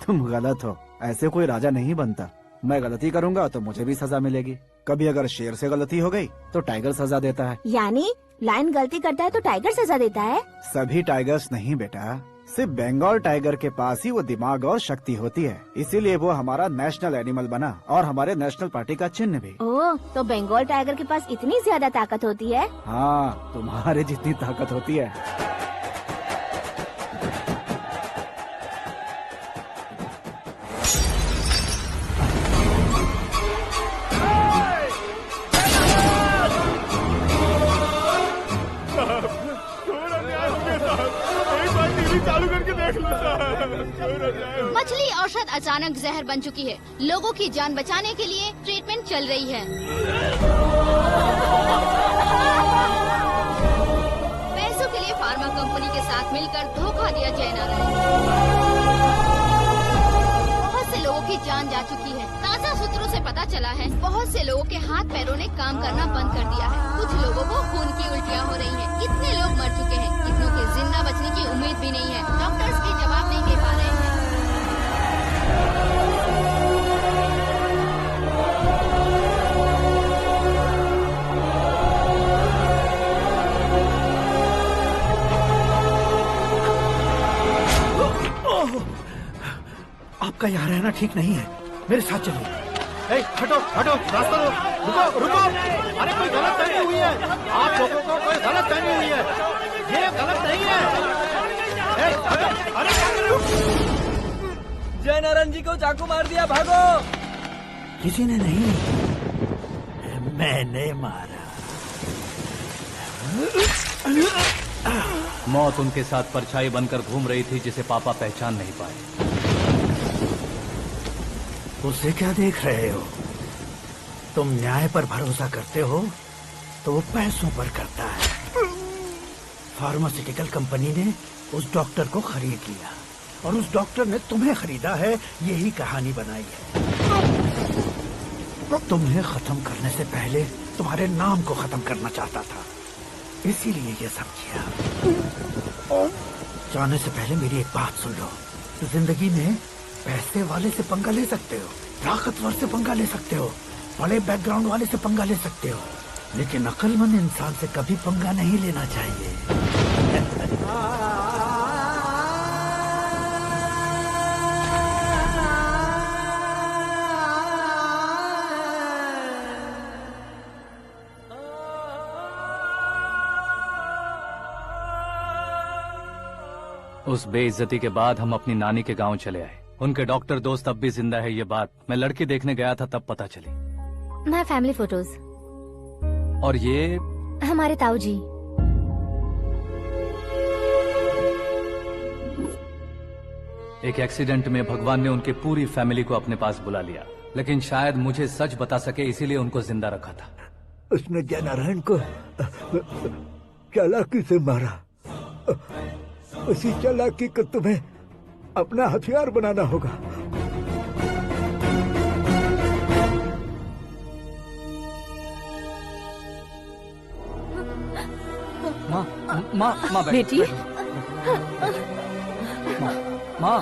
तुम गलत हो, ऐसे कोई राजा नहीं बनता। मैं गलती करूंगा तो मुझे भी सजा मिलेगी। कभी अगर शेर से गलती हो गई तो टाइगर सजा देता है। यानी लायन गलती करता है तो टाइगर सजा देता है? सभी टाइगर्स नहीं बेटा, सिर्फ बंगाल टाइगर के पास ही वो दिमाग और शक्ति होती है, इसीलिए वो हमारा नेशनल एनिमल बना और हमारे नेशनल पार्टी का चिन्ह भी। ओह, तो बंगाल टाइगर के पास इतनी ज्यादा ताकत होती है? हाँ, तुम्हारे जितनी ताकत होती है। चालू करके देख लो। मछली औषध अचानक जहर बन चुकी है। लोगों की जान बचाने के लिए ट्रीटमेंट चल रही है। पैसों के लिए फार्मा कंपनी के साथ मिलकर धोखा दिया जयनारायण। बहुत से लोगों की जान जा चुकी है। ताज़ा सूत्रों से पता चला है बहुत से लोगों के हाथ पैरों ने काम करना बंद कर दिया है। कुछ लोगों को खून की उल्टियाँ हो रही हैं। कितने लोग मर चुके हैं, कितनों के जिंदा बचने की उम्मीद भी नहीं है। डॉक्टर्स भी जवाब नहीं दे पा रहे हैं। आपका यहाँ रहना ठीक नहीं है, मेरे साथ चलिए। हटो हटो, रास्ता दो, रुको रुको। अरे कोई गलत फहमी हुई है, आप लोगों को कोई गलत फहमी हुई है, ये गलत नहीं है। जयनारायण जी को चाकू मार दिया, भागो। किसी ने नहीं, मैंने मारा। मौत उनके साथ परछाई बनकर घूम रही थी जिसे पापा पहचान नहीं पाए। उसे क्या देख रहे हो? तुम न्याय पर भरोसा करते हो तो वो पैसों पर करता है। फार्मास्यूटिकल कंपनी ने उस डॉक्टर को खरीद लिया और उस डॉक्टर ने तुम्हें खरीदा है, यही कहानी बनाई है। तुम्हें खत्म करने से पहले तुम्हारे नाम को खत्म करना चाहता था, इसीलिए ये सब किया। जाने से पहले मेरी एक बात सुन लो। जिंदगी में पैसे वाले से पंगा ले सकते हो, ताकतवर से पंगा ले सकते हो, बड़े बैकग्राउंड वाले से पंगा ले सकते हो, लेकिन अक्लमंद इंसान से कभी पंगा नहीं लेना चाहिए। उस बेइज्जती के बाद हम अपनी नानी के गांव चले आए। उनके डॉक्टर दोस्त अब भी जिंदा है, ये बात मैं लड़की देखने गया था तब पता चली। My family photos. और ये हमारे ताऊ जी। एक एक्सीडेंट में भगवान ने उनकी पूरी फैमिली को अपने पास बुला लिया, लेकिन शायद मुझे सच बता सके इसीलिए उनको जिंदा रखा था। उसने जयनारायण को चालाकी से मारा। उसी चालाकी को तुम्हें अपना हथियार बनाना होगा। माँ बेटी। माँ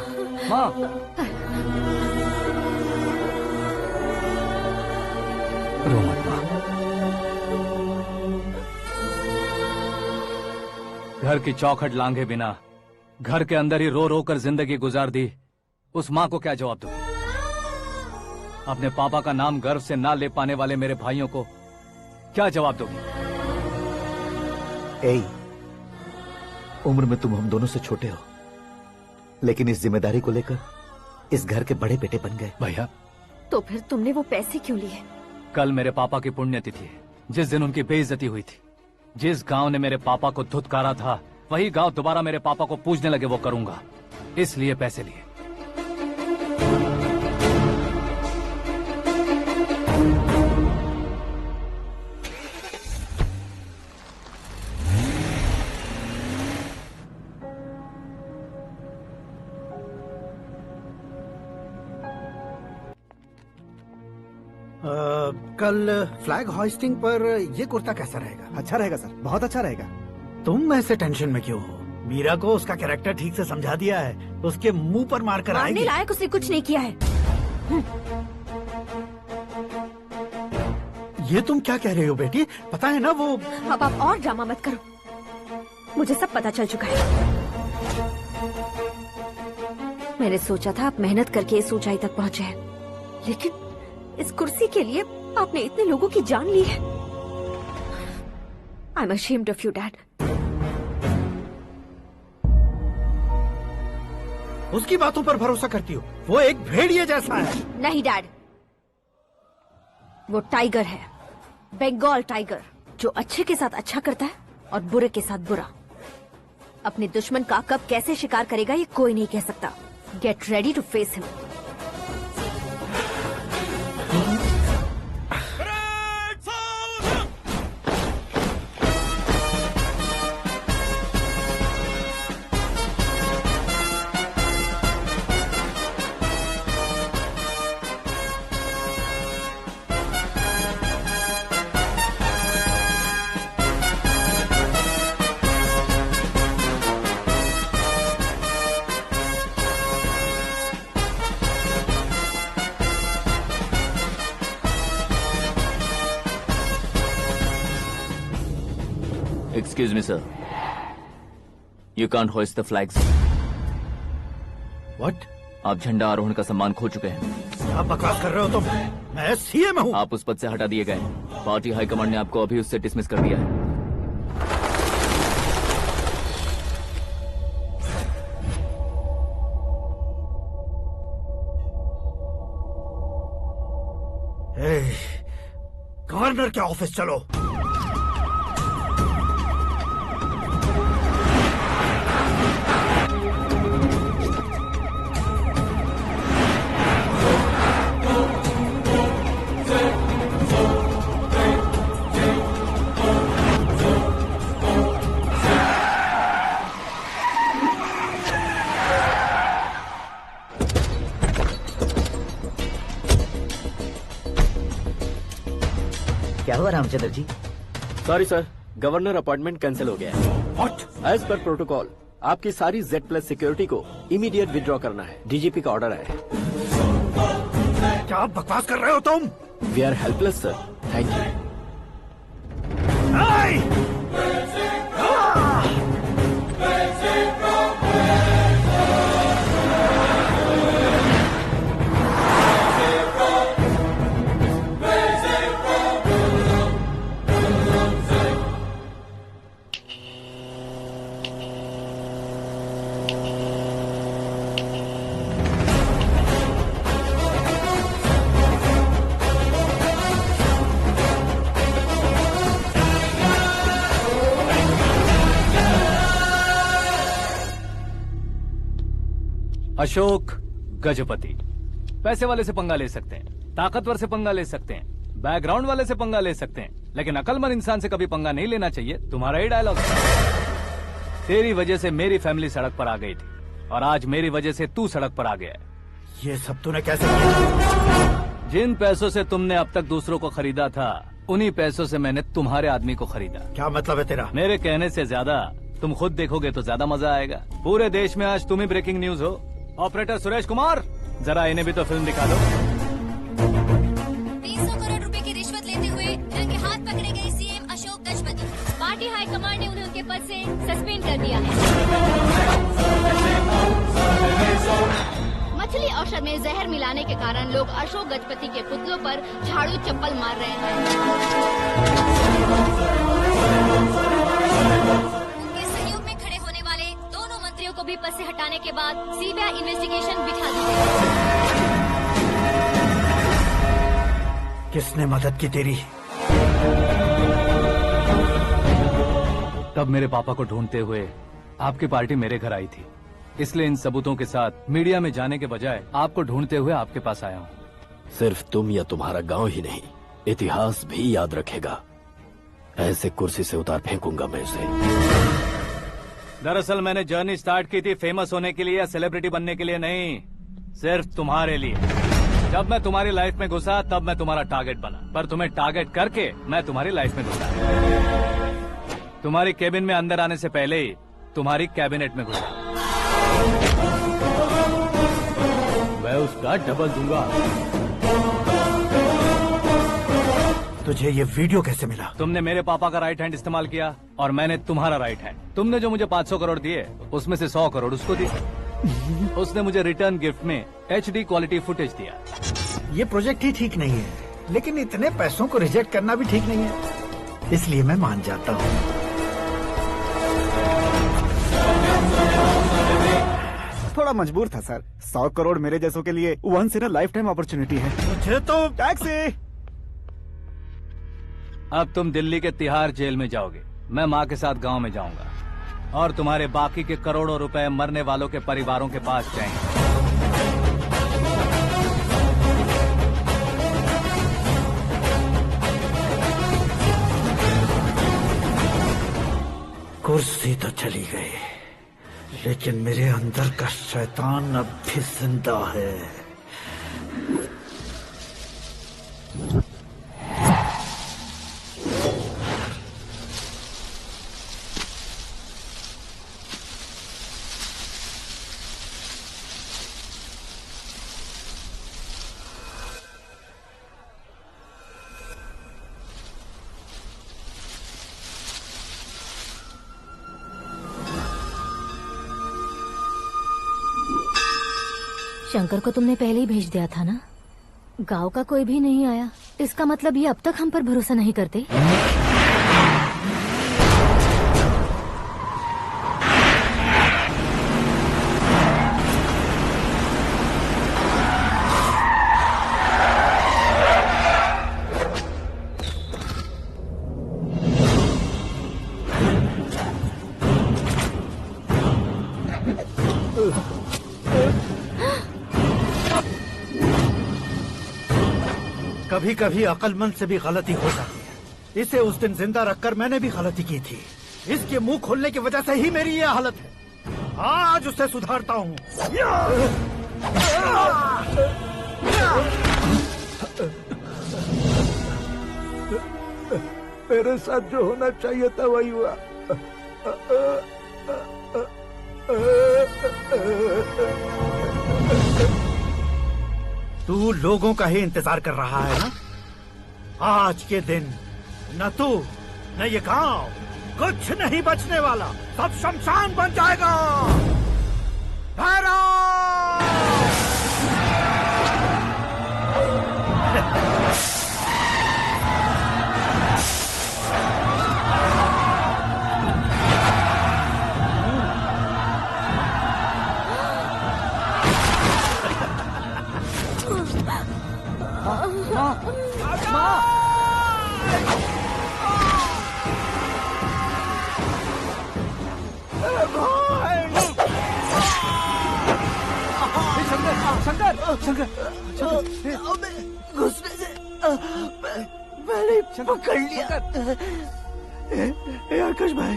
रो मत माँ। घर की चौखट लांघे बिना घर के अंदर ही रो रो कर जिंदगी गुजार दी उस माँ को क्या जवाब दूं? अपने पापा का नाम गर्व से ना ले पाने वाले मेरे भाइयों को क्या जवाब दोगी? उम्र में तुम हम दोनों से छोटे हो, लेकिन इस जिम्मेदारी को लेकर इस घर के बड़े बेटे बन गए। भैया, तो फिर तुमने वो पैसे क्यों लिए? कल मेरे पापा की पुण्यतिथि है, जिस दिन उनकी बेइज्जती हुई थी। जिस गांव ने मेरे पापा को धुतकारा था वही गांव दोबारा मेरे पापा को पूजने लगे वो करूंगा, इसलिए पैसे लिए। कल फ्लैग होइस्टिंग पर ये कुर्ता कैसा रहेगा? अच्छा रहेगा सर, बहुत अच्छा रहेगा। तुम ऐसे टेंशन में क्यों हो? मीरा को उसका कैरेक्टर ठीक से समझा दिया है, उसके मुंह पर मारकर आएगी। मारने लायक उसने कुछ नहीं किया है। ये तुम क्या कह रहे हो बेटी? पता है ना वो। अब आप और ड्रामा मत करो, मुझे सब पता चल चुका है। मैंने सोचा था आप मेहनत करके इस ऊंचाई तक पहुंचे हैं, लेकिन इस कुर्सी के लिए आपने इतने लोगों की जान ली है। I am ashamed of you dad. उसकी बातों पर भरोसा करती हो? वो एक भेड़िए जैसा है। नहीं डैड, वो टाइगर है, बंगाल टाइगर, जो अच्छे के साथ अच्छा करता है और बुरे के साथ बुरा। अपने दुश्मन का कब कैसे शिकार करेगा ये कोई नहीं कह सकता। Get ready to face him. Excuse me, sir. You can't hoist the flags. What? आप झंडा आरोहण का सम्मान खो चुके हैं। आप बकवास कर रहे हो तुम? मैं सीएम हूँ। आप उस पद से हटा दिए गए। पार्टी हाईकमांड ने आपको अभी उससे डिसमिस कर दिया है। गवर्नर के ऑफिस चलो। क्या हुआ Ramchandra ji? Sorry sir, governor appointment cancel हो गया है। What? एज पर प्रोटोकॉल आपकी सारी Z+ सिक्योरिटी को इमीडिएट विड्रॉ करना है। डीजीपी का ऑर्डर है। क्या बकवास कर रहे हो तुम? We are helpless sir. Thank you. Ashok Gajapati. पैसे वाले से पंगा ले सकते हैं, ताकतवर से पंगा ले सकते हैं, बैकग्राउंड वाले से पंगा ले सकते हैं, लेकिन अकलमंद इंसान से कभी पंगा नहीं लेना चाहिए। तुम्हारा ही डायलॉग। तेरी वजह से मेरी फैमिली सड़क पर आ गई थी और आज मेरी वजह से तू सड़क पर आ गया है। ये सब तूने कैसे किया? जिन पैसों से तुमने अब तक दूसरों को खरीदा था, उन्हीं पैसों से मैंने तुम्हारे आदमी को खरीदा। क्या मतलब है तेरा? मेरे कहने से ज्यादा तुम खुद देखोगे तो ज्यादा मजा आएगा। पूरे देश में आज तुम ही ब्रेकिंग न्यूज हो। ऑपरेटर सुरेश कुमार, जरा इन्हें भी तो फिल्म दिखा दो। 300 करोड़ रुपए की रिश्वत लेते हुए रंगे हाथ पकड़े गए CM Ashok Gajapati. Party high command ने उन्हें उनके पद से सस्पेंड कर दिया है। मछली औषध में जहर मिलाने के कारण लोग अशोक गजपति के पुतलों पर झाड़ू चप्पल मार रहे हैं। उनके सहयोग में खड़े होने वाले दोनों मंत्रियों को भी पद से हटाने के बाद सीबीआई इन्वेस्टिगेशन बिठा दी गई। किसने मदद की तेरी? तब मेरे पापा को ढूंढते हुए आपकी पार्टी मेरे घर आई थी, इसलिए इन सबूतों के साथ मीडिया में जाने के बजाय आपको ढूंढते हुए आपके पास आया हूँ। सिर्फ तुम या तुम्हारा गांव ही नहीं, इतिहास भी याद रखेगा। ऐसे कुर्सी से उतार फेंकूंगा मैं उसे। दरअसल मैंने जर्नी स्टार्ट की थी फेमस होने के लिए या सेलिब्रिटी बनने के लिए नहीं, सिर्फ तुम्हारे लिए। जब मैं तुम्हारी लाइफ में घुसा तब मैं तुम्हारा टारगेट बना, पर तुम्हें टारगेट करके मैं तुम्हारी लाइफ में घुसा। तुम्हारी केबिन में अंदर आने से पहले ही तुम्हारी कैबिनेट में घुसा। मैं उसका डबल दूंगा। तुझे ये वीडियो कैसे मिला? तुमने मेरे पापा का राइट हैंड इस्तेमाल किया और मैंने तुम्हारा राइट हैंड। तुमने जो मुझे 500 करोड़ दिए उसमें से 100 करोड़ उसको दिए। उसने मुझे रिटर्न गिफ्ट में HD क्वालिटी फुटेज दिया। ये प्रोजेक्ट ही ठीक नहीं है, लेकिन इतने पैसों को रिजेक्ट करना भी ठीक नहीं है, इसलिए मैं मान जाता हूँ। थोड़ा मजबूर था सर। 100 करोड़ मेरे जैसों के लिए once in a lifetime opportunity है। मुझे तो टैक्सी। अब तुम दिल्ली के तिहाड़ जेल में जाओगे, मैं माँ के साथ गांव में जाऊंगा और तुम्हारे बाकी के करोड़ों रुपए मरने वालों के परिवारों के पास जाएंगे। कुर्सी तो चली गई, लेकिन मेरे अंदर का शैतान अब भी जिंदा है। शंकर को तुमने पहले ही भेज दिया था ना? गांव का कोई भी नहीं आया, इसका मतलब ये अब तक हम पर भरोसा नहीं करते। कभी कभी अक्लमंद से भी गलती हो जाती है। इसे उस दिन जिंदा रखकर मैंने भी गलती की थी। इसके मुंह खोलने की वजह से ही मेरी ये हालत है। आज उसे सुधारता हूँ। मेरे साथ जो होना चाहिए था वही हुआ। तू लोगों का ही इंतजार कर रहा है ना? आज के दिन न तू न ये गांव कुछ नहीं बचने वाला, सब शमशान बन जाएगा। घुसने से मैंने पकड़ लिया। आकाश भाई,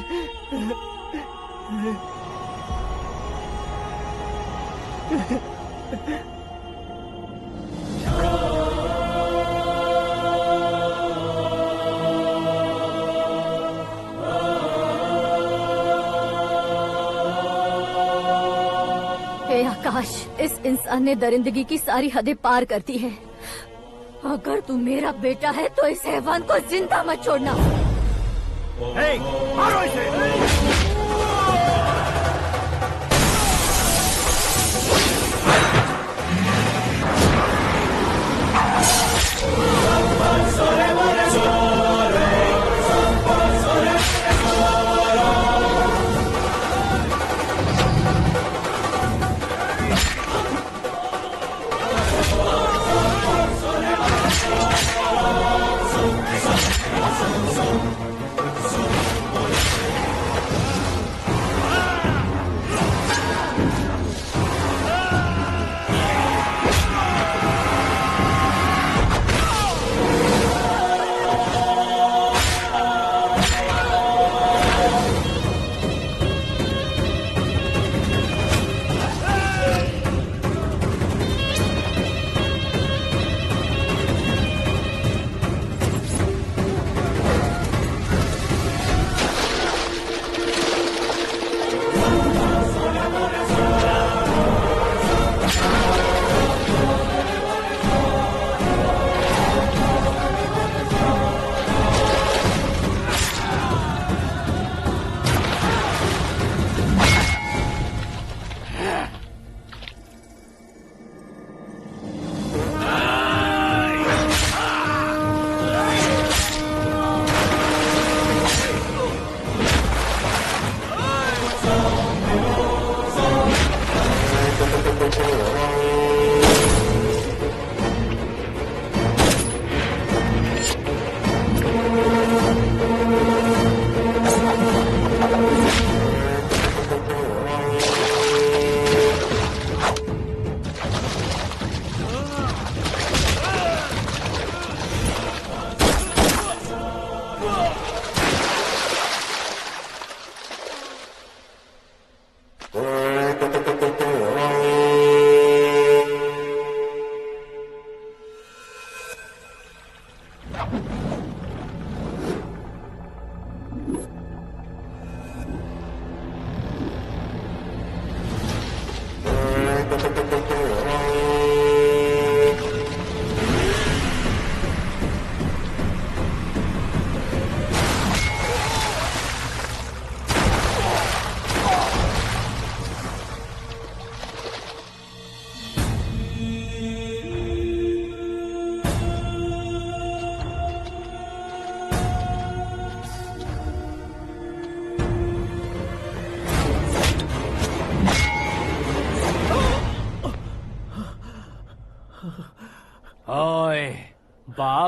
आकाश, इस इंसान ने दरिंदगी की सारी हदें पार कर दी है। अगर तू मेरा बेटा है तो इस हैवान को जिंदा मत छोड़ना। मारो इसे।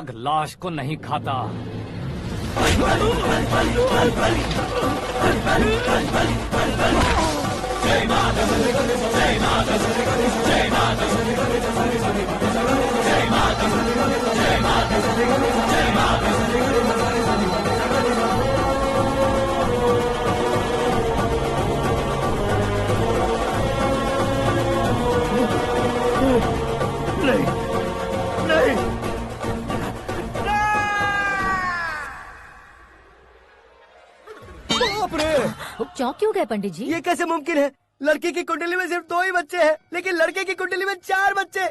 आग लाश को नहीं खाता। नहीं नहीं बाप रे! चौंक क्यों गए पंडित जी? ये कैसे मुमकिन है? लड़की की कुंडली में सिर्फ 2 ही बच्चे हैं, लेकिन लड़के की कुंडली में 4 बच्चे।